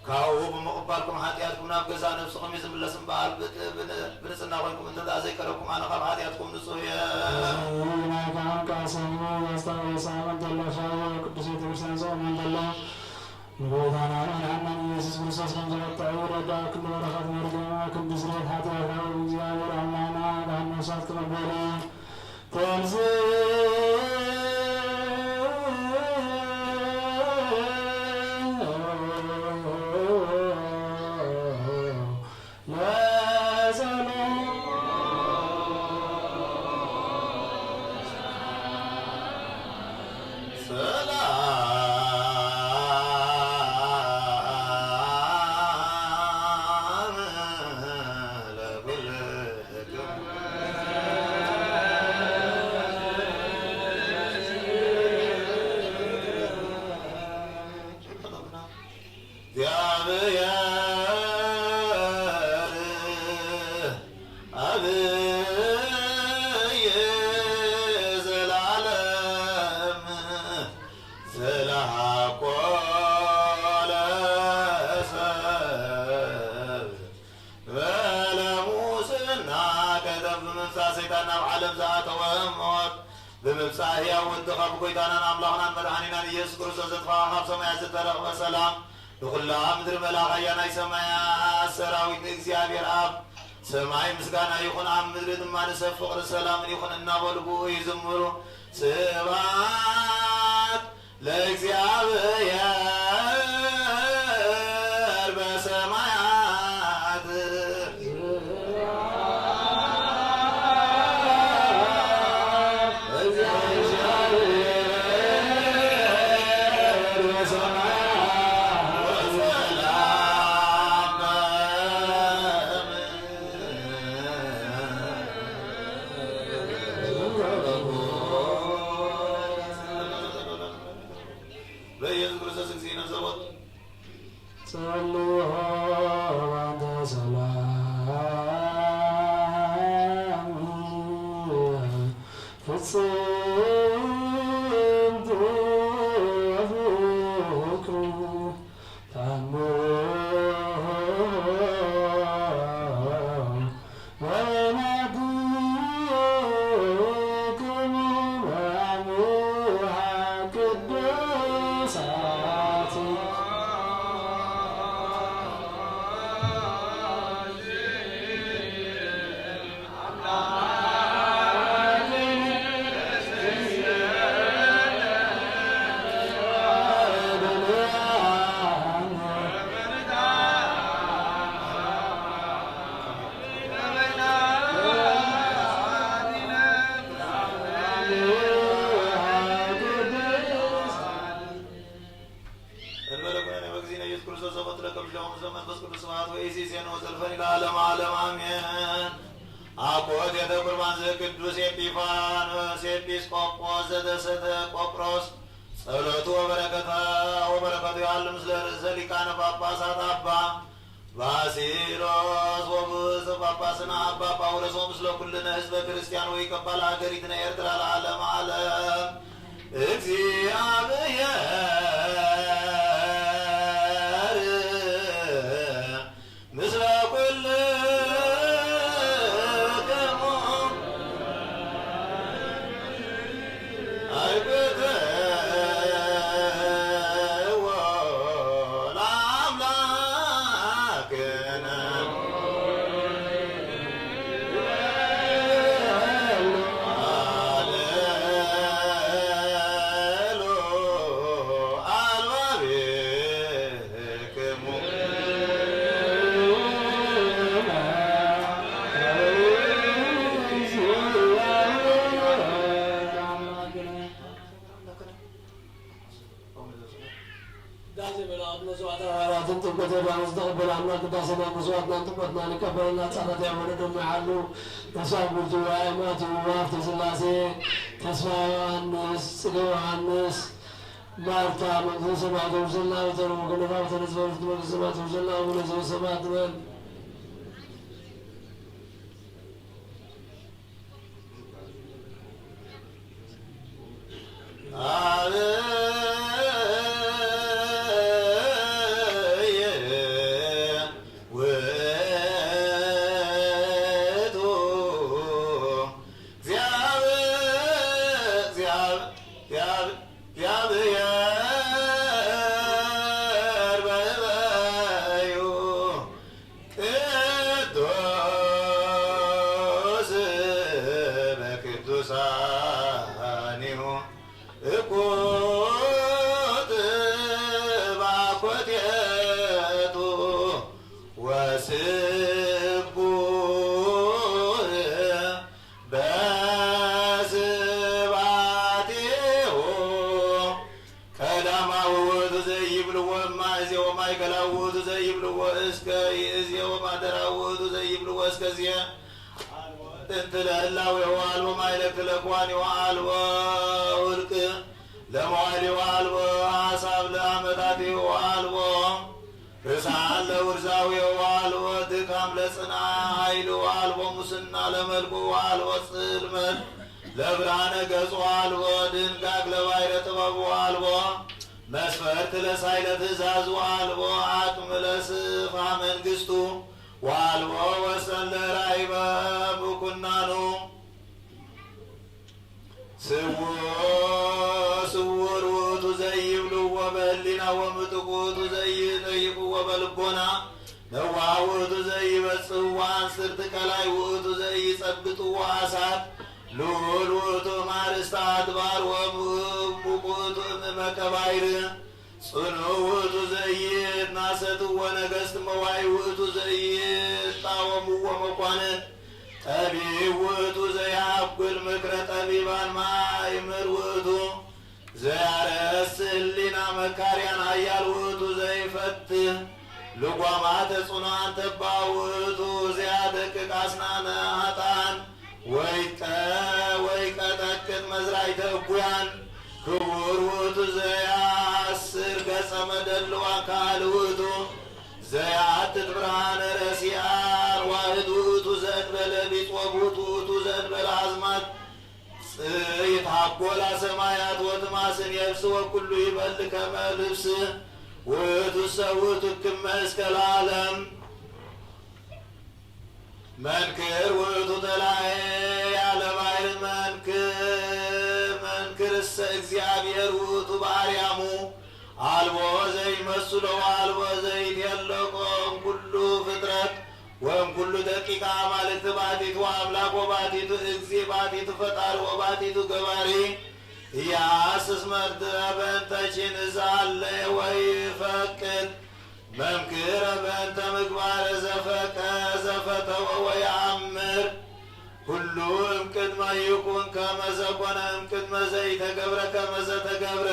كاو بمقبالكم حاتياتكم نابقزا نفسكم يزم لسن بال بنسنا وينكم انت دازي كربكم أنا قاب حاتياتكم نصيحة نبوذانا ونعمنا يسوس كريستوس من جلت عور وداء كل ورخات مرجما كل بسرية حاتياتنا ونزيان ورحمنا لهم نصات كمبولي سلام بمبصاحيا وانتخاب كويتانا أملاخنا مدحانينا يسوع كريستوس تفاهم سمايا سترق وسلام لكل مدر ملاخيا ناي سمايا سراويت እግዚአብሔር አብ ሰማይ ምስጋና ይሁን አብ ምድር ማነሰ ፍቅር ሰላም ይሁን እና በልቡ ይዘምሩ ስብሐት ለእግዚአብሔር በሰማያት እሳለ ውርዛዊ ዋልወ ድካም ለጽና ኃይል ዋልወ ሙስና ለመልኩ ዋልወ ጽልመት ለብርሃነ ገጹ ዋልወ ድንጋግ ለባሕረ ጥበቡ ዋልወ መስፈርት ለሳይለ ትእዛዙ ዋልወ አቅም ለስፋ መንግሥቱ ዋልወ ወሰን ለራይበ ብኩናኑ ስውር ውእቱ ዘይብልዎ በህሊና ወምጥቁ ውእቱ ዘይጠይቁዎ በልቦና ነዋህ ውእቱ ዘይበጽሕዎ አንስርት ቀላይ ውእቱ ዘይጸብጥዎ አሳት ልዑል ውእቱ ማርስተ አድባር ወምዑቅ ውእቱ እምዕመቀ ባሕር ጽኑዕ ውእቱ ዘይትናሰትዎ ነገሥት መዋዕይ ውእቱ ዘይጣወምዎ መኳንንት ጠቢብ ውእቱ ዘያብኩል ምክረ ጠቢባን ማእምር ውእቱ ዘያረስ ህሊና መካርያን ኃያል ውእቱ ዘይፈትህ ልጓማተ ጽኑዓን ተባ ውእቱ ዘያደቅቅ አስናነ ኃጥአን ወይቀጠቅጥ መዝራዕተ እኩያን ክቡር ውእቱ ዘያስር ገጸ መደልዋን ካል ውእቱ ዘያትት ብርሃነ ረሲአን ዋህድ ውእቱ ዘእንበለ ቢጽ ወጉት ውእቱ ዘእንበለ አዝማት ይትሐኰላ ሰማያት ወትማስን የብስ ወኩሉ ይበል ከመ ልብስ ውእቱ ሰውእቱ ክመ እስከ ለዓለም መንክር ውእቱ ተላዔ ያለ ባሕር መንክርሰ እግዚአብሔር ውእቱ በአርያሙ አልቦ ዘይመስሎ አልቦ ዘይትየለቆ እምኩሉ ፍጥረት ወእምኩሉ ደቂቃ አማልክት ባቲቱ አምላክ ወባቲቱ እግዚእ ባቲቱ ፈጣሪ ወባቲቱ ገባሪ ኢያስስ መርትዐ በእንተ ጭንዛለ ወይፈቅድ መምክረ በእንተ ምግባረ ዘፈተወ ወየአምር ሁሉ እምቅድመ ይኩን ከመ ዘኮነ እምቅድመ ዘይተገብረ ከመ ዘተገብረ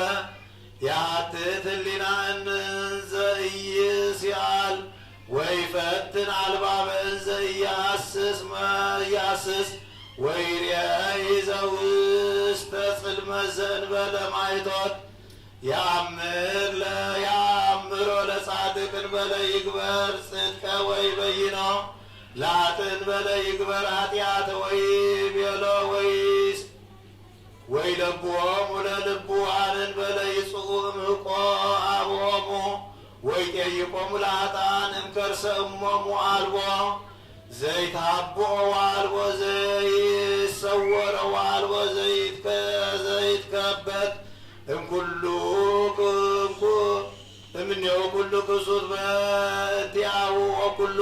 ያትት ህሊና እንዘ ኢይስአል ወይፈትን አልባበ እንዘ ኢያስስ ወይሬኢ ዘውስተ ጽልመት ዘእንበለ ማይቶት ያአምሮ ለጻድቅ እንበለ ይግበር ጽድቀ ወይበይኖ ለኃጥእ እንበለ ይግበር ኃጢአተ ወይቤሎ ወይለብዎሙ ለልቡዋን እንበለ ይጽኡ እምሕቆ አብሆሙ ወይጠይቆሙ ለኃጥኣን እምከርሰ እሞሙ አልቦ ዘይትሃብኦ ወአልቦ ዘይሰወረ ወአልቦ ዘይትከበት እምኩሉ እምኔው ኩሉ ክሱት በእንቲአሁ ወኩሉ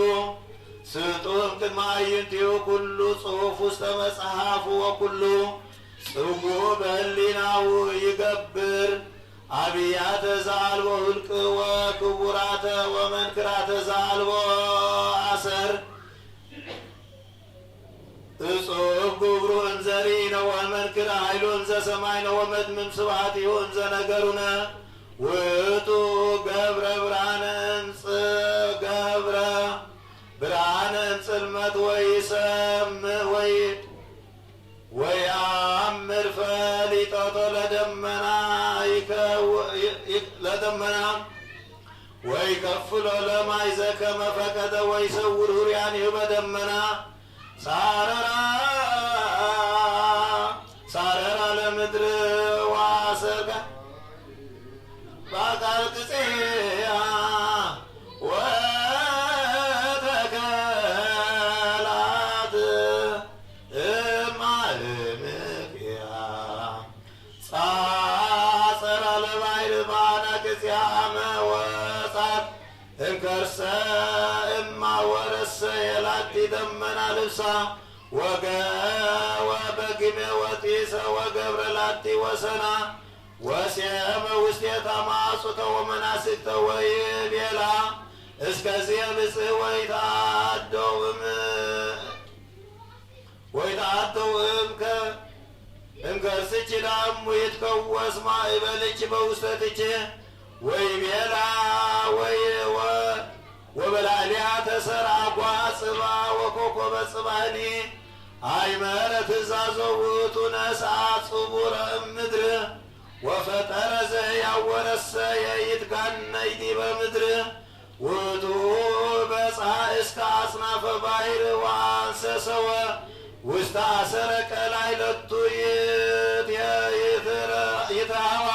ስጡም ቅድመ አዕይንቲሁ ኩሉ ጽሑፍ ውስተ መጽሐፉ ወኩሉ ጽጉዕ በህሊናሁ ይገብር አብያተ ዘአልቦ ህልቅ ወክቡራተ ወመንክራተ ዘአልቦ አሰር እጹብ ግብሩ እንዘ ርኢነ ወመንክረ ኃይሉ እንዘ ሰማይነ ወመድምም ስብሐቲሁ እንዘ ነገሩነ ውእቱ ገብረ ብርሃነ እምጽልመት ወይሰምዕ ወይአምር ፈሊጦቶ ለደመና ወይከፍሎ ለማይ ዘከመ ፈቀደ ወይሰውር ሁርያኒሁ በደመና ሳረራ ለምድር ዋሰርጋ በአካል ቅጽያ ወተከላት እማልምክያ ጻጸራ ለባሕር ባናቅጽያ መወጻት እንከርሰ እማወረሰ የላቲ ደመና ልብሳ ወበግሜ ወጢሰ ወገብረ ላቲ ወሰና ወሴመ ውስቴታ ማጹተ ወመናስክተ ወይቤላ እስከዚህ ብጽሕ ወይትአተው እምከርስች ዳሙ ይትከወስ ማእበልች በውስተትች ወይቤላ ወበላዕሊሃ ተሰርዐ ጓጽባ ወኮኮበ ጽባህኒ አይመረ ትእዛዞ ውእቱ ነስአ ጽቡረ እምድር ወፈጠረ ዘሕያው ወረሰየ ይትጋነይ ዲበ ምድር ውእቱ በፀሐይ እስከ አጽናፈ ባሕር ወአንሰሰወ ውስተ አሰረ ቀላይ ለቱ ይትሃዋ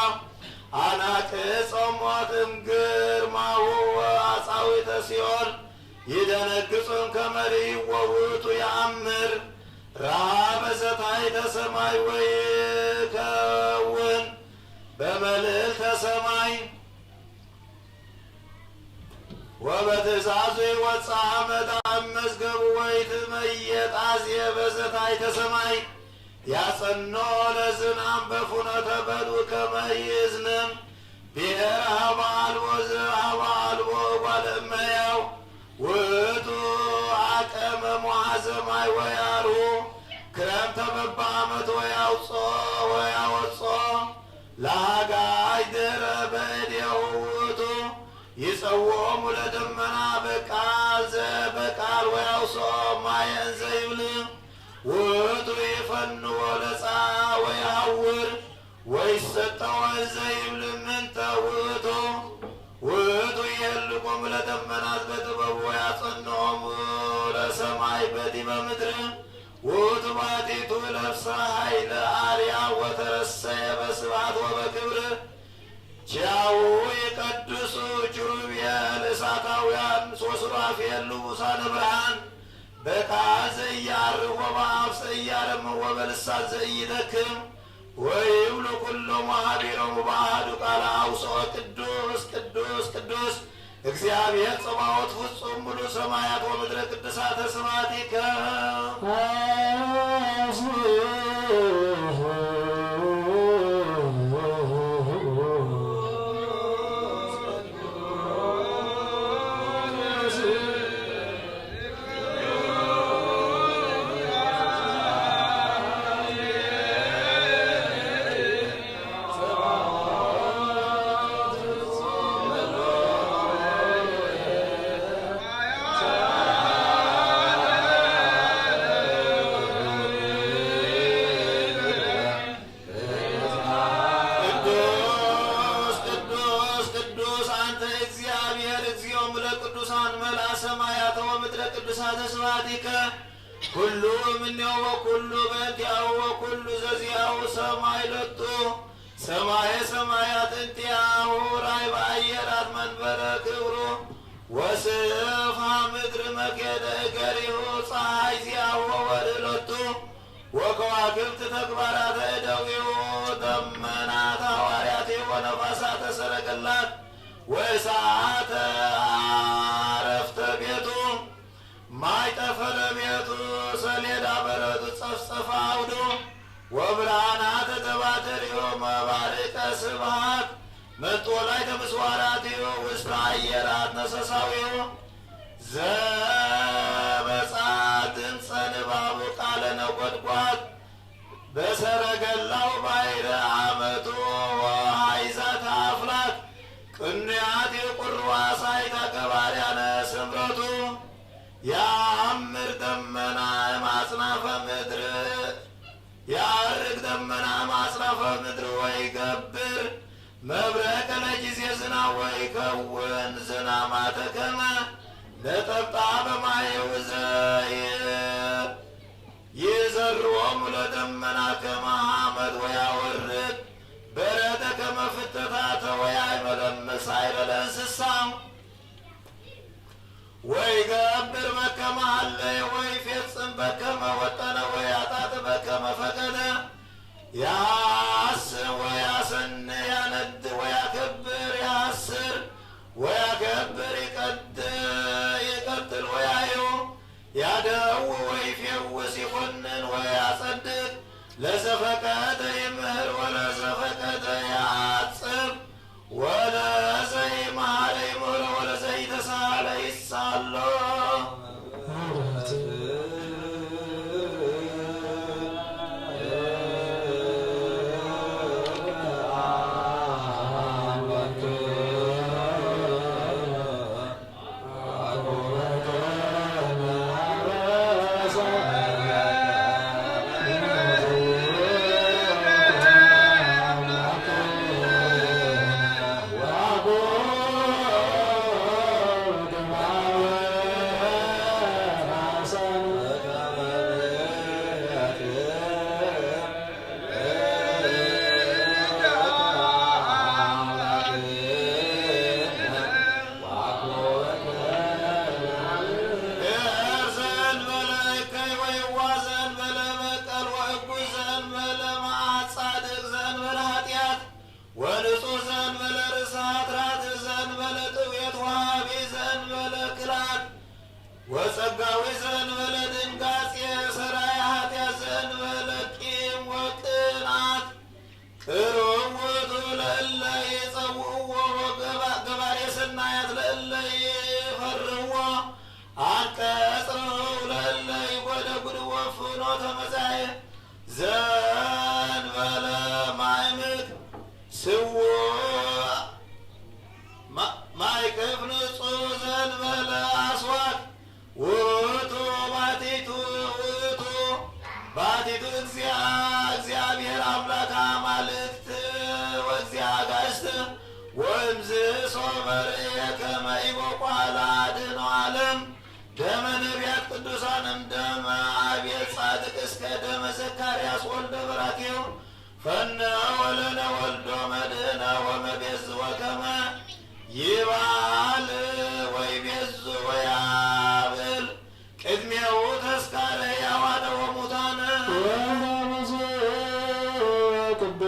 አናቅጸ ሞትም ግርማሁ ወአጻዊተ ሲኦል ይደነግጹን ከመ ርኢዎ ውእቱ የአምር ረሃበ ዘታሕተ ሰማይ ወይከውን በመልዕልተ ሰማይ ወበትእዛዙ ይወፅእ መዳም መዝገቡ ወይትመየጥ አዝየ በዘታሕተ ሰማይ ያጸኖ ለዝናም በፉነተ በድኡ ከመ ይዝንም ብሔረ ሀበ አልቦ ዘሀበ አልቦ እጓለ እመሕያው ውእቱ አቀመ ሙዓዘ ማይ ወያርሁ ክረምተ በበዓመት ወያወፅኦ ለሃጋይ ድኅረ በእዴሁ ውእቱ ይጸውዖሙ ለደመና በቃል ወያውፅኦ ማየ እንዘ ይብል ውእቱ ይፈንዎ ለፀሐይ ወይሐውር ወይሰጠው እንዘ ይብል ምንተ ውእቱ ውእቱ ይሄልቆሙ ለደመናት በጥበቡ ወያጸንዖሙ ለሰማይ በዲበ ምድር ውእቱ ባሕቲቱ ለብሰ ኃይለ አርያም ወተረሰየ በስብሐት ወበክብር ቺያው ይቀድሱ ኪሩቤል እሳታውያን ሱራፌል ልቡሳነ ብርሃን በቃል ዘኢያርኅ ወበአፍ ዘኢያረምም ወበልሳን ዘኢይደክም ወይብሉ ኩሎሙ ኀቢሮሙ በአሐዱ ቃል አውሥኦ ቅዱስ ቅዱስ ቅዱስ እግዚአብሔር ጸባዖት ፍጹም ሙሉ ሰማያት ወምድረ ቅድሳተ ስብሐቲከ ኩሉ እምኔሁ ወኩሉ በእንቲአሁ ወኩሉ ዘዚአሁ ሰማይ ለቱ ሰማየ ሰማያት እንቲአሁ ራእይ በአየራት መንበረ ክብሩ ወስፍሐ ምድር መኬደ እገሪሁ ፀሐይ ዚአሁ ወወርኅ ወከዋክብት ተግባራተ እደዊሁ ደመናት ሐዋርያቲሁ ወነፋሳተ ሰረገላት ወእሳተ አረፍተ ቤቱ ማይ ጠፈረ ቤቱ ሰሌዳ በረቱ ጸፍጸፈ አውዱ ወብርሃናተ ተባተሪዮ መባርቀ ስብሐት መጦላዕተ ምስዋራቲዮ ውስተ አየራት ነሰሳዊዮ ዘበጻት ድምፀ ንባቡ ቃለ ነጐድጓድ በሰረገላው ባሕረ አመቱ ወኃይዛተ አፍላክ ቅንያት የቁርዋስ ኃይታ ገባርያነ ስምረቱ ያምር ደመና ማጽናፈ ምድር ያርግ ደመና ማጽናፈ ምድር ወይገብር መብረቀ ለጊዜ ዝናብ ወይከውን ዝናማተ ከመ ነጠብጣበ ማየው ይዘርዎሙ ለደመና ከመ ሐመድ ወያወርድ በረደ ከመ ፍትታተ ወያይመለምስ ኃይለ ለእንስሳ ወይገብር በከመ ሀለየ ወይፌጽም በከመ ወጠነ ወያጣጥ በከመ ፈቀደ ያስር ወያሰን ያነድ ወያከብር ያስር ወያከብር ይቀትል ወያዩ ያደው ወይፌውስ ይኮንን ወያጸድቅ ለዘፈቀደ ይምህር ወለዘፈቀደ ያጽብ ወለዘይመሃረ ይምህረ ወለዘይተሳሃለ ይሳሎ ወጸጋዊ ዘእንበለ ድንጋጼ ሰራይ ኃጢአት ዘእንበለ ቂም ወቅንዓት ቅሩብ ውእቱ ለእለ ይጸውዕዎ ገባሬ ሰናያት ለእለ ይፈርህዎ አንቀጽረው ለእለ ይጐደጕድዎ ፍኖተ መጻሕፍት ዘእንበለ ማዕምቅ ስውዕ ማእከፍ ንጹሕ ዘእንበለ አስዋክ ውእቱ ባቲቱ እግዚአብሔር አምላከ አማልክት ወእግዚአ አጋዕዝት ወእምዝ ሶበ ርእየ ከመ ኢቦቁ ለአድኅኖ ዓለም ደመ ነቢያት ቅዱሳንም ደመ አቤል ጻድቅ እስከ ደመ ዘካርያስ ወልደ በራክዩ ፈነወ ለነ ወልዶ መድኅነ ወመቤዝወ ከመ ይባል ወይቤዝ ወያብል ቅድሜው ተስካረ ሕያዋነ ወሙታነ ቅዱስ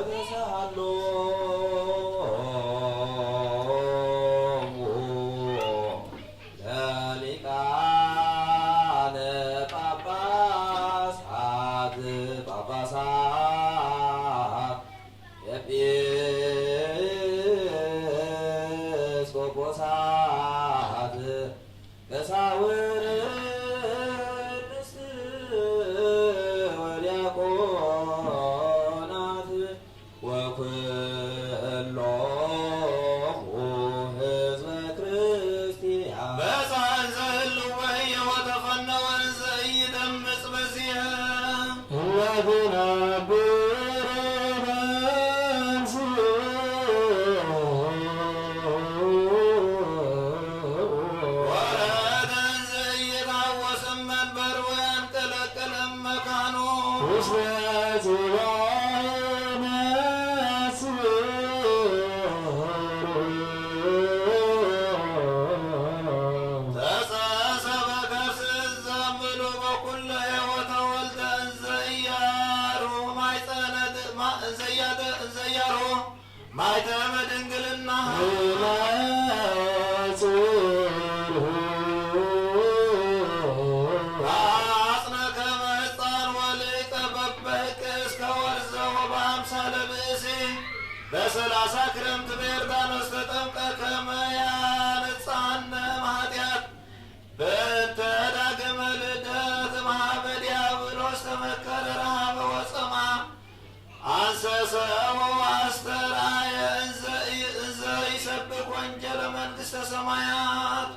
ርእሰ ሊቃነ ጳጳሳት አባ ማይተመ ድንግልና አጽነከ መሕፃን ወልቀ በበቅ እስከ ወርዘው በአምሳለ ብእሲ በሰላሳ ክረምት በዮርዳኖስ ተጠምቀ ከመ ያነጻነ እምኃጢአት በእንተ ዳግመ ልደት እምኀበ ዲያብሎስ ተመከረ ረሃበ ወፀ አንሰሰሙ አስተርአየ እንዘ ይሰብክ ወንጌለ መንግሥተ ሰማያት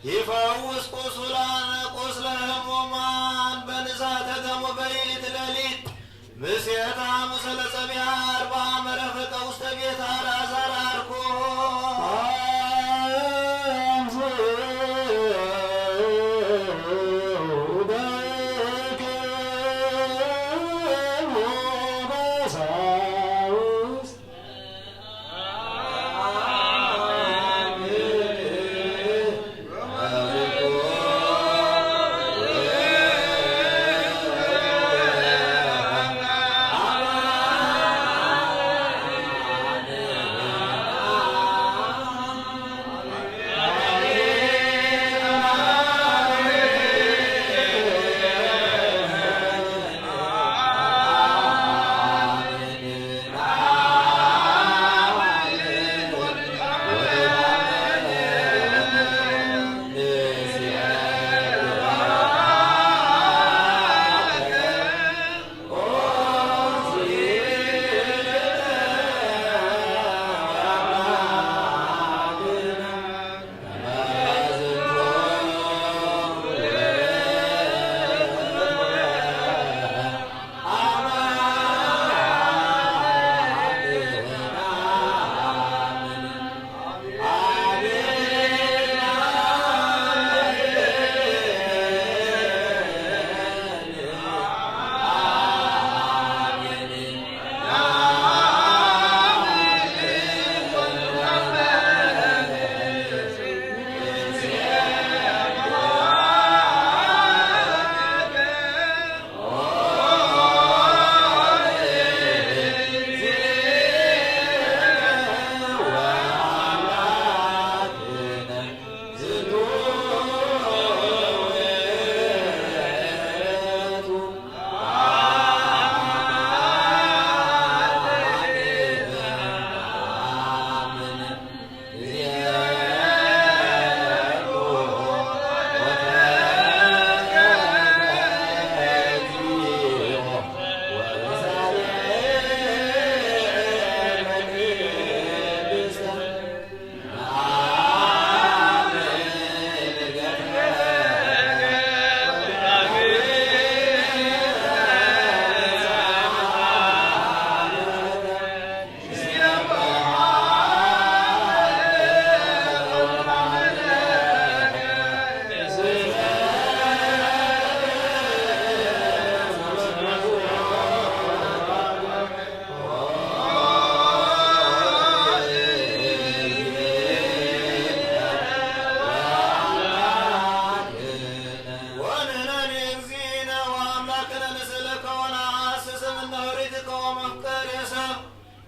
ይፈውስ ቁስላነ ቁስለ ሕሙማን በንሳተ ደሙ በይት ሌሊት ምስየታ ምስለ ጸቢያ 40 መረፈቀ ውስተ ቤተ አልዓዛር አርኮ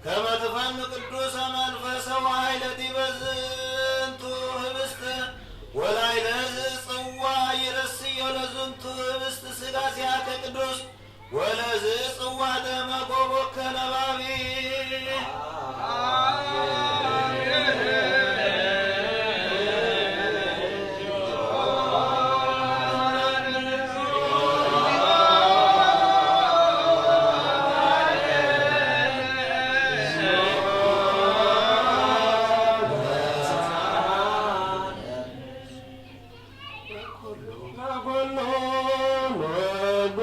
ከመትፈን ቅዱሰ መንፈሰ ዋይለ ዲበ ዝንቱ ህብስት ወላይለ ጽዋ ይረስዮ ለዝንቱ ህብስት ሥጋ ሲያከ ቅዱስ ወለዝ ጽዋ ደመ ጎቦከ ነባቢ Lord.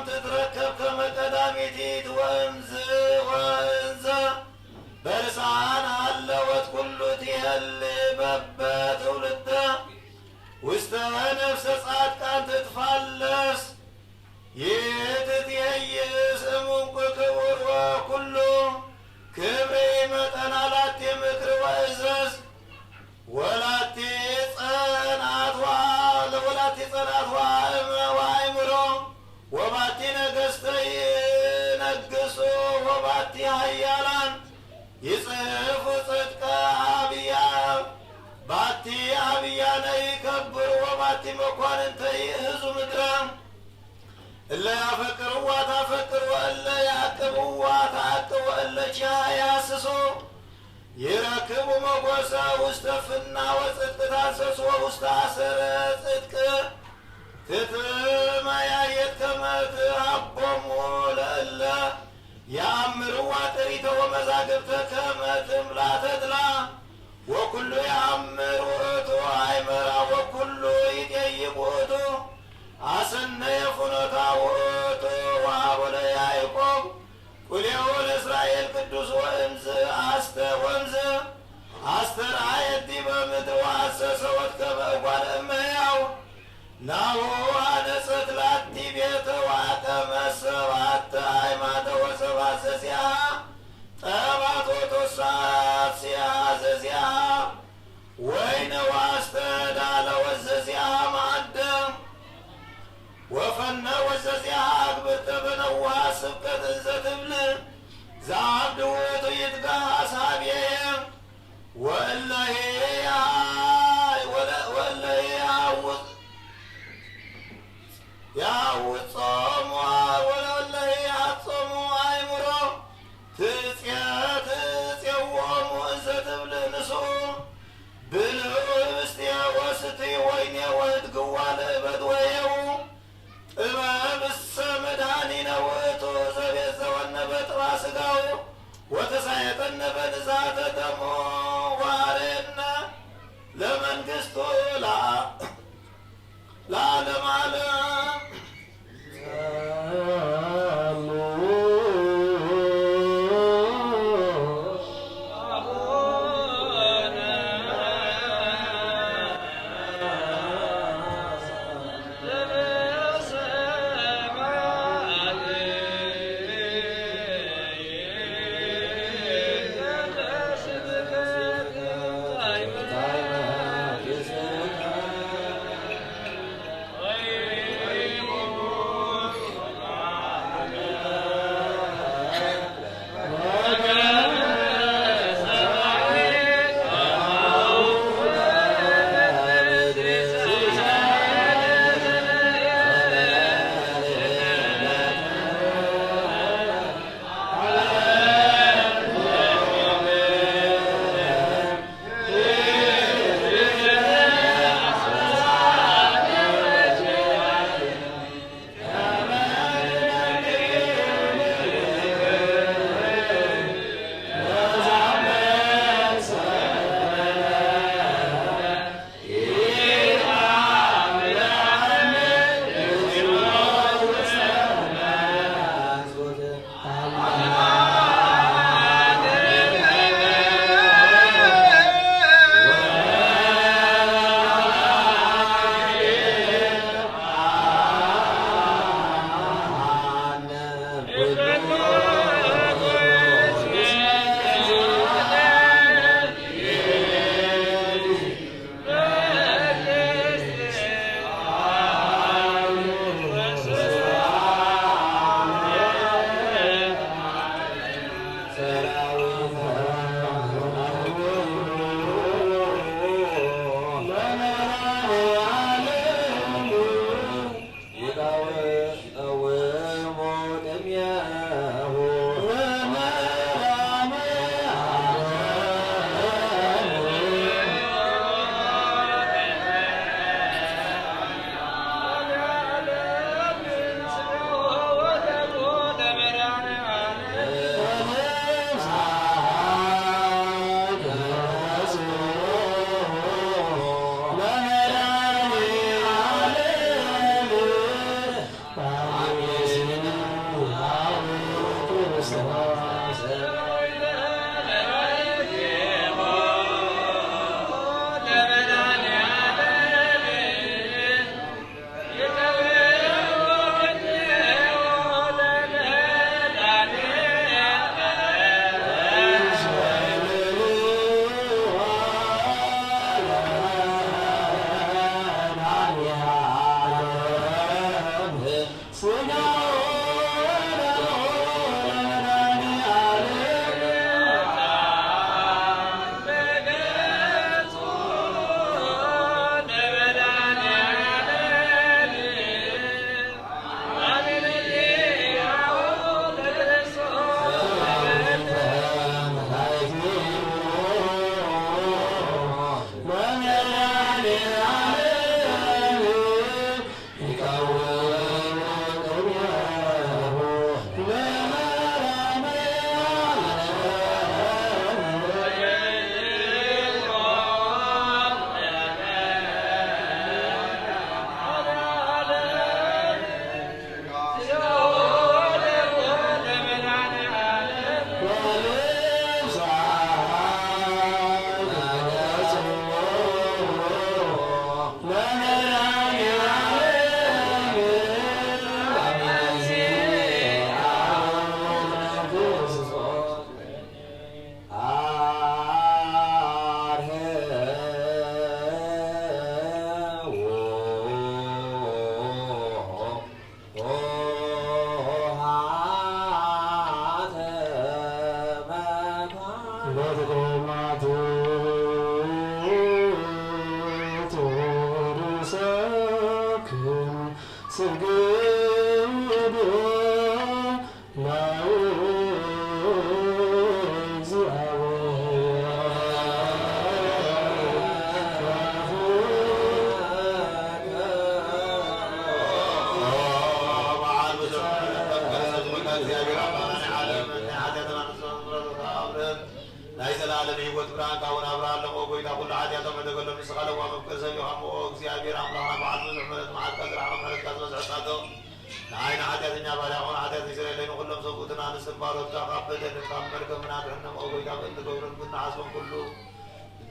تتركب كما قدامتي وانز ነፍሰ ጻድቃን ትትፋለስ ይትትየይስ እሙንኩ ክቡር ወኩሉ ክብሬ መጠናላት የምክር ወእዘዝ ወላቴ ጸናትዋ ለወላቴ ጸናትዋ ወአእምሮ ወባቲ ነገሥተ ይነግሱ ወባቲ ኃያላን ይጽሕፉ ጽድቀ አብያ ባቲ አብያነ ይከብሩ ወባቲ መኳንንተ ይእህዙ ምድረ እለ ያፈቅርዋ ታፈቅር ወእለ ያዕቅብዋ ተዓቅብ ወእለ ያስሱ ይረክቡ መጎሰ ውስተ ፍና ወጽድቅ ታንሰሱ ውስተ አሰረ ጽድቅ ትትመያየት ከመ ትሃቦሙ ለእለ ያእምርዋ ጥሪተ ወመዛግብተ ከመ ትምላ ተድላ ወኩሉ ያእምር ውእቱ አይመራ ወኩሉ ይጠይቅ ውእቱ አሰነየ ፍኖታ ውእቱ ወሀቦ ለያዕቆብ ቁልኤሁ ለእስራኤል ቅዱስ ወእምዝ ወእምዝ አስተርአየት ዲበ ምድር ወሐሰሰወት ከመ እጓለ እመሕያው ናሁ አነጸት ላቲ ቤተ ወአቀመ ሰብዓተ አዕማደ ወሰብዓተ ዘዚአሃ ጠባት ወተወሳት ሲአሃ ዘዚአሃ ወይነ ወአስተዳለ ወዘዚአሃ ማዕደ ወፈነ ወዘዚአሃ አግብርተ በነውሃ ስብከት እንዘ ትብል ዘአብድ ውእቱ ይትጋሃስ ኀቤየ ወእለሄ ያውጾሙ ወለእለሄ ያጾሙ አእምሮ ትጼዎሙ እንዘ ትብል ንስኡ ብልዑ ህብስትየ ወስትየ ወይኔ ወህድግዋ ለእበድ ወየው ጥበብሰ መድኃኒነ ውእቱ ዘቤዘወነ በጥባ ሥጋው ወተሳየጠነ በንዛተ ደሙ ወአርየነ ለመንግሥቱ ለዓለመ ዓለም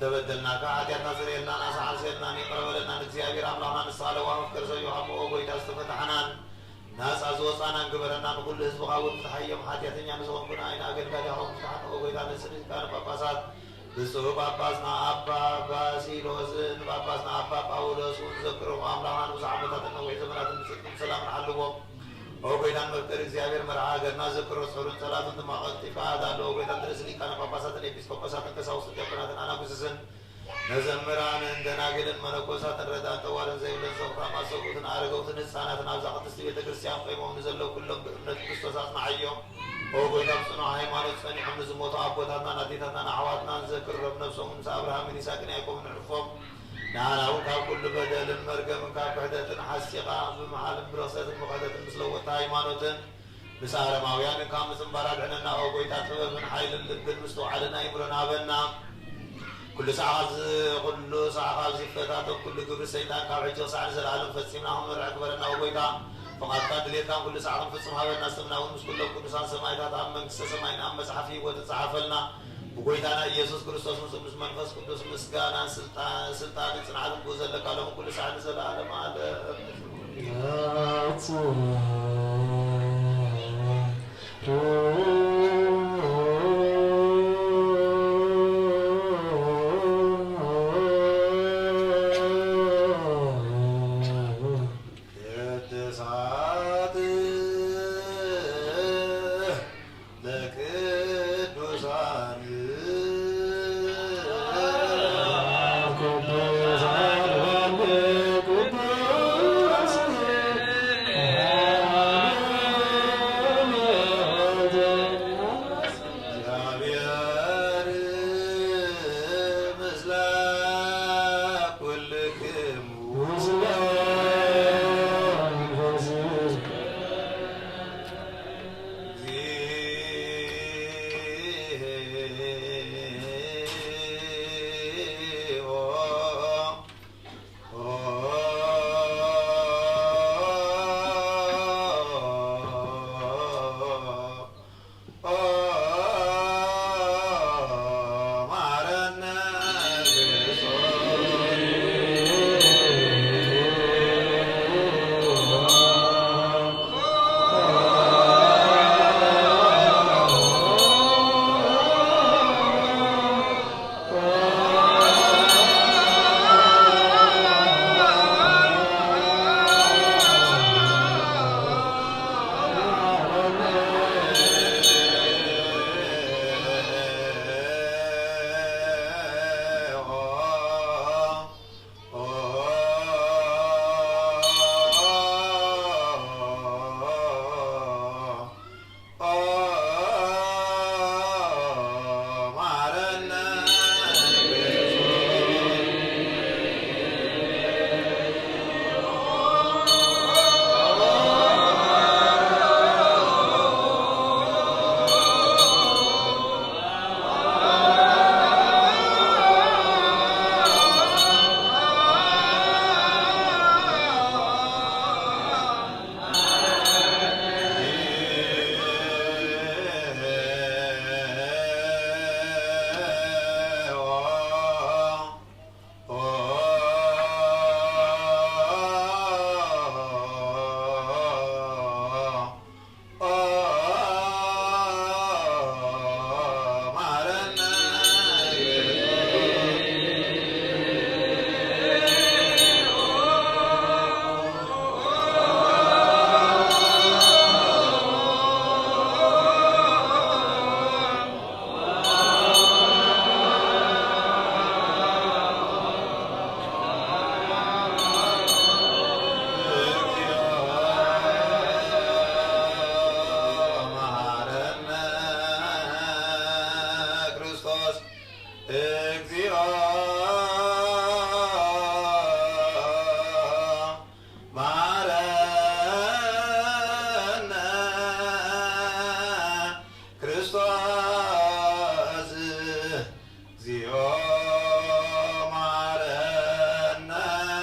تبدلنا كعادتنا سريلنا ناس عرسلنا نقرب لنا نتزيابير عملنا نصالة ومفكر سيوهم وقويت استفتحنا ناس أزوصانا نقبلنا نقول لحزب غاوة تحيم حاتياتنا نسوهم كنا عين أقل كاليهم فتحنا وقويت نسرين كان باباسات بسوه باباسنا أبا باسيلوزن باباسنا أبا باولوس ونذكرهم عملنا وزعبتاتنا وعزمنا نسكتم سلام نحلوهم وقويت مفكر زيابير مرعا قرنا ذكر رسولون صلاة دماغ اقتفاء دالو وقويت درسلي كان باباسات الإبسكوباسات كساوس تيقناتنا أنا بسسن نزمران دناقل منكوسات الردان توارن زي ولن زفرا ما سوقوتن عرقوتن الساناتن عبزاق تسلية كريستيان قيمهم نزلوا كلهم بأمنة كريستوسات معيهم وقويت أبسنوا هايمانوت سنعم نزموتوا أبوتاتنا نتيتاتنا نحواتنا نذكر رب نفسهم نسا أبراهام نساكن يكون نعرفهم نعنا وكاب كل بدل المرقم كاب وحدة حسيقا بمحال برصات مقادة مسلوة هايمانوتن بسارة ماويان كام سنبارات عننا وقويت أطلب من حيل اللب المستوى علينا يمرنا بنا كل ساعة زفتات كل قبر سيدان كابعجو ساعة زلالم فسيمناهم من عكبرنا وقويتا فقد كان دليتان كل ساعة فسمها بنا سمنا ونمس كلهم كل ساعة سمايتات أمن كسا سماينا أم مسحفي وتتصحفلنا وقويتانا إيسوس كريستوس مسلم منفس قدوس مسكانا سلطان صنعاتم بوزل لك لهم كل ساعة زلالم እግዚኦ ማረነ ክርስቶስ እግዚኦ ማረነ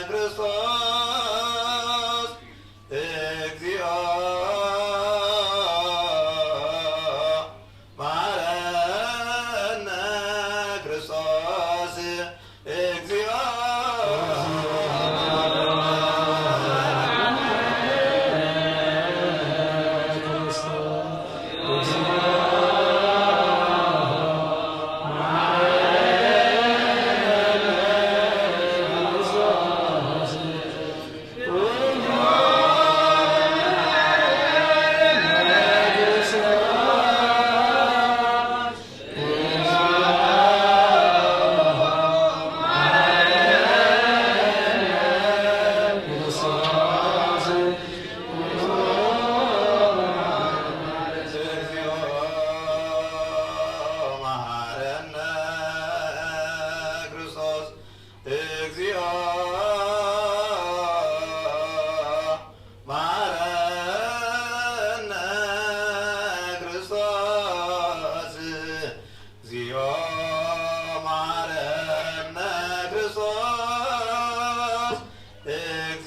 ክርስቶስ እግዚኦ ማረነ ክርስቶስ እግዚኦ መሐረነ ክርስቶስ እግዚኦ መሐረነ ክርስቶስ እግዚኦ መሐረነ ክርስቶስ እግዚኦ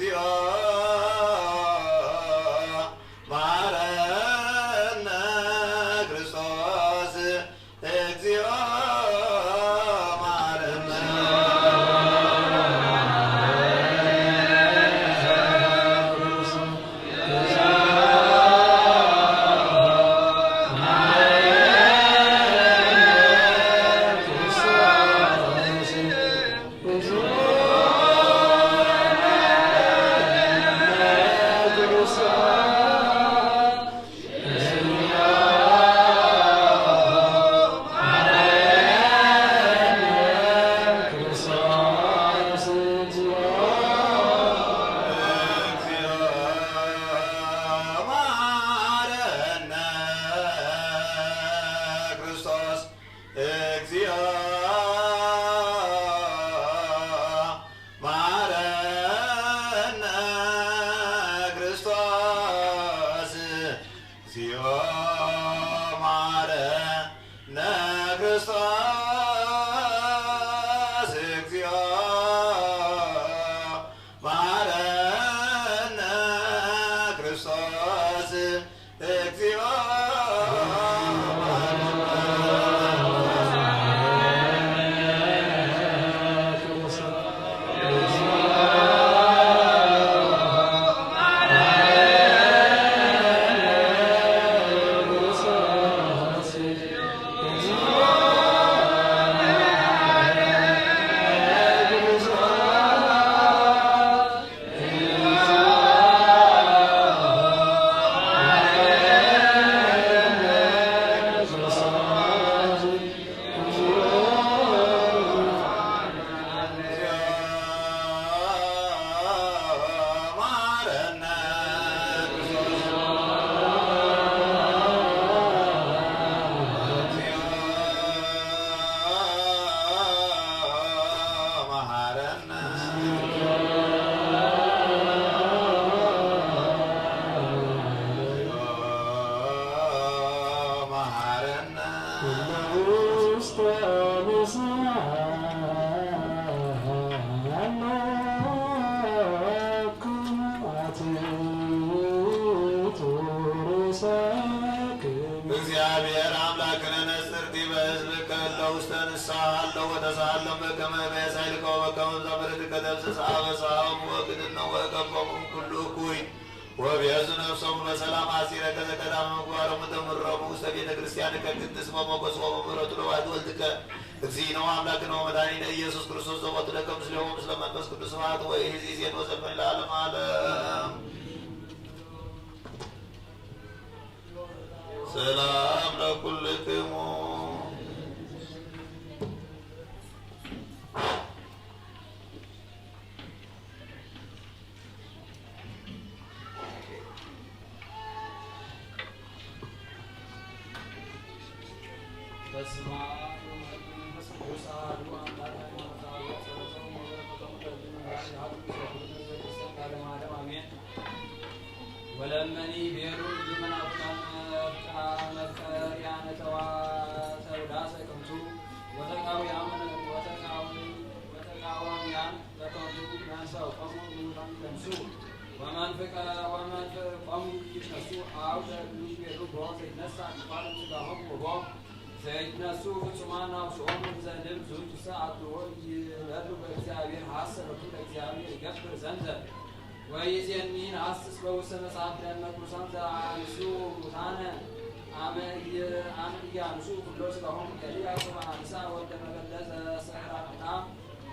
መሐረነ ክርስቶስ እግዚኦ መሐረነ እግዚአብሔር አምላክነ ነስርቲ በሕዝብ ከለው ውስተ ንስሐ አለው ወተሳለው በከመ በሳይልከው በከመ ዘመርት ከተብስስ አበሳም ወግድነው ወቀበሙ ኩሉ ኩይ ወቢያዙ ነፍሶም በሰላም አሲረ ከዘቀዳም ምግባረ ምተምረሙ ውስተ ቤተ ክርስቲያን ከቅድስ በሞገስ ወበምሕረቱ ለዋሕድ ወልድከ እግዚእነ አምላክነ ወመድኃኒነ ኢየሱስ ክርስቶስ ዘወቱ ለከ ምስሌሁ ምስለ መንፈስ ቅዱስ ስብሐት ወኢይእዜሰ ወዘልፈኒ ለዓለመ ዓለም። ሰላም ለኩልክሙ በስመ አብ ወወልድ ወመንፈስ ቅዱስ ومن قوم يتنسوا أو يشبهوا بهم سيتنسى أنفال سلاهم وبهم سيتنسوا فسمانا وشؤون زنب زوج ساعة يردوا بإግዚአብሔር حسنة لإግዚአብሔር يكبر زنزل ويزينين عسس بوسم صعب لأن كرسان زعانسوا متانا عم يانسوا كله سلاهم كليا سمعانسا ودمغلز سحرا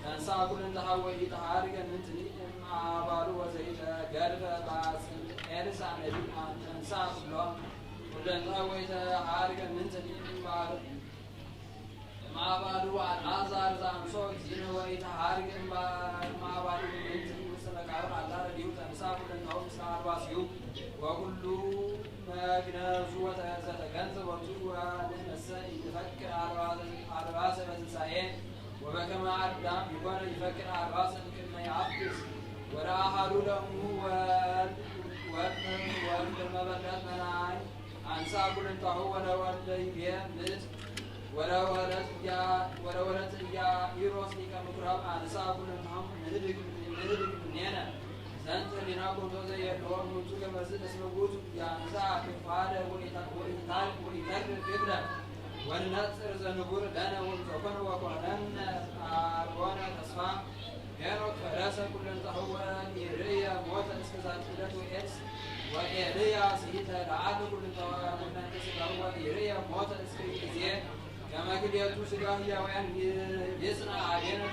تنسى كل انتهى يتحارق ننتني عبارو وزيد قلب باس إرس عن نبي تنسى كله كل انتهى يتحارق ننتني مع بارو عازار زامسو زين ويتحارق مع بارو ننتني وسلك على راديو تنسى كل انتهى مسار واسيو وكل ما جنازو تتجنزب وتروى لنسى يفكر على راس بتنساين وبكما عدام يكون يفكر على راسه كما يعبس ولا أحد له وما بدأت مناعي أنسى كل انتهوا ولا ولد يبيت ولا ولد يروس لك مكراب أنسى كل انتهم ندرك منينا زنت لنا كنت زي الدور منتو كما زد اسمه يانسى كفادة وإتاك الفكرة وننصر زنبور لنا ونزقنا وقعنا أروانا تصفى هنوك فراسة كل انتهوا إيريا موتا اسكزات كلت وإكس وإيريا سيتا العاد كل انتهوا كنا نتسقى إيريا موتا اسكزية كما كل يتو سقاهيا وين يسنا عينا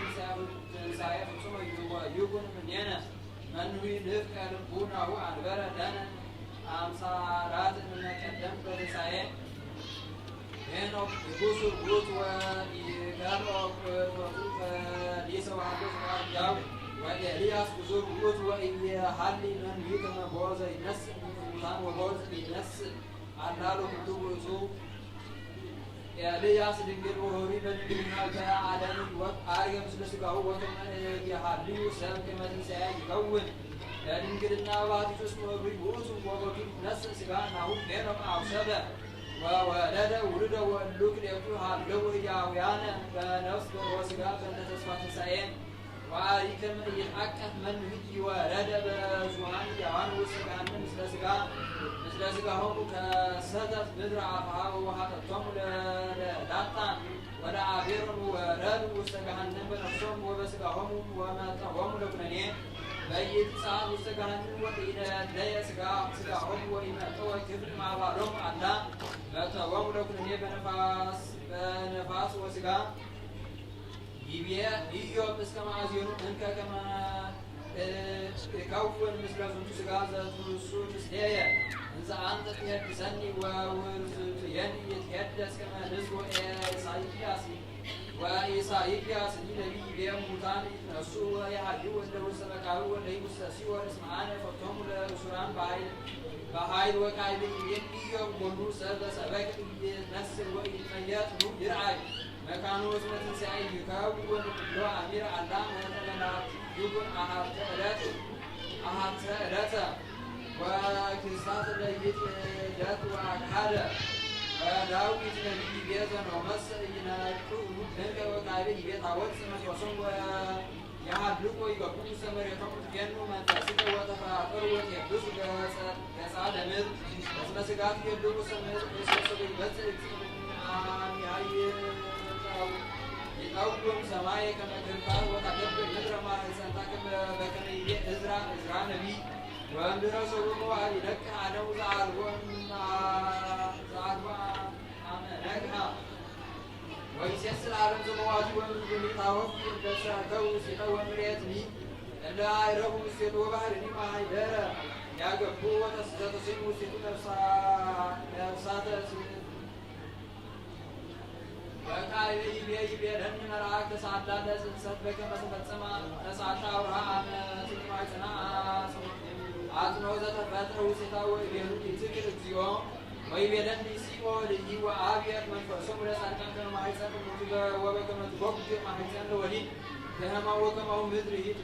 تنسايا ثم يكون منينا من هو نفكر بونه عن بردنا أمسارات من قدم بتسايا هنا يقص البيوت ويقرأ ويطوف ليسوا عبوس الأرجاو وإلياس قصور البيوت وإحل من يكما بوزا ينس المطان وبوزا ينس عدالو كتب وصوب إلياس دنجل وهوري بنجلنا كعالمي وآرغ مثل سباه وكما يحلي وسلم كما تنسى يكون دنجلنا واتي جسمه بيوت وبوزا ينس سباه نهو بينهم عوشبه وولد ولد ولوك ليكون هاللو ياويانا بنفس وسقا بنتصفات سعين وعليكم يتحكم من هدي ولد بزوان يوان وسقا مثل سقا هم كسدف بدر عفها وحتى الطمل لداتا ولا عبير ولد وسقا هنن بنفسهم وبسقا هم وما تهم لكنين بيت ساعة وسقا هنن وإلى دايا سقا هم وإما توا كفر مع بعضهم عدا فتوام لكن هي بنفاس وسقا يبيع يوم اسكما عزيرو انك كما كوفن مثل زنتو سقا زنتو مسلية انزا انت تيدسني وورزيني يتحدث كما نزو وإيسايكياس نبي بيام موتان يتنسو ويحدو ولو سبكارو ولي مستسيو ورسمعان فتهم لرسولان بحايد وكايد يوم قلو سبب سبك يتنسل ويتميات نو يرعي مكانو اسمة سعي يكون لو أمير علام ويتمنات يكون أحد تألتا وكسات الليت جات وعكحادة وداويت نبي بيزن ومسر ينكو نلك وكايد بيت عوض سمت وصن يعدلوك ويقبوك سمر يتمت جنو من تأسيك وتفاقر وتيبدوس كسعاد أمر اسم سقاط يبدوك سمر يسوسك يبتل يتأوكم سماي كما تنفار وتقبل ندر ما سنتاكم بكني إزرا نبي وأمدر سوكم وعلي لك عدو زعال نكها ويسيس العالم زمواتي ومن طاوف بساكو سيطو ومريتني إلا عيره سيطو وبحرني ما عيدارا يا قبو وتسجد سيطو سيطو نفسات وكاي بي دن مراك تسعدا لسنسد بكم سبتسما تسعدا ورها عن سيطو عيسنا عزنو زتفتر وسيطو ويبيرو كتكر اكزيو ويبيدن سيئو لجي وآبيات من فرسوم رسان كان كانوا محيسان ومتبا وبكما تبقى محيسان لولي كهما وكما هم مدري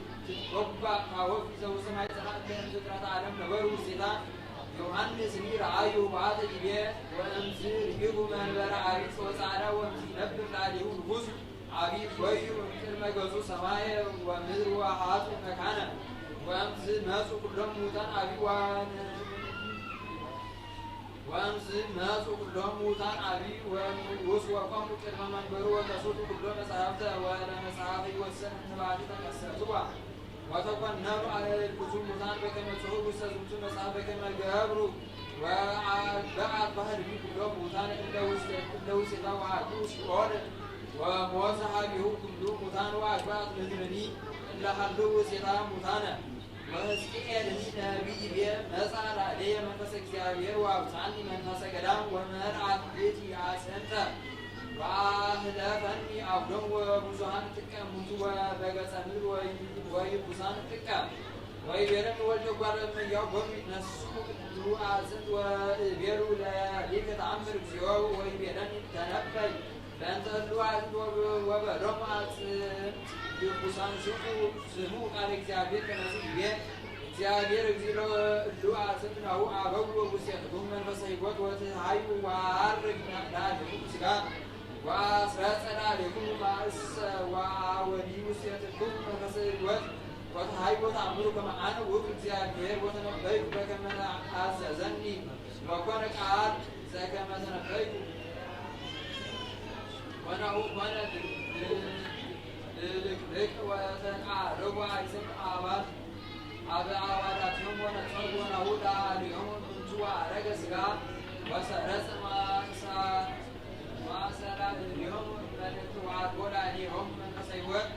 تبقى كاوف إذا وسمعي سنة كان ذكرة عالم نبرو سيطان يوحنس نير عايو بعد جبيه وأمزير يبو من برا عريس وسعرا ومزي نبلغ عليه الغسل عبيد ويو ومثل ما جوزو سمايا ومدر وحاط مكانا ወአምዝ መጹ ኩሎሙ ሙታን አቢዋን ወአምዝ መጹ ኩሎሙ ሙታን አቢዋን ወቆሙ ቅድመ መንበሩ ወተሱቱ ኩሎ መጽሐፍተ ወለመጽሐፍ ይወሰን ንባብ ተከሰቱዋ ወተቆነሩ አለልኩቱ ሙታን በከመ ጽሑፍ ውስተ ዝንቱ መጽሐፍ በከመ ገብሩ ወአልበአት ባህል ኩሎሙ ሙታን እንደ ውስጤታ ወአዱ ሲኦል وموسى حبيه كل متان وأشباط لذنني إلا حلو سيطا متان وهزكيل نبي بيه مسأل عليه من فسك سيابير وابتعني من فسك دام ومرعات بيتي عاسنتا وأهلافني أبدو وبزهان تكا متو وبغس أمير ويبزان تكا ويبيرن والجبار من يوم نسوك درو عاسنت وبيرو ليك تعمر بزيو ويبيرن تنبي بأنت الوعد وبرمات يقصان سمو قال إكزابير كنسيبير إكزابير إكزيرو الوعد سنه عبو وسيخدم من فسيبوت وتحيو وعرق نعلم سكا وأسراتنا لكم مأس وعودي وسيخدم من فسيبوت وتحيو تعملوا كما أنا وفي إكزابير وتنبيك بكما أعززني وكونك عاد زكما تنبيك وانا لك وتنعرض وعيسم عباداتهم ونتصرون هدى اليوم انتوا رقصها وسرس ما سرى اليوم ملكتوا عدول عليهم من فسيوات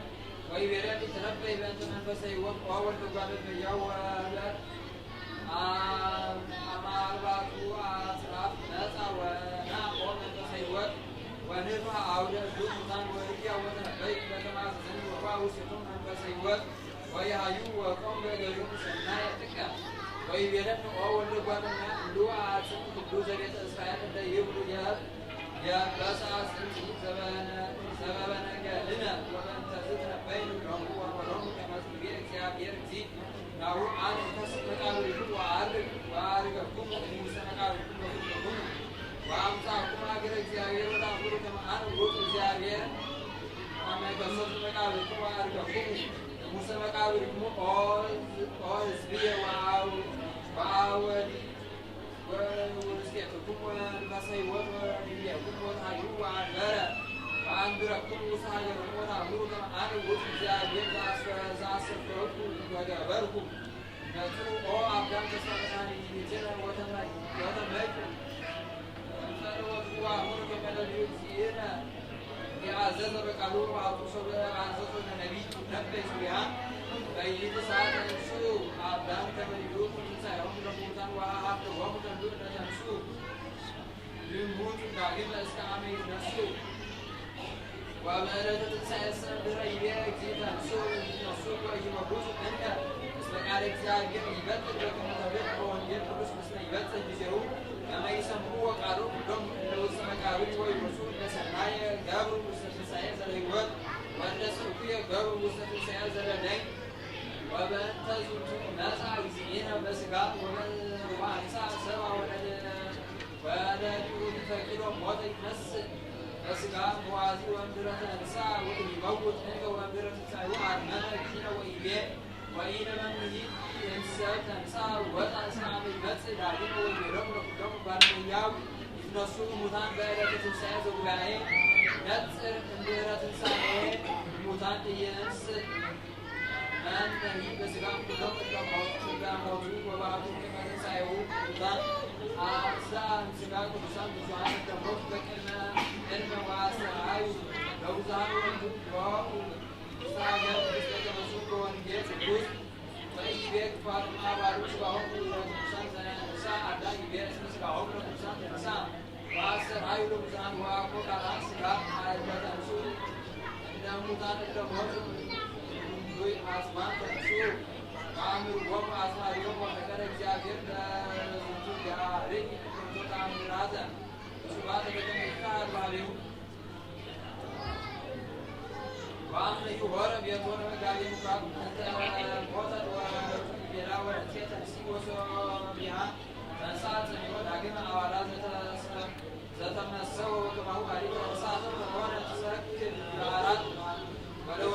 ويبيرني تنبي بأنت من فسيوات وأول تقابل بيوم أما أربعة أسراف ناسا ونعقوا من فسيوات ونرفع عودة الدوم مطان ورقيا وتنبيك بكما سنين وفاو سيطون من فسيوات ويهايو وقوم بيجرون سنايا تكا ويبيرن أول لقوانا اللوعة عاصم تبلوزة بيت إسرائيل اللي يبلو يا باسع سنتي سببنا كالنا ومن تزدنا بين الرمو والرمو كما سنبيرك سيابيرك زي نعو عالم كسب مقابلكم وعارقكم وموسى مقابلكم وكم وأمساكم أجر إكزابير وتأمروا كما أنا وقت إكزابير وما يكسب مقابلكم وعارقكم موسى مقابلكم وحزبية وعاولي ورزقكم والمسيوات ونبيكم وتحيوا وعنبرا وعنبركم وسهجركم وتأمروا كما أنا وقت إكزابير زعصفركم وجابركم نتروا أبدان تسمعني نجنا وتميكم وأمر كما الذين يعزز بقالوا وعطوا عزز النبي نبي سبحان فإن تساعد نفسه أبدان كما يقول سيهم رموتا وأحد ومتنبون نفسه للموت داخل إسكامي نفسه وأمرت تسايسن برأيه أكزيت نفسه ويمبوس أنت اسمك على إكزابير يبتل لكم تبقى وانجل قدس مثل يبتل بزيرو كما يسموه وقالوا لهم لو سمكاوي ويرسول لسنايا قابل مستفسايا زليوات وأن سوكيا قابل مستفسايا زلدين وبنتزلتم ناسا عزيين بسقاط ومن وعنسا سوا ولا يقول فكروا موتي نس بسقاط موازي وانبرة نساء ويموت انك وانبرة نساء وعرمانا كينا وإيباء وإن من يجيب ينسى تنسى وتنسى عن المسجد علينا ويرم لكم بارمياو نصور متان بأيرة تنسى زوجائي نتصر انديرة تنسى متان تينسى من نهي بسقام كلهم إلا موجود وبعضهم كما تنسى متان أعزاء سقام كلسان بسوان التمرك بكلمة علم واسع عايو لو زهر وانجب استعجل بسلك مسوق وانجيز الجزء فإيبك فاطمة باروس وهم ورسان زنسا أدى إيبك سنسكاهم ورسان زنسا واسع عايو لبزان وأقوك على سقام عايزة تنسو إنه متان إلا موجود دوي عاصمان تنسو وعامر وهم عاصمان يوم وحكر إكزابير زنسو جاري كنتو تعميراتا وسبات لكم إفتاح الباليو وأنا يهرب يدور مقالي مقاب أنت موتر وبيرا ورتيت تنسي وسوبيها تنسات سنيوت عقيمة أولاد زتمنسوا كما هو عليك تنسات وموانا تسرك العارات ولو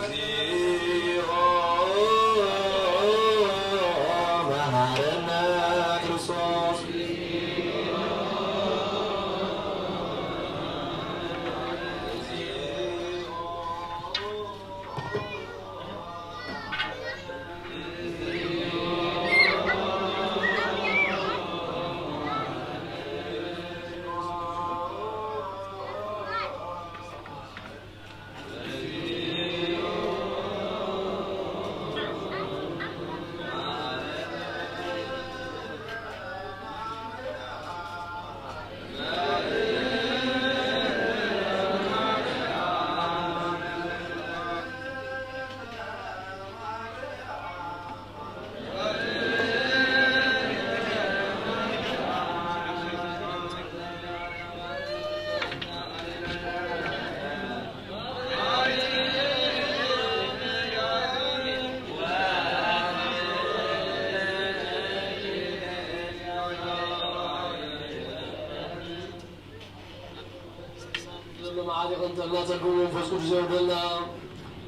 ጸግሙ መንፈስ ቅዱስ ይወርደና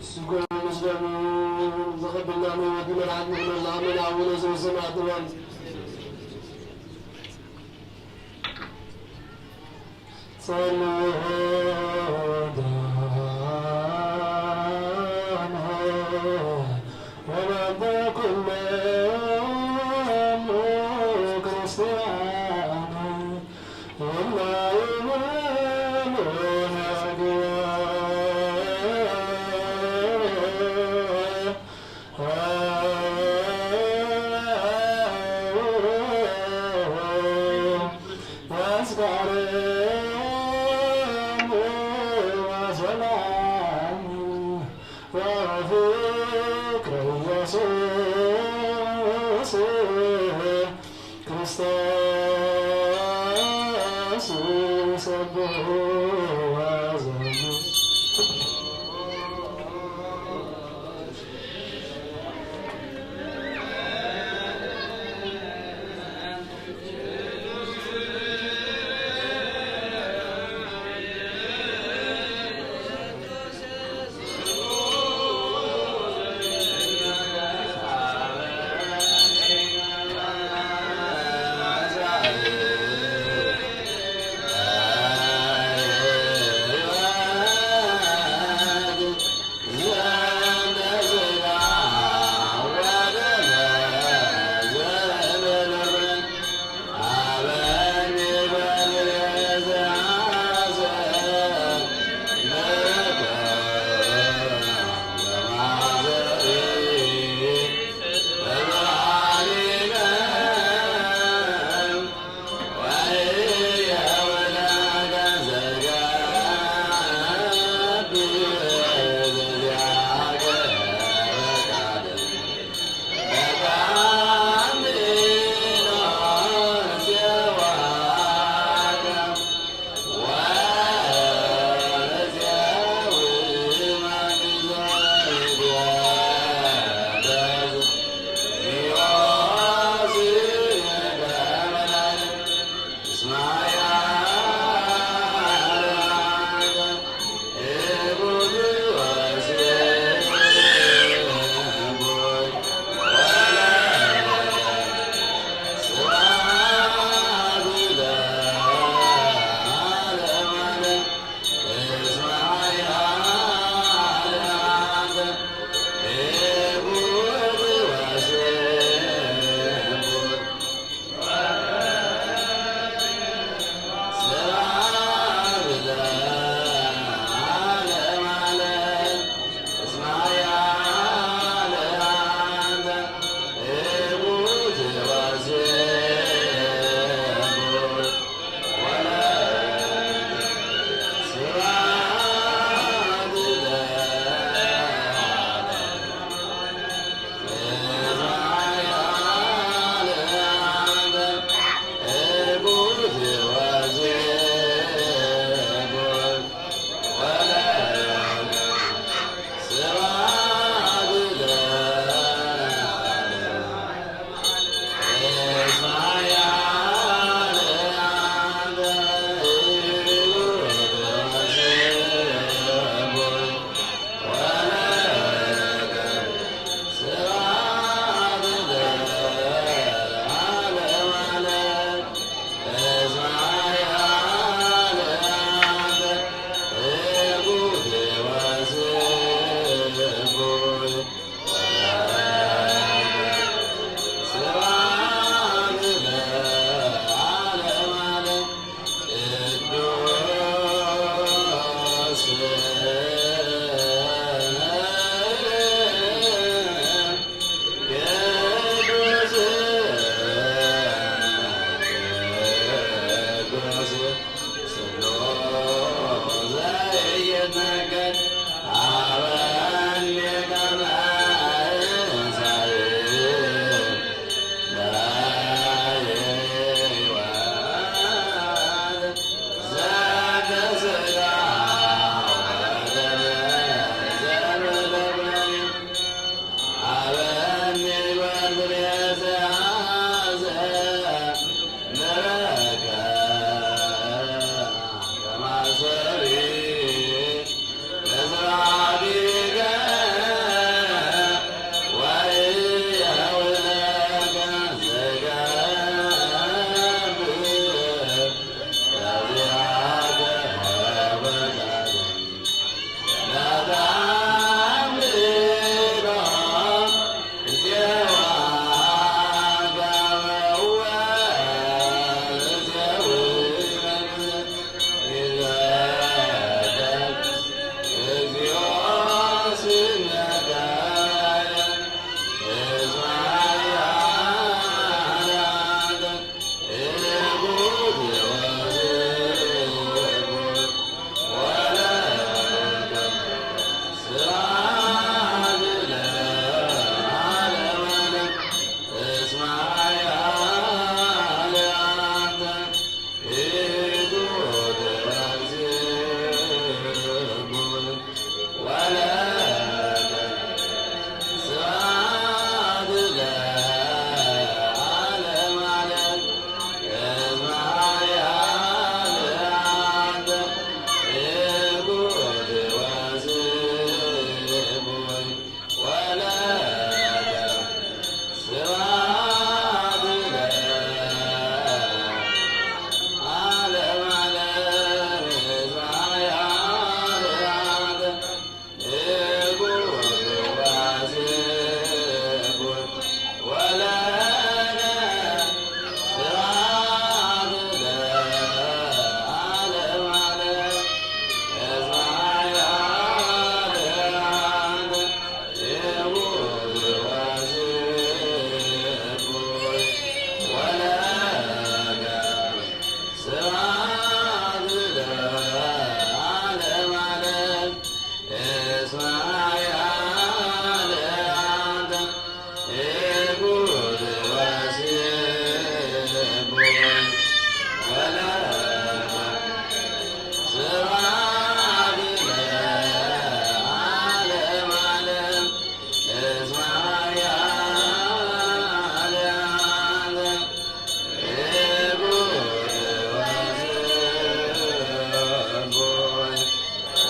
ስጎ መስለሙ ዘኸብልና መወዲ መርዓት ንሕነላ ምን አቡነ ዘበሰማያት ንበል ዛሬ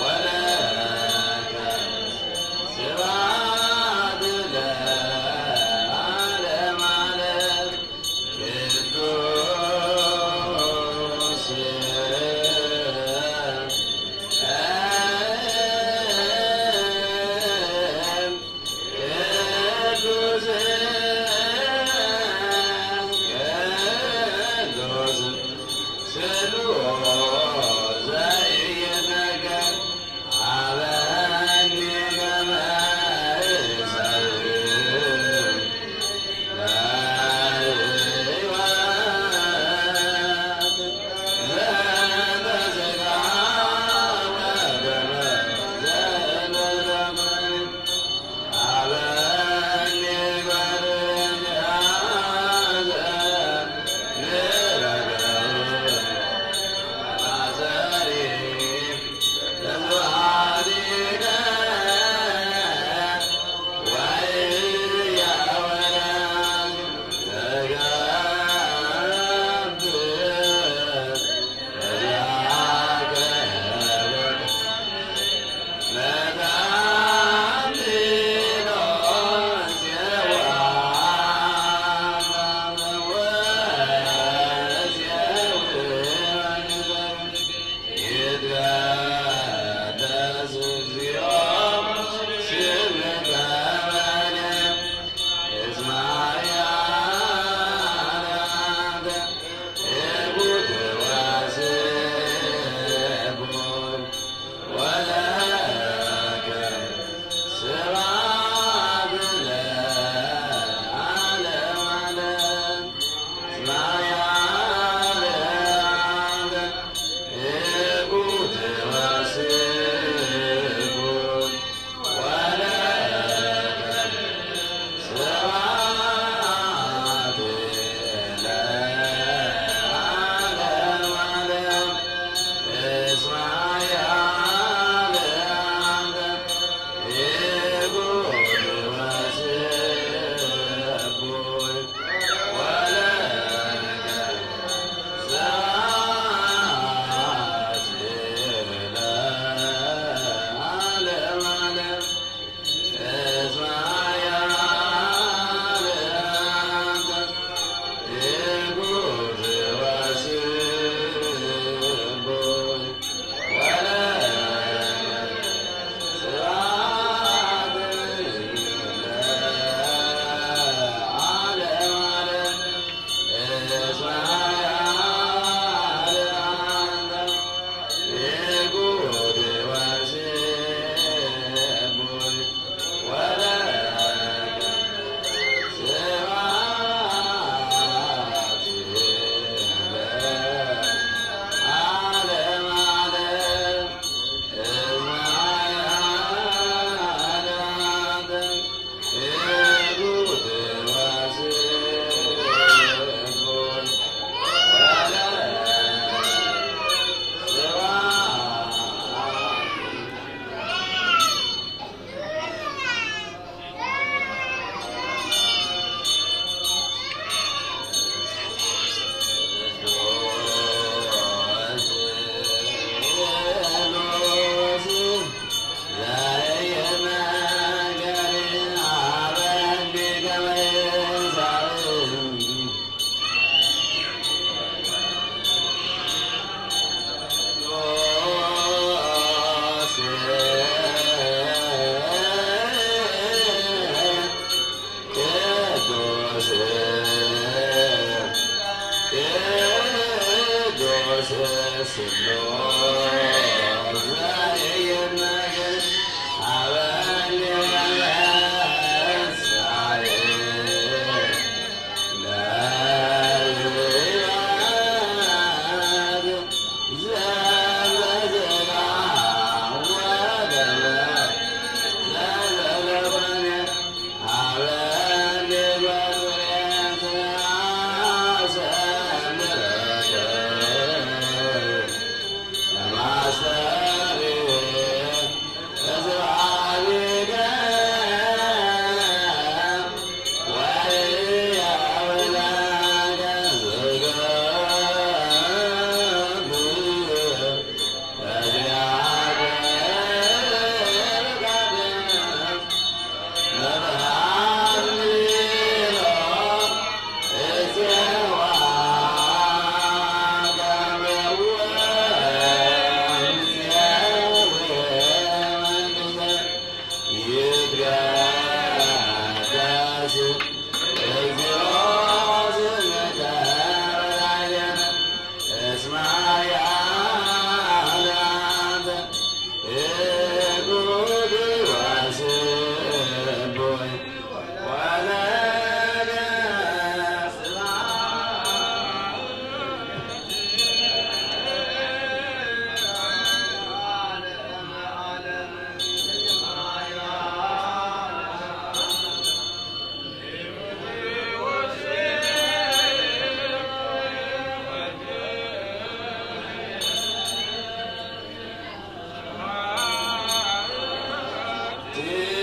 ወለከ Yeah.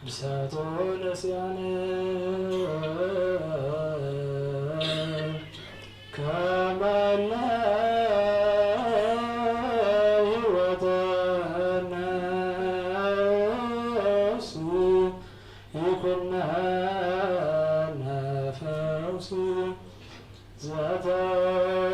ቅዱሳቶ ነስያነ ከመለ ሕይወተነ እሱ ይኩነነ ፈውስ ዘተመጦ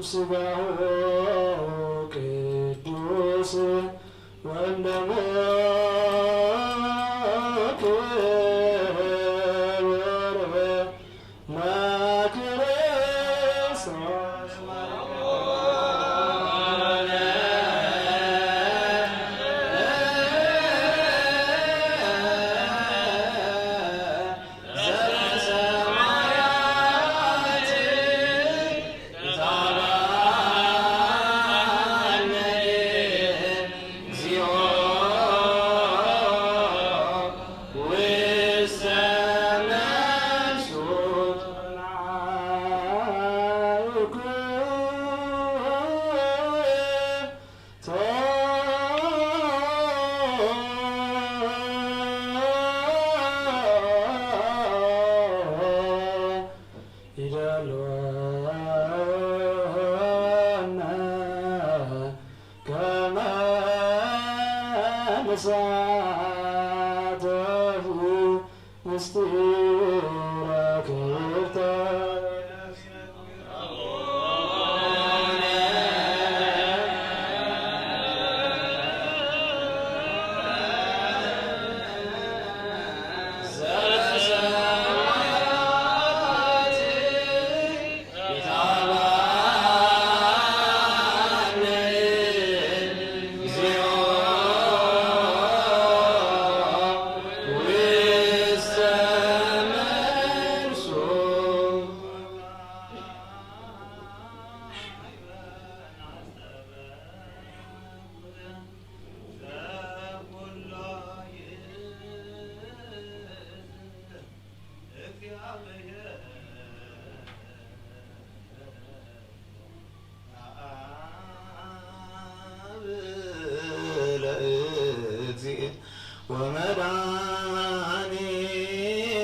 ስጋሁ ቅዱስ ወንደሙ ክቡር ማክርስቶስ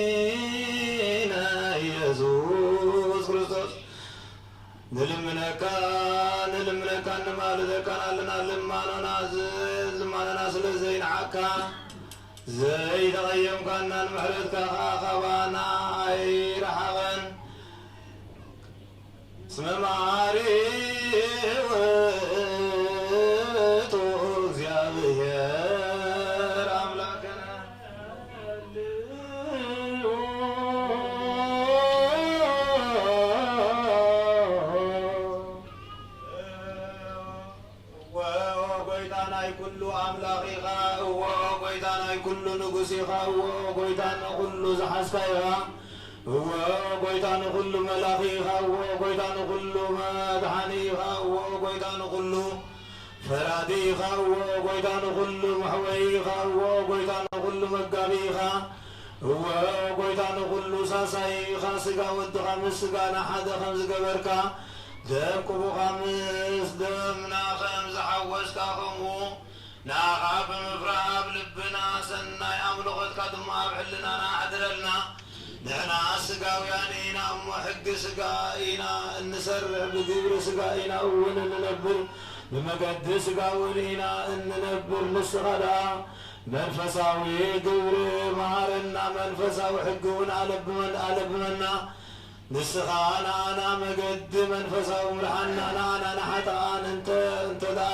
ወመድኃኒነ ኢየሱስ ክርስቶስ ንልምነካ ንማልዘካናልና ልማኖና ስለ ዘይንዓካ ዘይተቐየምካና ንምሕረትካ ካባና ኣይረሓቐን እስመ መዓሪ ውእቱ እግዚአብሔር አምላክነ ወጎይታናይ ኩሉ አምላኺኻ ወጎይታናይ ኩሉ ንጉሲኻ ወጎይታና ኩሉ ዝሓዝካይኻ ወጎይታን ኩሉ መላኺኻ ወጎይታን ኩሉ መድኃኒኻ ወጎይታን ኩሉ ፈራዲኻ ወጎይታን ኩሉ መሕወይኻ ወጎይታን ኩሉ ንኩሉ መጋቢኻ እወ ጎይታ ንኩሉ ሳሳይኻ ስጋ ወድኻ ምስ ስጋና ሓደ ከም ዝገበርካ ደም ቅቡኻ ምስ ደምና ከም ዝሓወስካ ከምኡ ናኻ ብምፍራህ ልብና ሰናይ ኣምልኾትካ ድማ ኣብ ሕልናና ኣሕድረልና ንሕና ስጋውያን ኢና እሞ ሕጊ ስጋ ኢና እንሰርሕ ብግብሪ ስጋ ኢና እውን እንነብር ብመገዲ ስጋ እውን ኢና እንነብር ንስኻ ደኣ መንፈሳዊ ግብሪ መሃረና መንፈሳዊ ሕጊ እውን ኣለብመና ንስኻ ንኣና መገዲ መንፈሳዊ ምርሓና ንኣና ንሓጥኣን እንተ ደኣ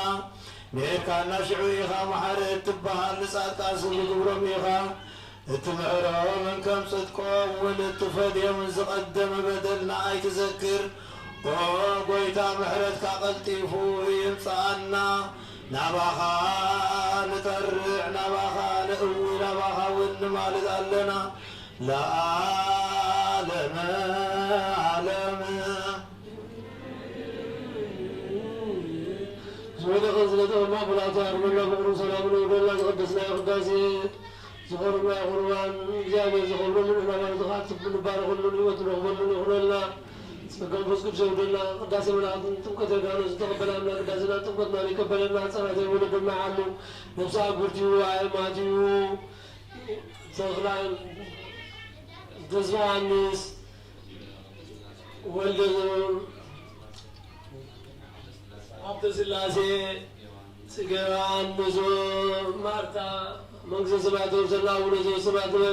ንኤርካና ሽዑ ኢኻ መሓረ እትበሃል ንጻድቃን ዝግብሮም ኢኻ እትምዕሮምን ከም ጽድቆም እውን እትፈድዮምን ዝቐደመ በደልና ኣይትዘክር ኦ ጎይታ ምሕረትካ ቀልጢፉ ይምጽኣና ናባኻ ንጠርዕ ናባኻ ንእዊ ናባኻ እውን ንማልድ ኣለና ለዓለመ ዓለም زودة خزلة الله بلا تعرف الله بقر سلام الله قدسنا قداسي زخور ما قربان زامي زخور من الله زخات من بارك الله وتروح من الله سبحان بسكب شهود الله قداسي من عظم تبقى كانوا تقبل الله قداسنا تبقى ما يقبل الله صلاة ولد معه نفسه برتيو عماتيو تغلى تزرع الناس ولد عبد السلاسي سجران نزو مارتا منكس سمعتو سلا ونزو سمعتو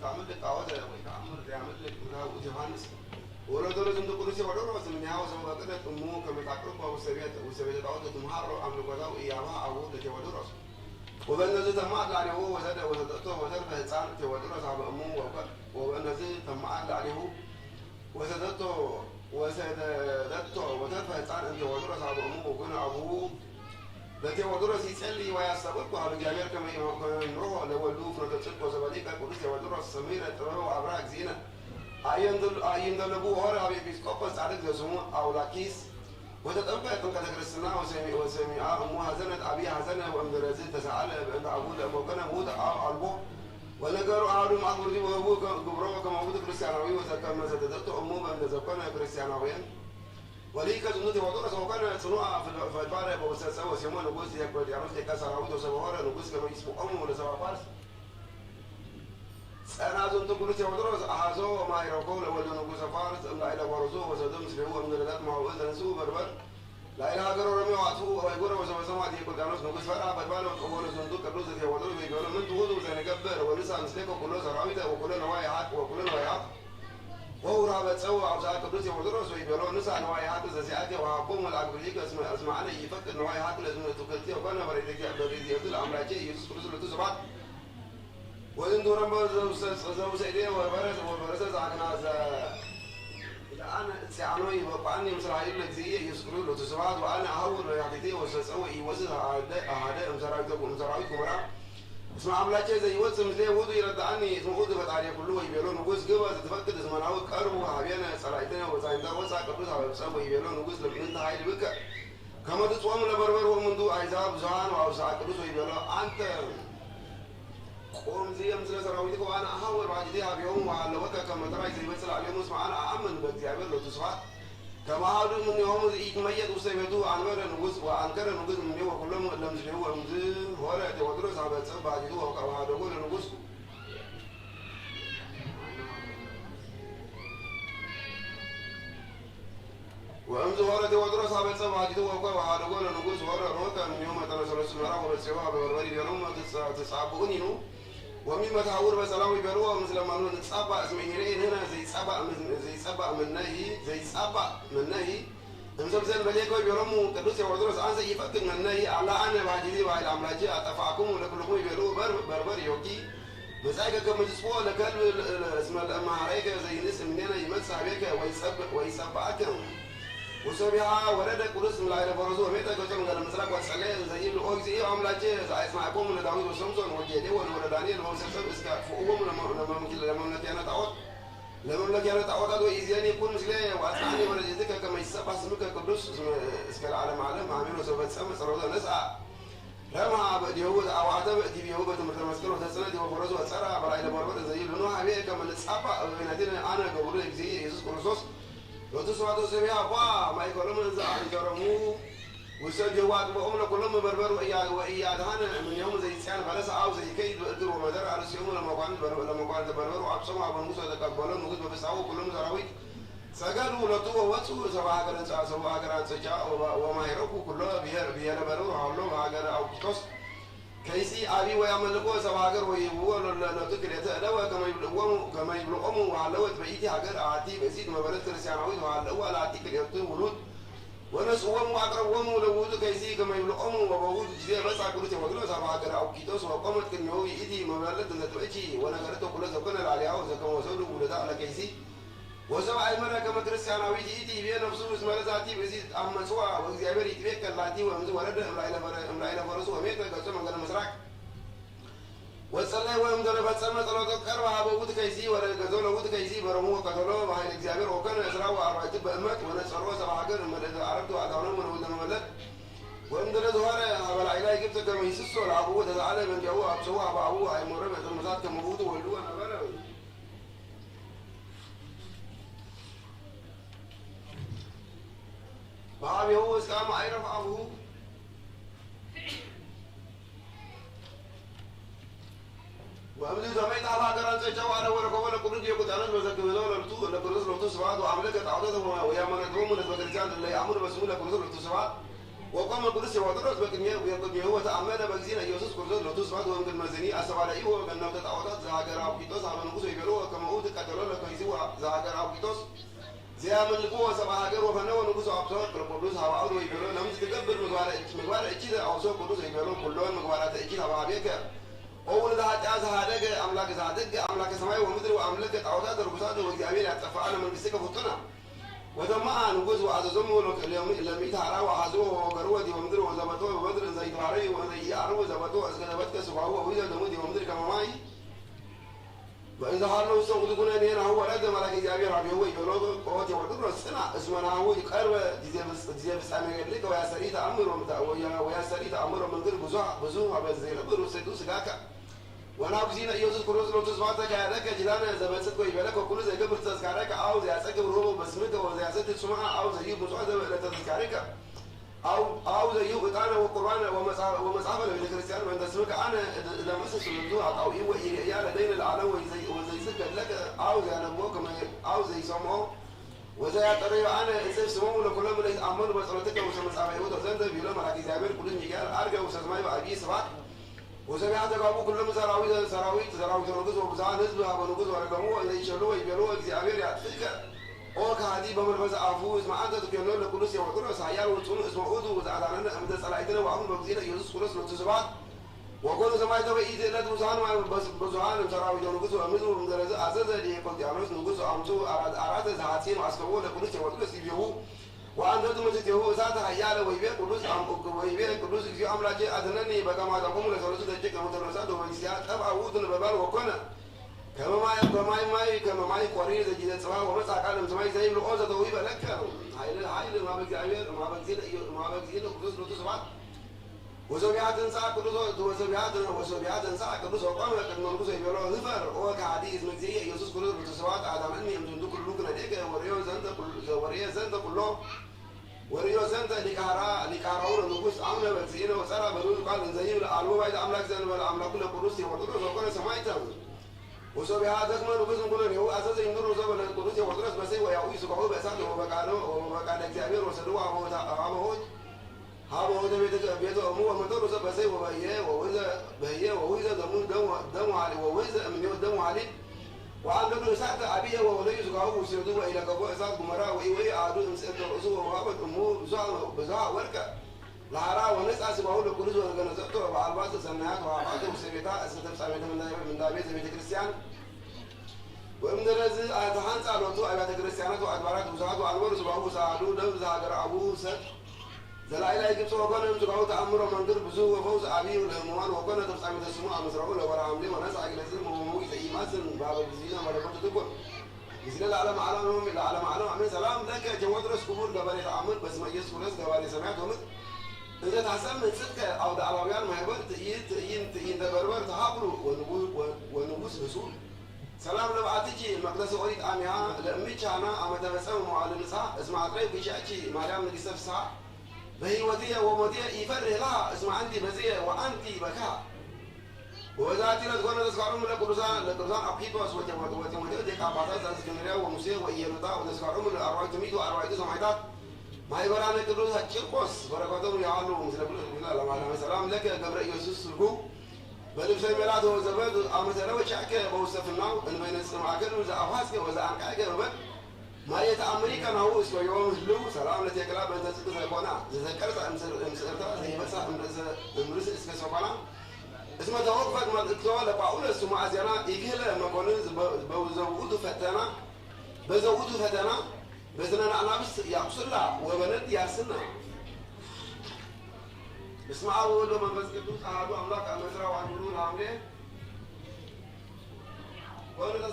تعمل لك قوات ويعمل يعمل لك يوحنس ولا دول زند كل شيء ولا راس من ياو سما كده تمو كما تعقرب وسبيت قوات تمهر عمل قضاء وياما عود لك ولا راس وبنزل تمعد عليه هو وزادته وزاد فهتان تودرس على امه وبنزل تمعد عليه وزادته وزاد فهتان انت ودرس على امه وكان ابوه لكن ودرس يسلي ويسبق على الجميع كما يروح لولو فرقتك وزباليك كل ودرس سميره تروح ابراك زينه اين دلبو هره بيسكوبس عليك زسمو او لاكيس وتتنبأ تنقل كريستنا وسمي أمو هزنت أبي هزنة وأمدرزين تسأل بأن أبوه وكان أبوه ألبوه ونقروا أهلهم أقول لي وأبوه قبره كما أبوه كريستيانوي وكما زدت أمه بأن زكنا كريستيانويين وليك زنوتي ودرس وكان صنوع في البارة بوساسة وسيمون نقول يقبل يعرف كسر عود وسبوهر نقول كما يسمو أمه ولا سبع فارس أنا أظن تقول سوى درس أحازو ما يرقول أول نقول سفارس لا إله ورزو وسدم سلوه من الذات ما هو إذا نسوه بربر لا إله غير رمي وعطوه ويقول وسوى سماعة يقول كانوس نقول فرع بربر وقول زندوق كروز في ودرس يقول من تقولوا زين كبر ونسى نسلك وكله سراويته وكله نوايا حق وكله نوايا حق وهو رابط سوى عبزات كروز ودرس ويقولوا نسى نوايا حق زيادة وعقوم العقلية اسمع أنا يفكر نوايا حق لازم تكلتيه وكان بريد يقول أمراجي يسوع كروز لتسبات وإن دوران بزو سيدي وبرز عنا الآن سعنوي وقعني مسرعين لك زي يسكروا له تسمعات وأنا أهول يعطيتي وسوي يوزن أعداء مسرعيكم مرا اسمع عملاء زي يوزن مثلي وضو يرد عني اسمه وضو فتعالي كله يبيلون نقص جوا تتفكد اسمه نعود كارو وحبينا سرعتنا وزاين دا وسع كبوس على بسبب يبيلون نقص لما أنت هاي بك كما تسوام لبربر ومن دو عزاب زهان وأوسع كبوس ويبيلون أنت قوم زي مثل سراويتك وأنا أحاول بعد ديها بيوم وعلى وقت كما ترى زي مثل عليهم اسمع أنا أأمن بتعمل له تصفات كما هذا من يوم يتميز وسيبدو عن مرة نقص وعن كرة نقص من يوم كلهم لم يجوا مزين ولا تودرس على بتسبب بعد دوا وهذا يقول نقص وأمز ولا تودرس على بتسبب بعد دوا وهذا يقول نقص ولا روكا من يوم تنزل السماء وبتسوى بالوري يوم تسعبونينو ومما تعور بسلام يبلوه مثل ما نقول نتصابع اسمه هنا زي صبع من نهي مسلسل بليكو يبلوه كدوس يودرس عن زي يفكر من نهي على أنا بعد ذي بعد العملاج أتفاعكم ولكلكم يبلوه بربر يوكي مساك كم تسبوع لكل اسم المعركة زي ناس من هنا يمسح بيك ويسبعك وسبيها ولد كرس من العيلة فرزوه ميتا كتر من المسرق والسلام زي الأوج زي عملاج زي اسمعكم من داوود وسمسون وجدي ولا دانيال ومسلسل اسكا فوقهم لما نتيانا تعود لما نتيانا تعود هذا إزياني يكون مسلم وأسمعني ولا جدك كما يسبح اسمك قدوس اسك العالم عالم عامله سوف تسمى سرودا نسعى لما ديوود أو عتب ديوود متمسكر وتسنى ديوود فرزوه سرع برا بربر زي لونه عبيه كما نسحب بنادينا أنا قبول زي يسوع كريستوس لو تسمعوا سميها ما يقولون من زعل جرمو وسجوا وأمنا كلهم بربر وإياه هنا من يوم زي سيان فلس أو زي كيد وقدر ومدار على سيوم لما كان بربر وعبسموا عبد موسى تقبلون وقد بسعوا كلهم زراوي سجلوا لطوه واتسوا سواء كان سواء كان سجاء وما يركوا كله بيار بربر حولهم هاجر أو كتوس كيسي أبي ويعملوا سواء ويبوا لا تكريته لا كما يبلغوا وعلوت بيتي هاجر عاتي بزيد ما بلد كريستيانوي وعلوا على عاتي كريستيان ولود ونسوهم وأقربهم لوجود كيسي كما يبلغهم وبوجود جزيرة بس عقولة وقولوا سواء أو كيتوس وقامت كنيوي إيدي ما بلد نتوجي وأنا قرأت كل زكنا عليها وزكوا وزودوا ولدا على كيسي وسبع المرة كما كريستيانوي إيدي بين نفسه اسمه لذاتي بزيد أما سوا وزيابر يتبيك اللاتي وأمز ولد أملايلا فرسوا وميتا قسم على مسرح وصلى ويمدر بسمة صلاة الكربة أبوود كيسي ولا جزول أبوود كيسي برموه قتلوه بحال الجابر وكان يسرعوا أربعة بأمات ونسروا سبعة كر من إذا عرفتوا أدعونهم من ولد مولد ويمدر زهرة قبل علاج جبت كم يسسوا العبود هذا على من جوا أبسوا أبوه أي مرة مثل مزاد كم موجود ولوا أنا بلا بابي هو إسلام عيرف أبوه وأمدي زميت على قران سجوا على ورقة كل يوم كتارج بس كبيرة لكروز لوتو سبعة وعملك تعودة ويا من تروم من البكريان اللي يعمل مسؤول لكروز لوتو سبعة وقام القدس وطرس بكنيه ويقضيه وتأمل بجزين يوسف كرزوس لو تصبح وهم المزني أسوالي هو كأنه تتعوض زاجر أو كيتوس على نقص يبلوه كما هو تكتلون لكيسوا زاجر أو كيتوس زي من القوة سبعة هاجر وفنوا نقص أبصار القدس هوا أو يبلوه لم تتقبل مقبل إكيد أو سو القدس يبلوه كلون مقبلات إكيد هوا بيك أول ده هتأذى هذاك أملاك زادك أملاك سماي ومدر وأملاك تعوضات الرقصات وجابين يتفاعل من بسكة فتنا وتما نقص وعززمه اليوم لم يتعرى وعزوه وقروة ومدر وزبطوه وبدر زي دواري وزي يعرو وزبطوه أسكنبتك سبعوه وإذا دمودي ومدر كما معي وإذا حالو سوق تكون هنا هو رد ملاك جابير عبي هو يقولوا قوات وقدر السنة اسمنا هو يقرب دي بس أمي لك ويا سريت أمر ويا سريت أمر من غير بزوع بس زي لبر وسيدوس كاكا وانا بزينا يوسف كروز لو تسمعتك هذاك جلانا زبنت كوي بالك وكل زي قبر تذكارك او زي اسكب روبو بسمته وزي اسد السمعه او زي بزوع تذكارك او زي بطانه وقران ومصحف الكريستيان وانت اسمك انا اذا مسس الوضوء او يا لدينا العالم وزي سكت لك او زي انا ابوك او زي سمعه وزي طريق انا انسف سمعه لكل من يتامل بصلاتك وسمصحف يوسف زنت بيقول ملاك زابير كل ميغال ارجع وسمعي ابي سبات وسمعت قابو كل سراويت نقص وبزعان حزب هذا نقص ورقموا إذا يشلوا يبيعوا إجزاء يعطيك أو كهدي بمرفز عفوز ما أنت تكلمون لكل شيء وكل سعيار وتشون اسمه أودو وزعلنا أمد صلاحيتنا وعم بقزينا يوسف كرس لتسبات وكل سماعته بإيد لا تبصان ما بس بزعان سراويت نقص وأمد ومدرس أساس اللي قلت يعملون نقص أمشوا أراد زعاتين وعسكروا لكل شيء وكل شيء يبيعوا وأنت تمسك هو ذات حياله ويبيع كلوس ويبيع كلوس في أملاك أدناني بقى ما تقوم لسولة تجيك مترسات ومجلسات أبغى أودن ببال وكنا كما ما يقارين إذا جدت سواء ومسح كلام سماي زي الأوزة تويبه لك هاي ما بقزيل كلوس لو تسمع وسبيعات إنسان كلوس وسبيعات إنسان كلوس وقام لكن نقص يبيعوا ظفر هو كحديث مجزية يسوس كلوس لو تسمع أدناني من دول كلنا ديك وريو زند كله وريو زند لكارون نقص عمله بزينه وسرى بدون قال زي الألوه بعد أملاك زند ولا أملاك كله كلوس يوترس وكل سمايته وسبيعات كمان نقص كلنا هو أساس يندر وزبل كلوس يوترس بس هو يعوي سبعه بسانه وبكانه إجزاء وسلوا هذا هو بيت أمه ومدرس بس هو وإذا دم عليه وإذا من يوم دم عليه وعند ابن سعد أبيه ووليه زوجه وسيدوه إلى قبوة سعد قمراء وإيه عادوا مسألة الرسول وعبد أمه بزاع وركة لعراء ونسعى سبعه لكل زوج جنازته وعلبات السنات وعباده وسبيتها أسنتم ساميته من دابيت بيت كريستيان ومن الرزق أتحنس على وضوء بيت كريستيانات وأدبارات وسعد وأنور سبعه سعدوا دم زاجر أبوه سد زلائل يجيب سوقنا يمسكوا تأمر ومنظر بزوج وفوز أبيه والهمومان وكنا تفسعي السماء مزرعون ولا عملي ونسعى إلى زلم وموي زي ماسن باب الزينة ولا كنت تقول يزيل العالم عالمهم إلى عالم عمل سلام لك جواد رأس كبر قبل يتعامل بس ما يسوى رأس قبل سمعتهم إذا تحسن من صدق أو دعويان ما يبر تين تبرر تحبروا ونبوس رسول سلام لو عتيجي المقدس أريد أميها لأمي كنا أما تبسم معلم نساء اسمع طريق بيشأتي مريم نجسف ساعة بهيوتية ومودية يفرح لها اسمع عندي مزية وأنت بكاء وذاتي لتكون تذكرهم لقرصان أبحيط وتمودية ديك عباسات اسكندرية ومسيح وإيروتا وتذكرهم لأرواح تميت وأرواح سمعتات ما يبران يقولون هتشيركوس بركاتهم يعلوا مثل لا لما سلام لك قبر يوسف سلكو بل بسم الله وزبد أمثله وشعك بوسفنا إن بين السماء كل وزا أفاسك وزا أنكاك ربك ما يتأمريك أنا هو اسمه يوم هلو سلام لتي كلام بنت سكوت هيكونا ذكرت أمسرتها زي بس أمرس اسمه سبحانه اسمه توقفك ما تقول لبعول السماء زينا يجيل لما كونن بوزود فتنا بزنا أنا بس يقصر لا وبنت ياسنا اسمعوا ولو من بس كتوس أهلو أملاك المزرعة وعنبرون عامله وأنا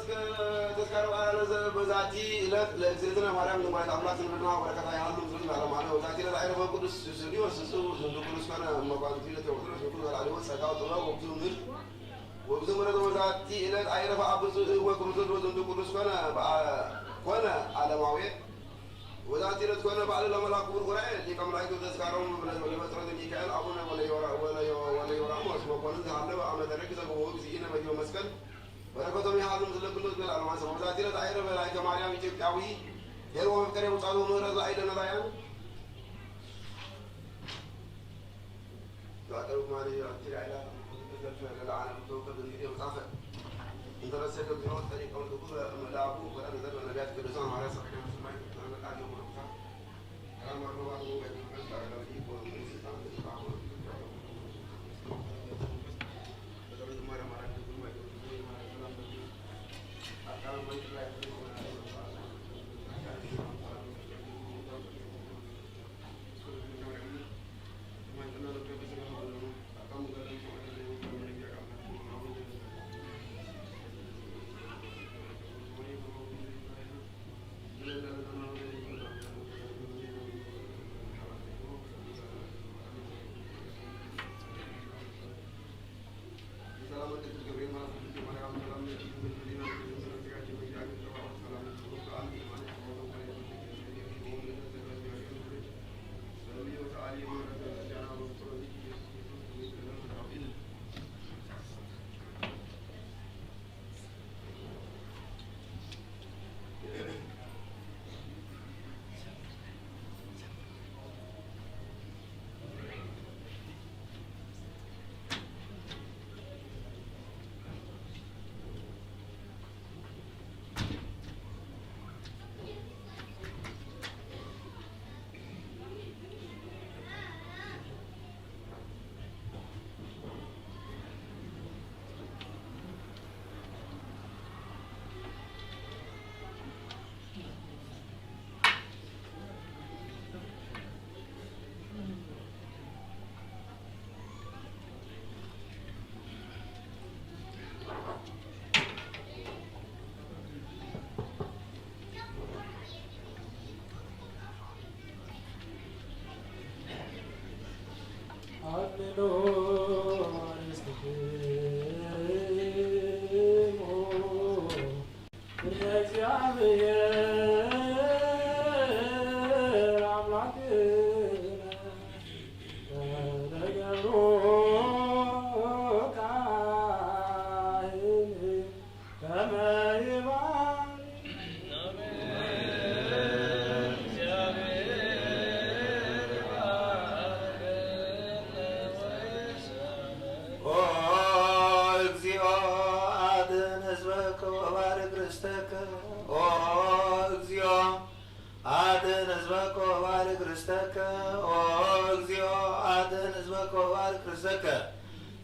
تذكر أنا بذاتي لأجزيتنا مريم نبغى أملاك نبغى وبركة يعلم زوجنا على معنا وذاتي لا أعرف أقول السوري والسوسو زندق كل سكان مقام فيه لتوصل شكله على الوسط سكاو طلع وبزومر وبزومر ذاتي لا أعرف أبو وكم زندق كل سكان كنا على معوية وذاتي لا تكون بعد لما لا كبر قرآن اللي كم رأيت تذكرهم ولا بترد ميكائيل أبونا ولا يورا موس وكون ذهبنا وعمل ذلك زبوه بزينة بيجوا مسكن وركضوا من حالهم زل كل ذل على ما سمع وذاتي لا تعير ولا كماريا يجيب تعوي هو مفكر يمطالو نور لا إله إلا الله تعتبر مالي أكثر على تذكر العالم توقف الفيديو متعفى إن درست اليوم طريقة والدخول ملاعبه ولا نزل ولا جات كلسان على صحيح مسلمين أنا الآن يوم الخمسة أنا مرة واحدة وقت المسألة على وجهي ومن سلطان الإسلام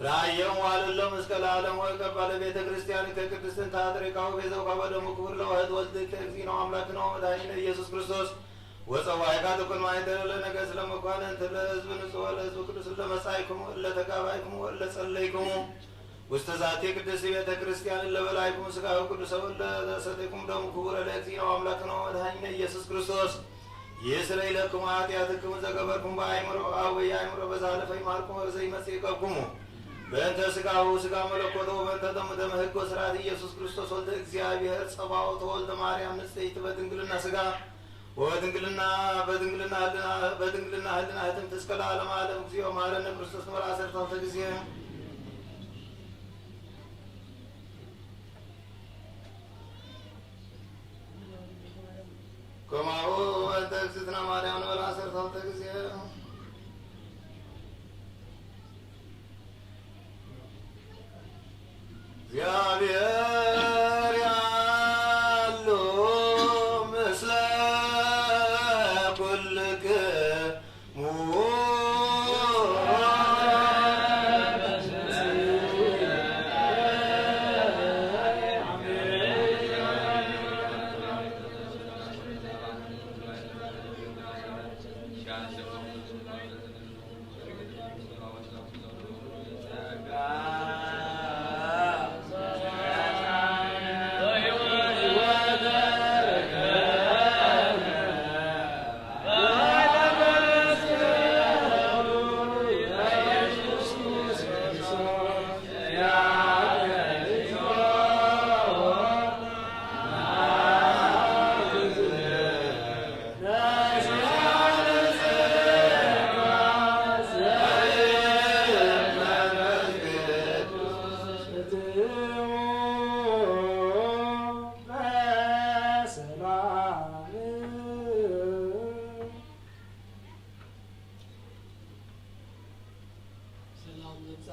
ራየው አለለም እስከ ለዓለም ወይ ከባለ ቤተ ክርስቲያን ከቅድስት ታድሪካው ቤዘው ካበደሙ ክብር ለዋህድ ወልድ ከእግዚእ ነው አምላክ ነው መድኃኒነ ኢየሱስ ክርስቶስ ወፀዋይ ካተኩን ማይደረ ለነገስ ለመኳንንት ለሕዝብ ንጹሕ ለሕዝብ ቅዱስ ለመጻይክሙ ለተጋባይክሙ ለጸለይክሙ ውስተ ዛቲ ቅድስት ቤተ ክርስቲያን ለበላይክሙ ሥጋው ቅዱስ ለሰጠይክሙ ደሙ ክቡር ለእግዚእ ነው አምላክ ነው መድኃኒነ ኢየሱስ ክርስቶስ ይስረይ ለክሙ ኃጢአትክሙ ዘገበርክሙ በአእምሮ አወይ አእምሮ በዛለፈ ይማርክሙ ወዘይመጽእ ይቀብኩሙ በእንተ ሥጋው ሥጋ መለኮቶ በእንተ ደሙ ደመ ሕግ ወሥርዓት ኢየሱስ ክርስቶስ ወልደ እግዚአብሔር ጸባኦት ወልደ ማርያም ንጽሕት በድንግልና ሥጋ ወበድንግልና ህልና ህትምት እስከ ለዓለመ ዓለም እግዚኦ መሐረነ ክርስቶስ ንበል ዓሰርተ ጊዜ ከማሁ ወእንተ እግዝእትነ ማርያም ንበል ዓሰርተ ጊዜ እግዚአብሔር ያሉ ምስለ ኩልክሙ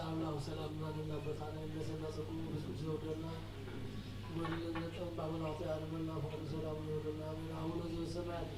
አምላኩ ሰላም ማንና በታና እንደሰናሰቁ ብዙ ዘውደና ወዲነ ነጥብ ባቡናቱ ያርመና ፈቅዱ ሰላም ወደና አቡነ ዘበሰማያት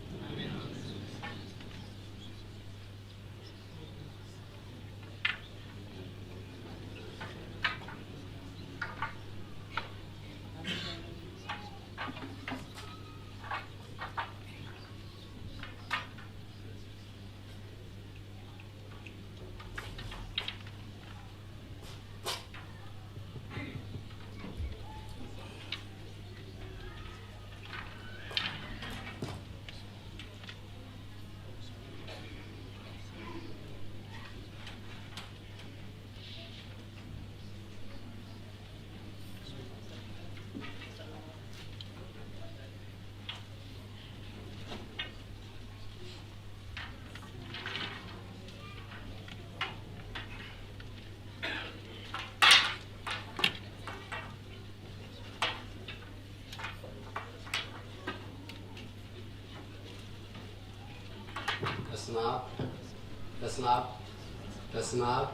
በስመ አብ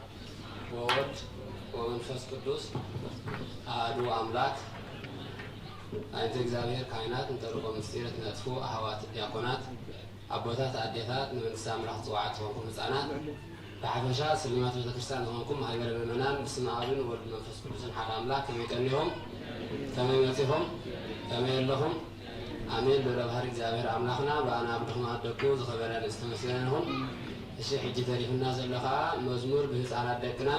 ወወልድ ወመንፈስ ቅዱስ አሐዱ አምላክ አይንተ እግዚአብሔር ካህናት እንተርቆ ምስጢረት ነጥፉ አህዋት ዲያቆናት አቦታት አዴታት ንመንግስተ አምላክ ጽዋዓት ዝኾንኩም ህፃናት ብሓፈሻ ስልማት ቤተክርስቲያን ዝኾንኩም ማህበረ ምእመናን ብስመ አብን ወወልድ መንፈስ ቅዱስን ሓደ አምላክ ከመይ ቀኒሆም ከመይ መፂኹም ከመይ ኣለኹም አሜን። ለረባህር እግዚአብሔር አምላክና በአና ብድኹም አደኩ ዝኸበረ ንስተመስገነ ይኹን። እሺ ሕጂ ተሪፍና ዘለኻ መዝሙር ብህፃናት ደቅና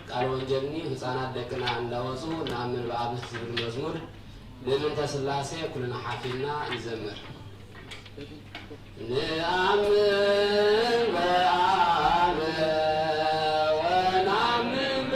ቃል ወንጀልኒ ህፃናት ደቅና እንዳወፁ ንአምን በአብ ዝብል መዝሙር ለምንተ ስላሴ ኩልና ሓፊልና ይዘምር። ንአምን በአብ ወነአምን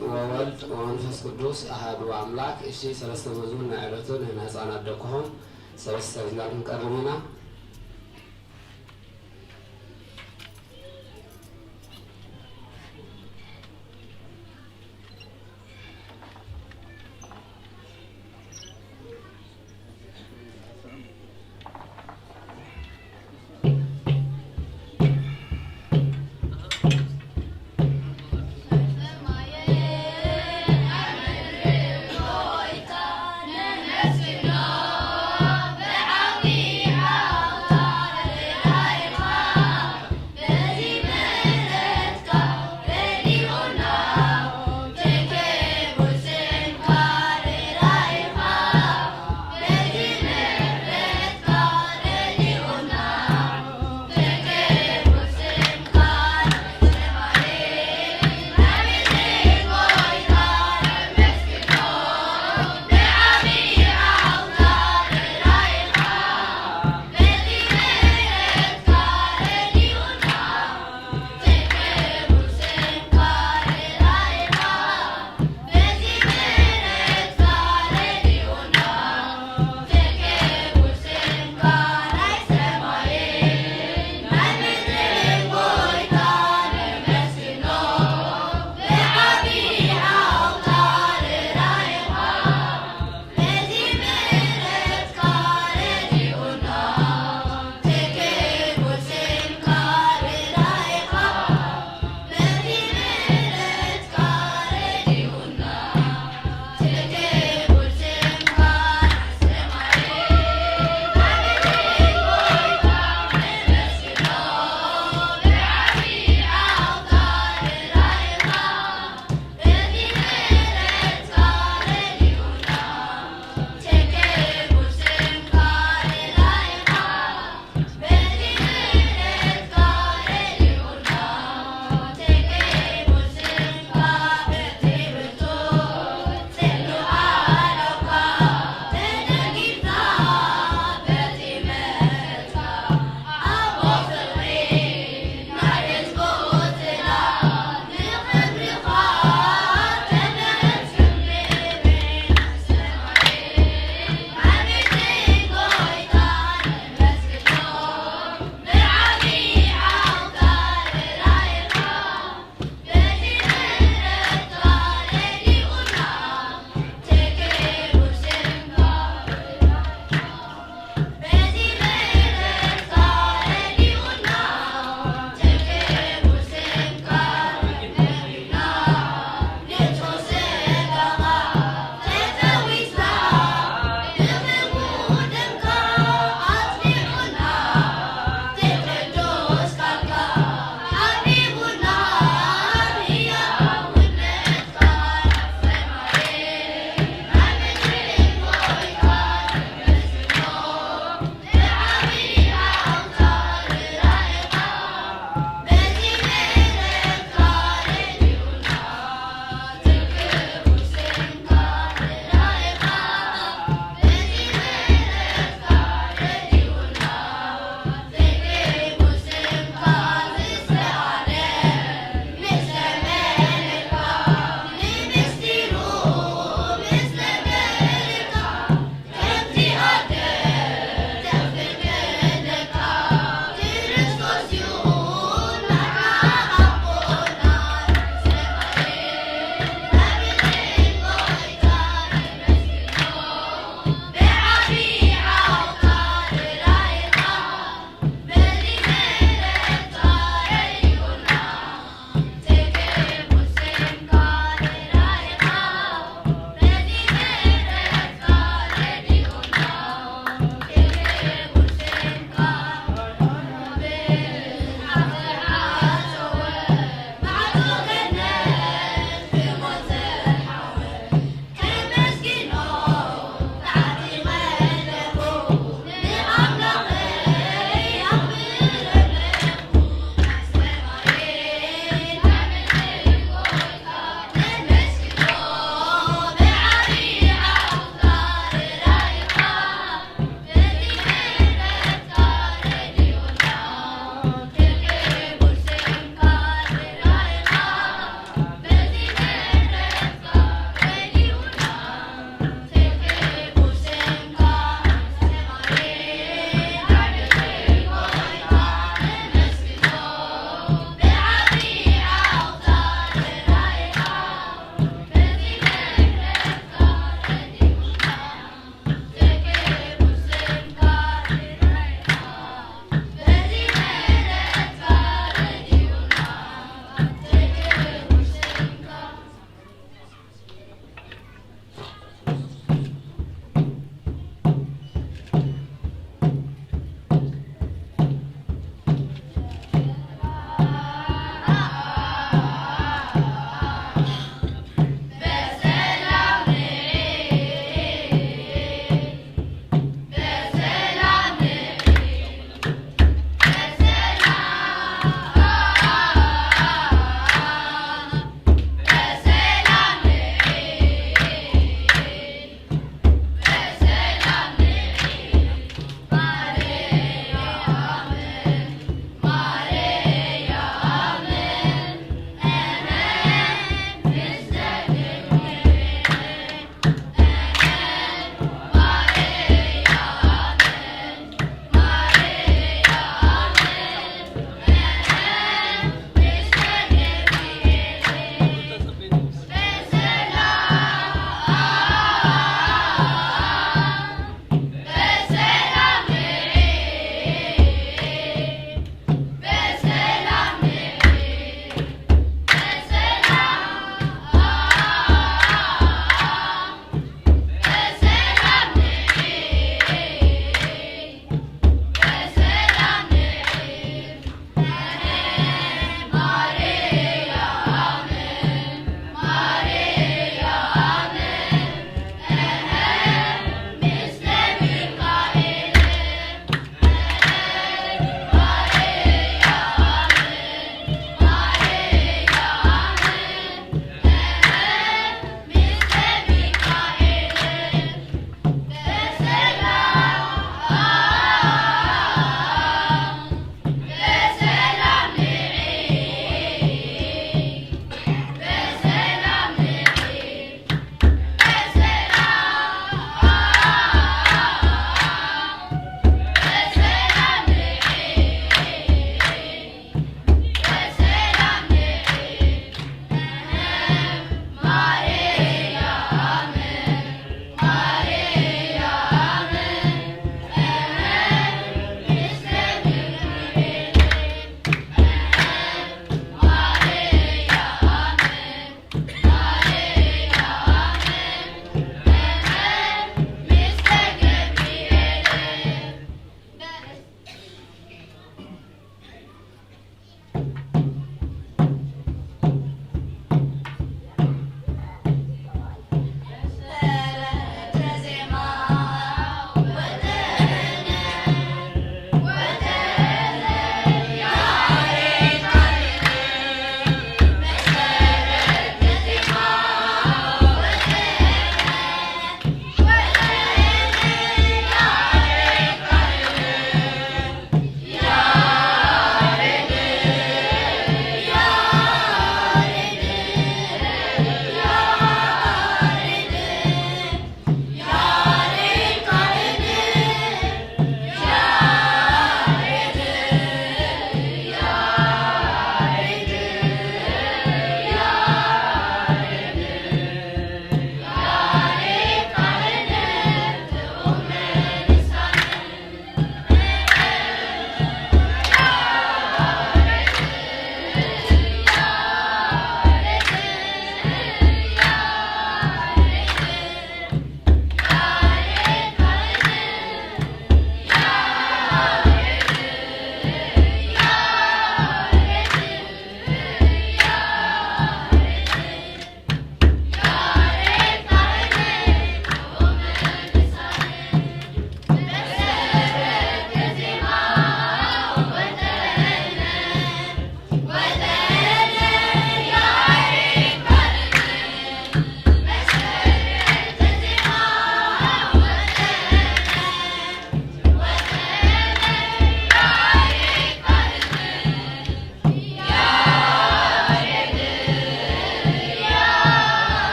በወልድ ወመንፈስ ቅዱስ አሐዱ አምላክ። እሺ ሰለስተ መዝሙር ናዕለቱን ህፃናት ደኩሆም ሰለስተ ዝናብን ቀርቡና Yeah.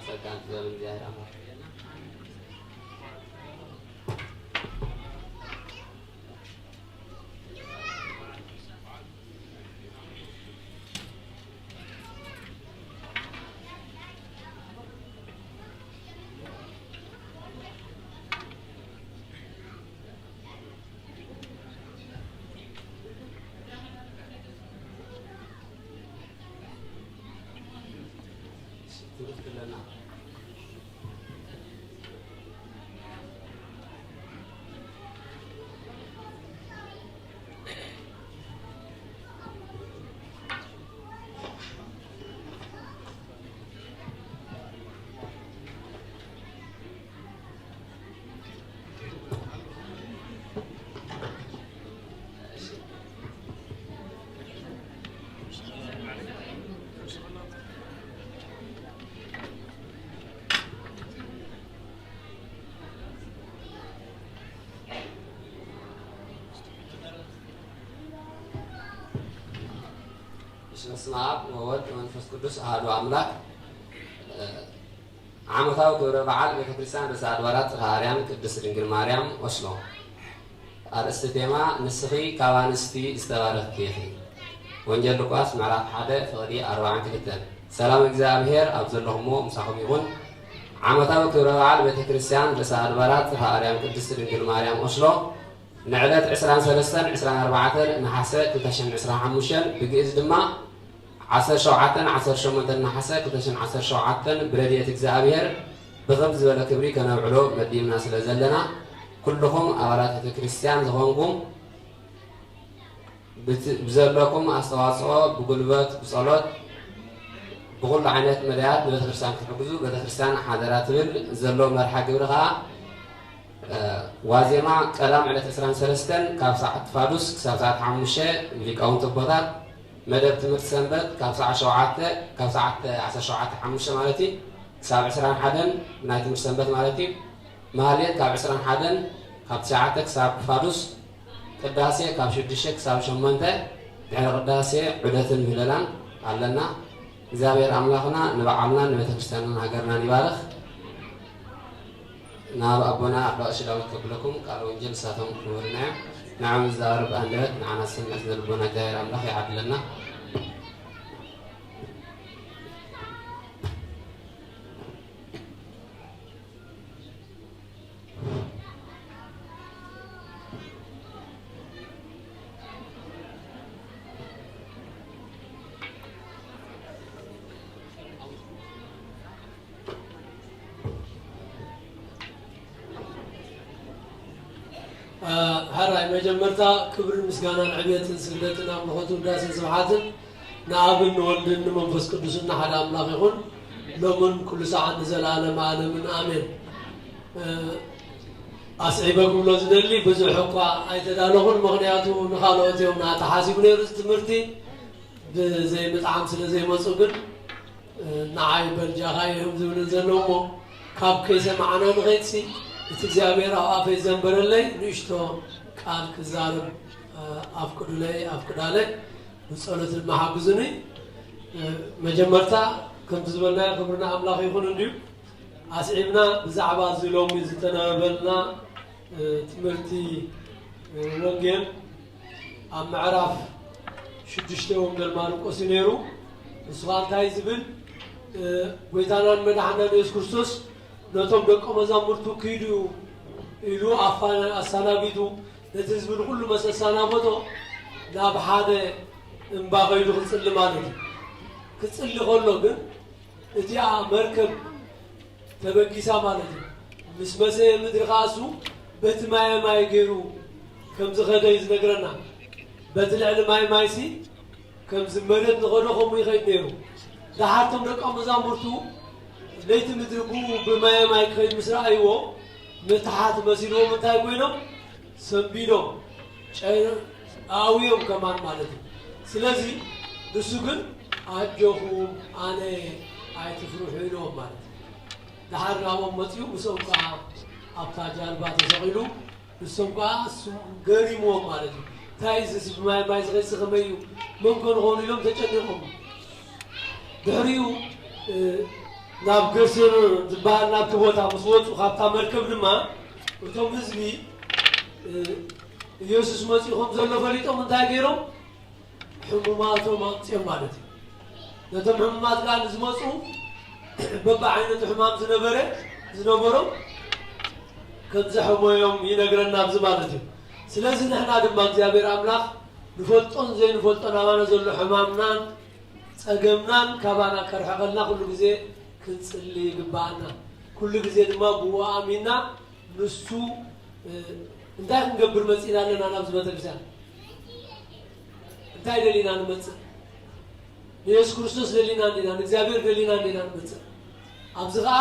سكان زمن زيادة በስመ አብ ወወልድ ወመንፈስ ቅዱስ አሐዱ አምላክ ዓመታዊ ክብረ በዓል ቤተክርስቲያን ርእሰ አድባራት ጽርሐ ቅድስት ድንግል ማርያም ኦስሎ አርእስተ ቴማ ንስኺ ካብ አንስቲ ዝተባረኽቲ ኢኺ ወንጌል ሉቃስ ምዕራፍ 1 ፍቕዲ 42 ሰላም እግዚአብሔር ኣብ ዘለኹሞ ምሳኹም ይኹን ዓመታዊ ክብረ በዓል ቤተክርስቲያን ርእሰ አድባራት ጽርሐ ቅድስት ድንግል ማርያም ኦስሎ ንዕለት 23-24 ነሓሰ 2025 ብግእዝ ድማ 17-18 ነሓሰ 2017 ብረድኤት እግዚአብሔር ብኸም ዝበለ ክብሪ ከነብዕሎ መዲምና ስለ ዘለና ኩልኹም ኣባላት ቤተ ክርስቲያን ዝኾንኩም ብዘለኩም ኣስተዋፅኦ ብጉልበት ብጸሎት ብኩሉ ዓይነት መድያት ንቤተ ክርስቲያን ክትሕግዙ ቤተ ክርስቲያን ሓደራ ትብል ዘሎ መርሓ ግብሪ ከዓ ዋዜማ ቀዳም ዕለት 23 ካብ ሰዓት ፋዱስ ክሳብ ሰዓት 5 ሊቃውንቲ ቦታት መደብ ትምህርቲ ሰንበት ካብ ሰዓት 7 ካብ ሰዓት 17:05 ማለት እዩ ክሳብ 21 ናይ ትምህርቲ ሰንበት ማለት እዩ ማህሌት ካብ 21 ካብ 9 ክሳብ ፋዱስ ቅዳሴ ካብ 6 ክሳብ 8 ድሕሪ ቅዳሴ ዑደትን ምህለላን ኣለና እግዚአብሔር ኣምላኽና ንበዓልና ንቤተ ክርስቲያንን ሃገርናን ይባርኽ ናብ ኣቦና ኣባ ዳዊት ከብለኩም ቃል ወንጌል ሳቶም ክብርና نعم زارب أندرت نعم سنة ذلبنا داير الله يعدلنا هراي مجمرتا كبر مسغانا عبيت سلتنا مخوتو داس سبحاتن نابن ولدن منفس قدسنا حدا املاك يكون لمن كل ساعه نزلالم عالم امين اسعيبكم لزدلي بزو حقا ايتدالون مغنياتو نخالوتيو نا تحاسب نيرس تمرتي زي مطعم سلا زي مسوغن نعاي برجاهايهم زبن زلومو كاب كيس معنا نغيتسي እግዚአብሔር አፍ ዘንበረለይ ንሽቶ ቃል ከዛረብ አፍቅዱለይ አፍቅዳለይ በጸሎት ማሐጉዝኒ መጀመርታ ከም ዝበልና ክብርና አምላኽ ይኹን እንዲሁ አስዒብና ብዛዕባ ዝሎም ዝተነበልና ትምህርቲ ወንጌል ኣብ ምዕራፍ 6 ወንጌል ማርቆስ ነይሩ እሱ እንታይ ዝብል ጎይታናን መድኃኒታችን ኢየሱስ ክርስቶስ نتوم دكما زامرتو كيدو إلو أسانابيدو نتزبل كل ما سانابتو لا بحاجة مباغيدو كتسل مالك كتسل خلوك إتيا مركب تبكي سامالك مسمسة مدرقاسو بيت ما يجيرو كم زغدا يزنقرنا بيت العلم مايسي كم زمرت نغلوهم ويخيدنيرو دحارتم دكما زامرتو ليت مدربو بما يخيد مسرعيو متحات مسيلو متاي كوينو سنبينو አዊዮም ከማን ማለት ነው ስለዚህ እሱ ግን አጆሁም አኔ አይትፍሩህ ነው ማለት ለሐራሙ መጥዩ ሙሰውቃ አብታጃል ባተሰቂሉ እሱምቃ ገሪሞ ማለት ነው ታይዝስ ማይዝገስ ከመዩ ምን ኮን ሆኖ ይሎም ተጨነቁም ድሪው ናብ ገሰር ዝበሃል ናብ ቦታ ምስ ወፁ ካብታ መርከብ ድማ እቶም ህዝቢ ኢየሱስ መፂኦም ዘሎ ፈሊጦም እንታይ ገይሮም ሕሙማቶም ኣምፅኦም ማለት እዩ ነቶም ሕሙማት ጋር ዝመፁ በብዓይነቱ ሕማም ዝነበሮም ከም ዘሕሞዮም ይነግረና ኣብዚ ማለት እዩ ስለዚ ንሕና ድማ እግዚአብሔር ኣምላኽ ንፈልጦን ዘይንፈልጦን ኣባና ዘሎ ሕማምናን ፀገምናን ካባና ከርሕቐልና ኩሉ ግዜ ክንፅሊ ይግባአና ኩሉ ግዜ ድማ ብኡ ኣሚንና ንሱ እንታይ ክንገብር መፂና ኣለና ናብዚ ቤተክርስትያን እንታይ ደሊና ንመፅእ ኢየሱስ ክርስቶስ ደሊና እንዲና እግዚአብሔር ደሊና እንዲና ንመፅእ ኣብዚ ከዓ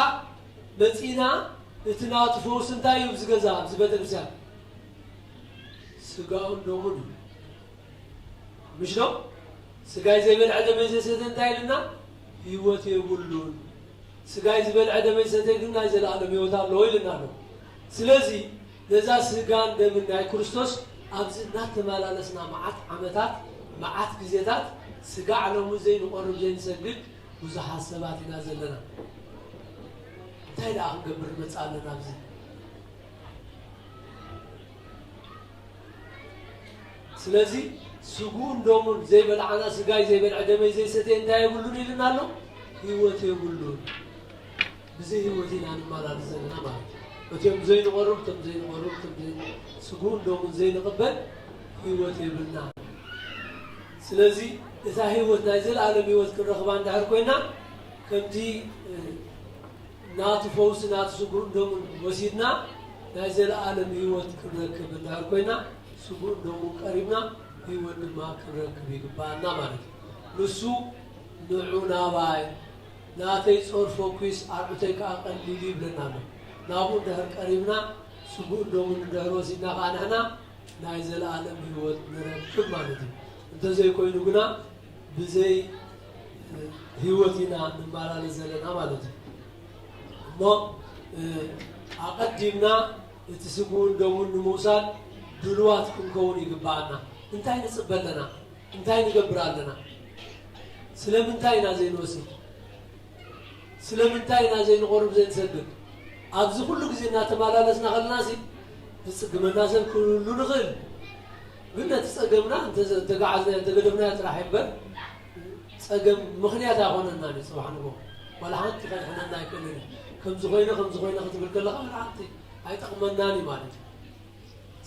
መፂና እቲ ናቱ ፈውስ እንታይ እዩ ዝገዛ ኣብዚ ቤተክርስትያን ስጋውን ደሙን مش لو سجاي زبل عدم يسدن تايلنا هيوت يقولون سجاي زبل عدم يسدن نازل على ميوتا لويلنا له سلازي لذا سجان دمنا كريستوس أبزنا تمالالسنا معات عمتات معات جزيتات سجا على مزين وقرب زين سجد وزح السبات نازل لنا تايل أخ قبر متسألنا أبزي سلازي سجون دومون زي بالعنا سجاي زي بالعدمي زي ستين دا يقولون لنا له هيوت يقولون بزي هيوتين عن مال الزنا ما وتيم زين غرب تم زين سجون دومون زي نقبل هيوت يبلنا سلازي إذا هيوت نازل على هيوت كرخبان دهر كوينا كمتي نات فوس نات سجون دومون وسيدنا نازل على هيوت كرخبان دهر كوينا سجون دومون قريبنا هيوت ما كرخب يقبانا مالك نسو نعونا باي ناتي صور فوكس أربتك أقل لي بلنا نابو دهر قريبنا سجون دومون دهر وسيدنا قانحنا نازل على هيوت نركب مالك انت زي كوينو قنا بزي هيوتنا نمارا لزلنا مالك ما أقدمنا تسجون دومون نموسان دلوات كون يقبانا انتهي نصبر لنا انتهي نقبر لنا سلام انتهي نازي نوسي سلام انتهي نازي نغرب زي نسدد أبزي كله كزينا تمالا لسنا غلناسي تسقم الناس كله نغل قلنا تسقمنا انت تقعدنا انت قدمنا تراح يبر تسقم مخنيات اخونا الناني سبحان الله ولا حانت كان احنا ناكلنا كم زغينا ختبر كلا غير حانتي هاي تقمناني مالك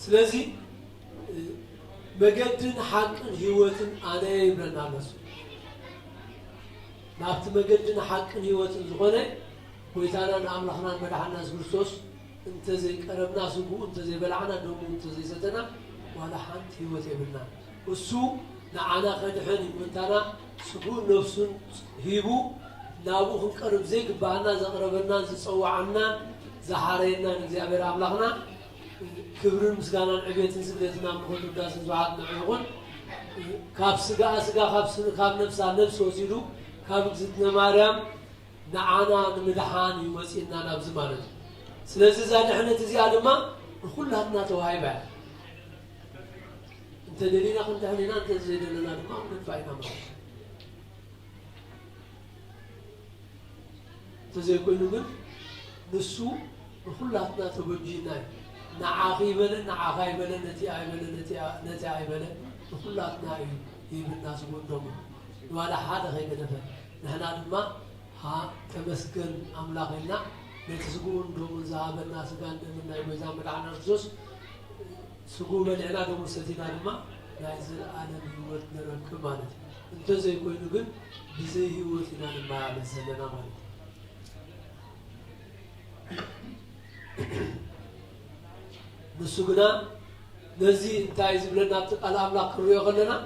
سلازي مجدن حق هيوتن أنا يبرنا نسو نابت مجدن حق هيوتن زغنة ويتانا نعملنا مدحنا كريستوس انت زي قربنا سبو انت زي بلعنا دوم انت زي ستنا ولا حنت هيوت يبرنا والسو نعنا خدحن وانتنا سبو نفسن هيبو نابوهم قرب زي قبعنا زقربنا زي صوعنا زحارينا نجزابير عملنا كبرن مسكانا عبيتن سبلتنا مخل داس زعات نعيون كاب سجا كاب نفس وسيدو كاب زتنا مريم نعانا نمدحان يوسينا نابز مالك سلازي زاد احنا تزياد ما كلنا توهايبه انت دلينا كنت هنا انت زيد لنا ما ننفعنا ما تزي كوينو نسو كلنا توجينا نعاقي بلن نعاقي بلن نتي عي بلن كلاتنا يبنا سبون دوم ولا حدا غير دفع نحن ما ها تمسكن أملاكنا نتسقون دوم زابنا سكان من يبزام العنا رجوس سقون العنا دوم ستينا ما نازل عالم هوت نركب مالك انت زي كوي نقول بزي هوتنا ما على الزمن مالك نسوقنا نزي انتايز بلنا بتقال أملاك الرياض لنا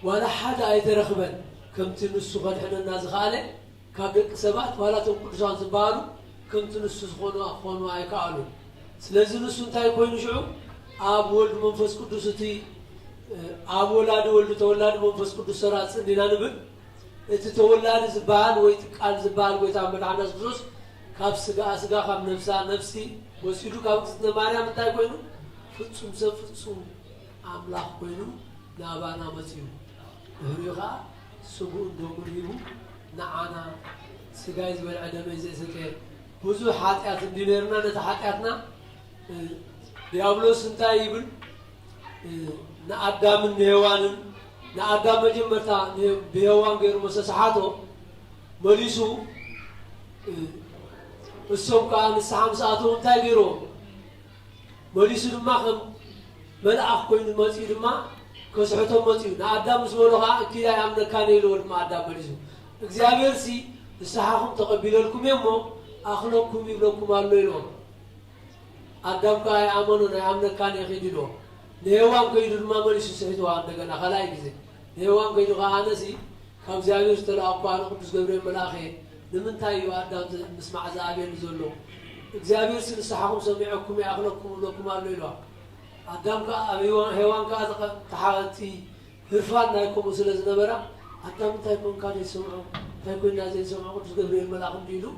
ولا حدا يترخبن كم تنسوقن حنا الناس خاله كابدك سبات ولا تنقل جان زبالو كم تنسوقنا أخوانوا أيكالو سلزي نسو انتاي كوين شعو آب ولد منفس قدوستي آب ولاد ولد تولاد منفس قدوس سرات سندنا نبن تتولاد زبال ويتقال زبال ويتعمل عنا سبزوس كاب سجا كاب نفسي وسيدو كابتن ماريا متى كوينو فتصوم فتصوم أملاك كوينو نابانا مسيو هريغا سبون دوغريو نعانا سجايز والعدم زي سكر بوزو حاتيات دينرنا نتحاتياتنا ديابلوس انتاي يبل نأدام النيوان نأدام جمرتا بيوان غير مسسحاتو مليسو السوق كان الساعة ساعتو انتاي غيرو مليسو دما خم ملأخ كوين ماتي دما كسحتو ماتي نأدام سولوها كيدا يامنا كان يلور ما أدام مليسو እግዚአብሔር ሲ ንስሐኹም ተቀቢለልኩም እሞ አኽለኩም ይብለኩም አሎ ይሎም አዳም ካይ አመኑ ናይ አምነካን ይኺድዶ ለሔዋን ከይዱ ድማ መልሱ ሰይተዋ እንደገና ከላይ ጊዜ ለሔዋን ከይዱ ካነሲ ካብ እግዚአብሔር ተላአኳ ቅዱስ ገብርኤል መልአክ ንምንታይ እዩ አዳም ምስማዕ ዘአብየን ዘሎ እግዚአብሔር ሲ ንስሐኹም ሰሚዐኩም አኽለኩም ይብለኩም አሎ ይሏ አዳም ካ ሔዋን ካ ተሓቲ ህርፋን ናይኩም ስለዝነበራ أدام تايكون كان يسمعوا تايكون نازل يسمعوا قدس جبريل الملاك ديلو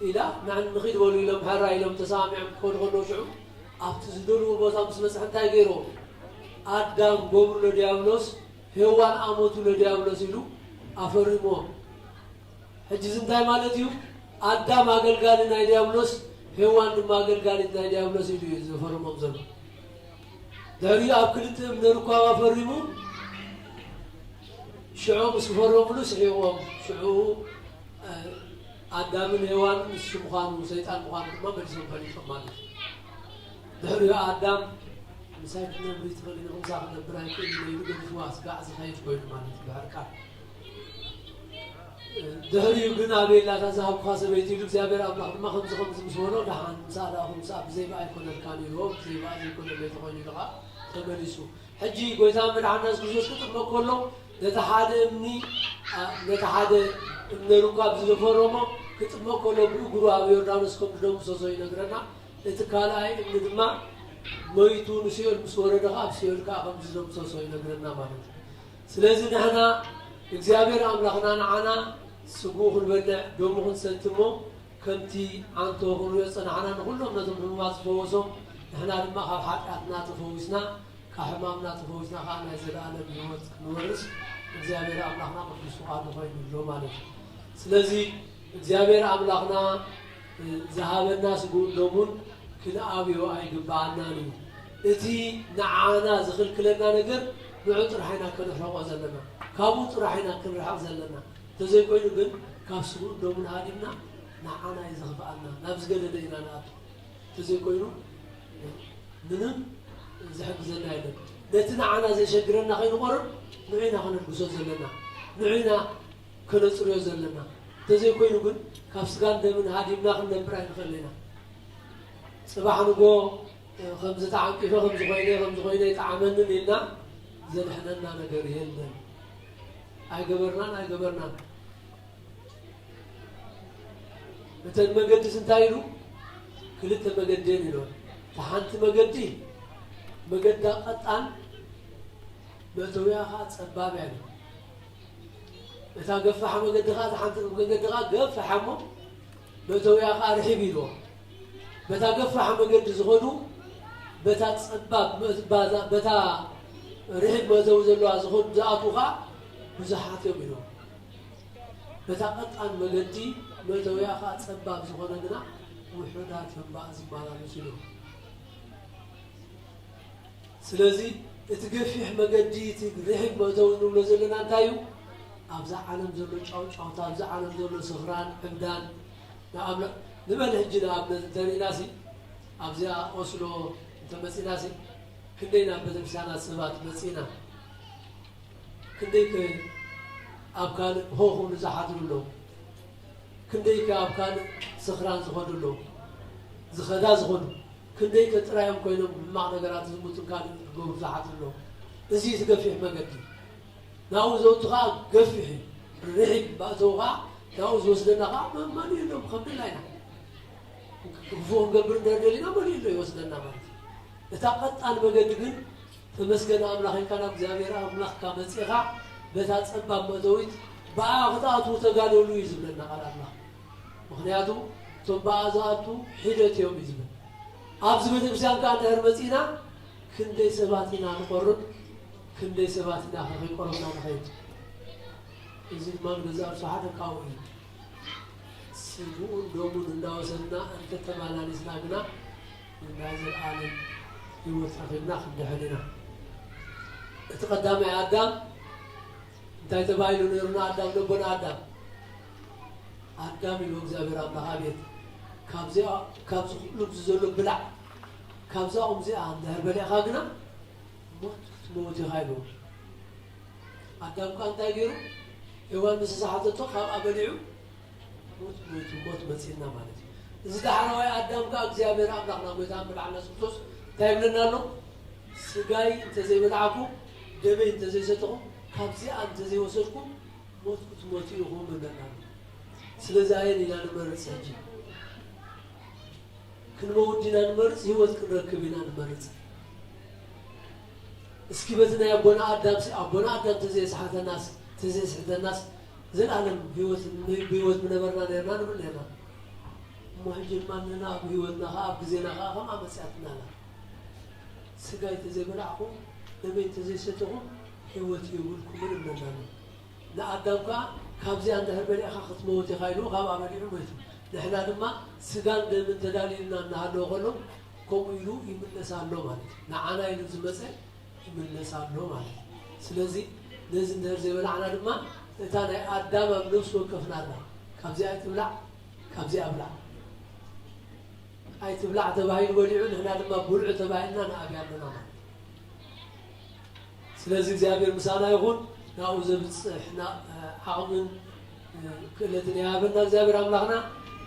إلى نحن نخيد ولي لهم حرا لهم تسامع كون غنوشعوا أفتزدلوا بوزام سمسح تايجرو أدام بوبر لديابلوس هوان أموتو لديابلوس يلو أفرمو حجزن تاي مالتيو أدام أقل قال ناي ديابلوس هوان ما أقل قال ناي ديابلوس يلو يزفرمو بزلو داري أبكلت من ركوا أفرمو شعوب سفرهم فلوس حيوهم شعوب آدم هوان الشمخان وسيطان مخان ما بلسهم فليسهم مالك دهروا آدم مساكنا بريت خلينا نمساق نبراي كل اللي يلقى بفواس قاعد خايف كوين مالك بحركات دهروا يقولنا بي لا تذهب خاصة بيتي لك زيابير أبلغ ما خمس مسورو دحان مساعدة خمسة بزي ما يكون الكان يروب زي ما يكون البيت خوين يلغى تبلسوا حجي قويتان من الناس بزوز كتب ما كله نتحادى من ركاب زفرمو كتبوا كله بقروا أبيردانس كم دوم سوسوي نقرنا نتكالعي من دما ميتون سير مسورة دخاب سير كأخم زدوم سوسوي نقرنا مالك سلزي نحنا إجابير أملاخنا نعنا سقوخ البناء دومخن سنتمو كمتي عن توخن ويصنع عنا نقولهم نتمهم ما تفوزهم نحنا لما حقنا تفوزنا كحمامنا تفوزنا خانا زلالة بيوت نورس እግዚአብሔር አምላክና ቅዱስ ቃል ሆይ ነው ማለት ስለዚህ እግዚአብሔር አምላክና ዘሃበና ስጉን ደሙን ክልአብዮ አይግባና ነው እቲ ነዓና ዝኽልክለና ነገር ንዑጥር ሃይና ከነሕረቆ ዘለና ካብኡ ጥራ ሃይና ክንረሓቅ ዘለና ተዘይኮይኑ ግን ካብ ስጉን ደሙን ሃዲምና ነዓና ይዝኽባአና ናብ ዝገደደ ኢና ንኣቱ ተዘይኮይኑ ምንም ዝሕግዘና የለን ነቲ ነዓና ዘይሸግረና ከይንቆርብ نعينا خلنا نقصد زلنا نعينا كنا نصري زلنا تزي كوي نقول كافسكان دمن هادي بناخذ نبرة نخلينا صباح نقول خمسة عام كيف خمسة غينة يتعاملنا لنا زين إحنا لنا نقريين أي قبرنا مثل ما قد سنتايلو كلت ما قدين له تحنت ما قدي ما قد قطعن بتوياها سباب يعني إذا قف حمو قد غاد حنت قد غاد قف حمو بتوياها رحبيلو بتا قف حمو قد زغدو بتا سباب بتا رحب مزوزلو زغد زاتوها مزحات يبيلو بتا قطعا مقدي بتوياها سباب زغدنا وحدات من بعض بالا مسلو سلازي تقفح مقدي تقرحك مزون ولا زلنا تايو أبزع عالم زلو شاو أبزع عالم زلو سخران عمدان نعم لمن هجنا أبنا تري ناسي أبزع أصله تمسي ناسي كندينا بتمشينا سبات مسينا كنديك أبكان هو نزحات له كنديك أبكان سخران زخد له زخدا زخد كنديك تراهم كوينهم معنى قرات زموتن كان يقول زحات له زي تقفح مقدي ناوز وتغا قفح الرحب بأتوغا ناوز وسدنا غا ما نيلهم خمد لنا كفوهم قبر دردلنا ما نيلهم يوسدنا مالت اتاقت أنا مقدقن تمسكنا أملاخين كان بزامير أملاخ كامسيخا بتات سباب مدويت بأخطاته تقالوا له يزبلنا على الله مخنياتو تنبعزاتو حيدت يوم يزبل أبز بتمشان كان هرمسينا كندي سباتنا نقرب كندي سباتنا خير قربنا نخيط إذن ما نجزار صحة كاوي سبون دومون الناوسنا أنت تمانا نسلاقنا من هذا العالم يوثقنا خد حلنا اتقدم يا آدم انت يتبايلوا نيرنا آدم نبنا آدم يلوك زابر الله عليك كابزي لبز زلو بلع كابزا أمزي عند هربلي خاقنا موت يخايلو آدم كان تايقيرو يوان مسا حاطتو خاب أبليعو موت مسينا مالتي إذا دحنا يا آدم كأجزابير أبلغنا قويتان بالعنا سبتوس تايب لنا له سقاي انت زي بلعكو دمي انت زي ستقو كابزي انت زي وصلكو موتي يقوم من لنا سلزاين إلى نمرس هجي كن موجنا نمرس هيوت كن ركبنا نمرس اسكيبتنا يا ابونا آدم تزي سحات الناس تزي سحات الناس زي العالم بيوت من برنا نيرنا نمر لنا مهجر ماننا بيوتنا خاب زينا خام مساتنا لا سقاي تزي بلعكو دمي تزي ستقو هيوت يقولكم من لنا لا آدم كابزي عند هربلي أخاخت موتي خايلو خاب عملي عميتو نحنا لما سقان دم تدالي لنا نهالو غلو كوم يلو يملسالو مالت نعانا يلو زمسي يملسالو مالت سلازي لازم نهر زي بلعنا لما تانا آدم بنفس وكفنا لنا كابزي آي تبلع كابزي أبلع آي تبلع تباهين وليعون هنا لما بلع تباهيننا نأبي عمنا مالت سلازي زيابير مسانا يقول ناوز احنا عقمن كلتنا يابنا زابر أملاحنا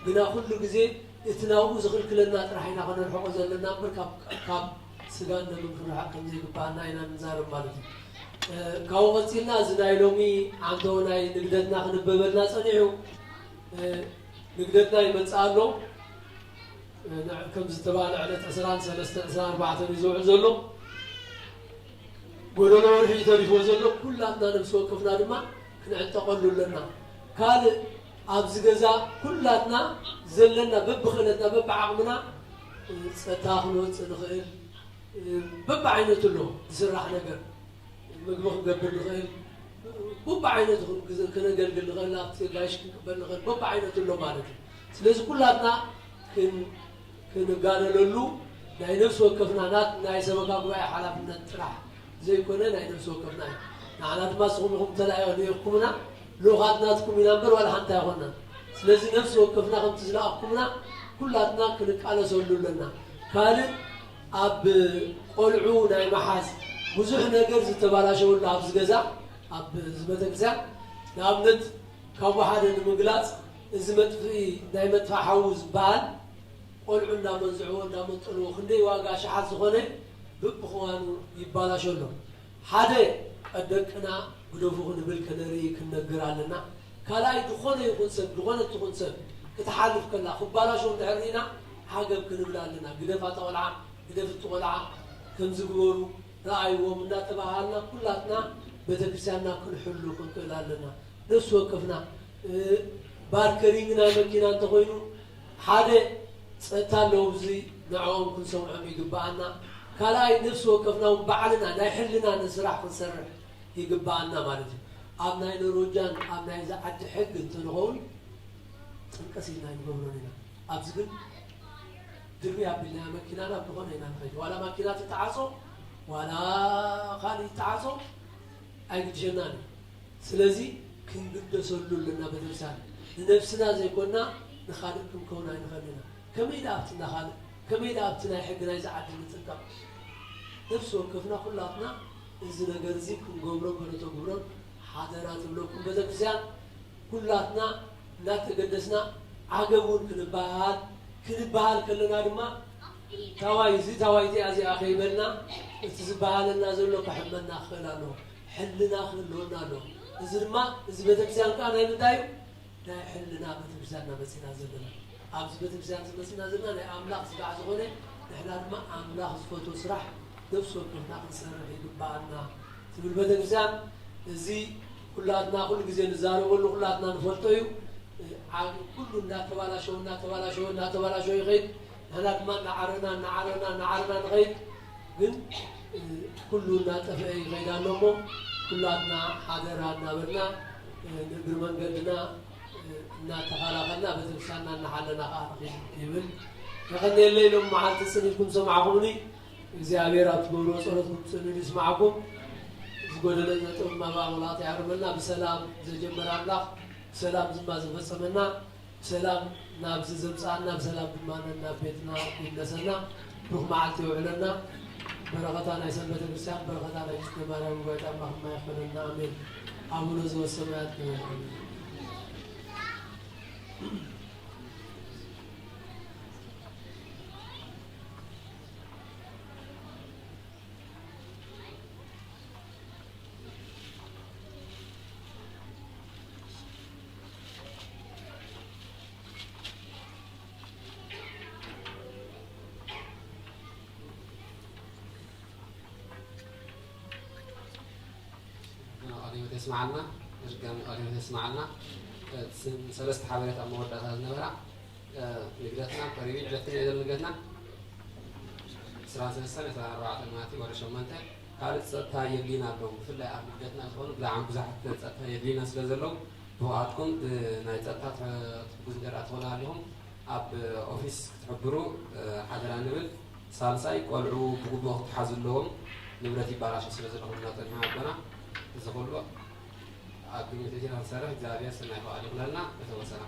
بنا كل جزء اتناوز غير كلنا راحين عقنا الحقوق زلنا مركب كاب سجان من كل حق زي كبارنا هنا نزار مالتي كاوغتينا زنايلومي عندنا نقدرنا نببلنا صنيعو نقدرنا يمتصالو كم زتبال على أسران سلسة أسران 4 يزوع زلو قولنا ورحي تريفو زلو كلنا نفسه كفنا دما كنعتقلوا لنا قال أبز جزا كلنا زلنا ببخلتنا ببعقمنا ستاخلوا سنخيل ببعينة له تسرح نقر مقبخ قبل نخيل ببعينة كنا قلقل نخيل لا تلاش قبل نخيل ببعينة له مالتي سلازي كلنا كن قالوا له ناي نفسه كفنا نات ناي سبقا قوي حلفنا ترح زي كنا ناي نفسه كفنا نحن ما سقومهم تلاقي ليقومنا لغاتنا تكون ينبر ولا حتى يغنى سلازي نفسه وقفنا خمس زلاقكمنا كلاتنا كنك على سولو لنا قال أب قلعونا محاز بزح نقر زتبالاشو ولا أبز جزا أب زمتك زا نابنت كم واحد المقلاص زمت في دايما تحوز بال قلعونا منزعونا منطلو خندي واقع شحال زغني ببخوانو يبالاشو له حدا أدكنا بدوفو نبل كنري كنقرالنا كلاي دخونه يكون سب دخونه تكون سب كتحالف كلا خبالا شو تعرينا حاجه كنبلالنا قدفات ولعه قدفت ولعه كنزغورو رايو من تبعالنا كلاتنا بتكسانا كنحلو كنقلالنا نفس وقفنا باركرينا مكينا تقوينو حاجه صتالو بزي نعوم كن سمعوا يقبعنا كلاي نفس وقفنا وبعلنا لا يحلنا نسرح ونسرح يقبعنا مالتي أبناء الروجان أبناء إذا عد حق تنقول تنكسينا يقولوننا أبزقن دربي أبناء مكينانا بقول هنا نخرج ولا مكينات تعاصو ولا خالي تعاصو أيد جناني سلازي كن قد سولو لنا بدرسان لنفسنا زي كنا نخالقكم كونا نخلينا كم إذا أبتنا خالق كم إذا أبتنا حقنا إذا عد نتنقل نفسه وكفنا كلاتنا إذا نجرزيكم قبرون كنتو قبرون حضرات لكم بذكزان كلاتنا لا تقدسنا عقبون كنبهال كلنا دما توايزي أزي أخي بلنا تزبهال الناس لك حملنا خلانو حلنا خلونا له إذا ما إذا بذكزان كان يمدايو لا حلنا بذكزاننا مسنا زلنا أبز بذكزان مسنا زلنا لا أملاك سبع زغني نحنا دما أملاك صفوتو سرح نفسه كنا نسرح يقبعنا تقول بذكزان زي كلاتنا كل جزء نزارو كلاتنا نفرطيو كلنا تبالاشو يغيد هناك ما نعرنا نغيد ግን ሁሉና ተፈይ ገይዳለሞ ሁላትና ሀገራና በርና ንግር መንገድና تخلقنا بتمشينا نحلنا خارقين يبل يغني الليل مع تسنيكم سمعكمني እግዚአብሔር አትጎሎ ጸሎቱን እንስማعكم ዝጎደለ ዘጠው ማባውላት ያርመና በሰላም ዘጀመረ አምላክ ሰላም ዝማ ዘፈጸመና ሰላም ናብዝ ዘምጻና በሰላም ማንና ቤትና ይነሰና ሩህ ማዓልት ይውዕለና በረከታና የሰንበት ክርስቲያን በረከታና ይስተማራው በጣም ማህማያፈና አሜን አቡነ ዘበሰማያት تسمعنا رجال قالوا تسمعنا ثلاث حوالات أما ودعتها النبرة نقدتنا قريبين جتنا إذا نقدنا سرعة السنة ترى أربعة الماتي ولا شو منته قالت ستها يبلينا لهم في اللي نقدتنا خون بلا عم بزحت ستها يبلينا سلزلهم بوعدكم نايتها تبوزدرات ولا عليهم أب أوفيس تحبروا حدا نبل سالساي قالوا بقول حازل لهم نبرتي باراش سلزلهم ناطر مع بنا إذا قلوا أبني تجينا السرح جارية سنة وعليق لنا بتوسنا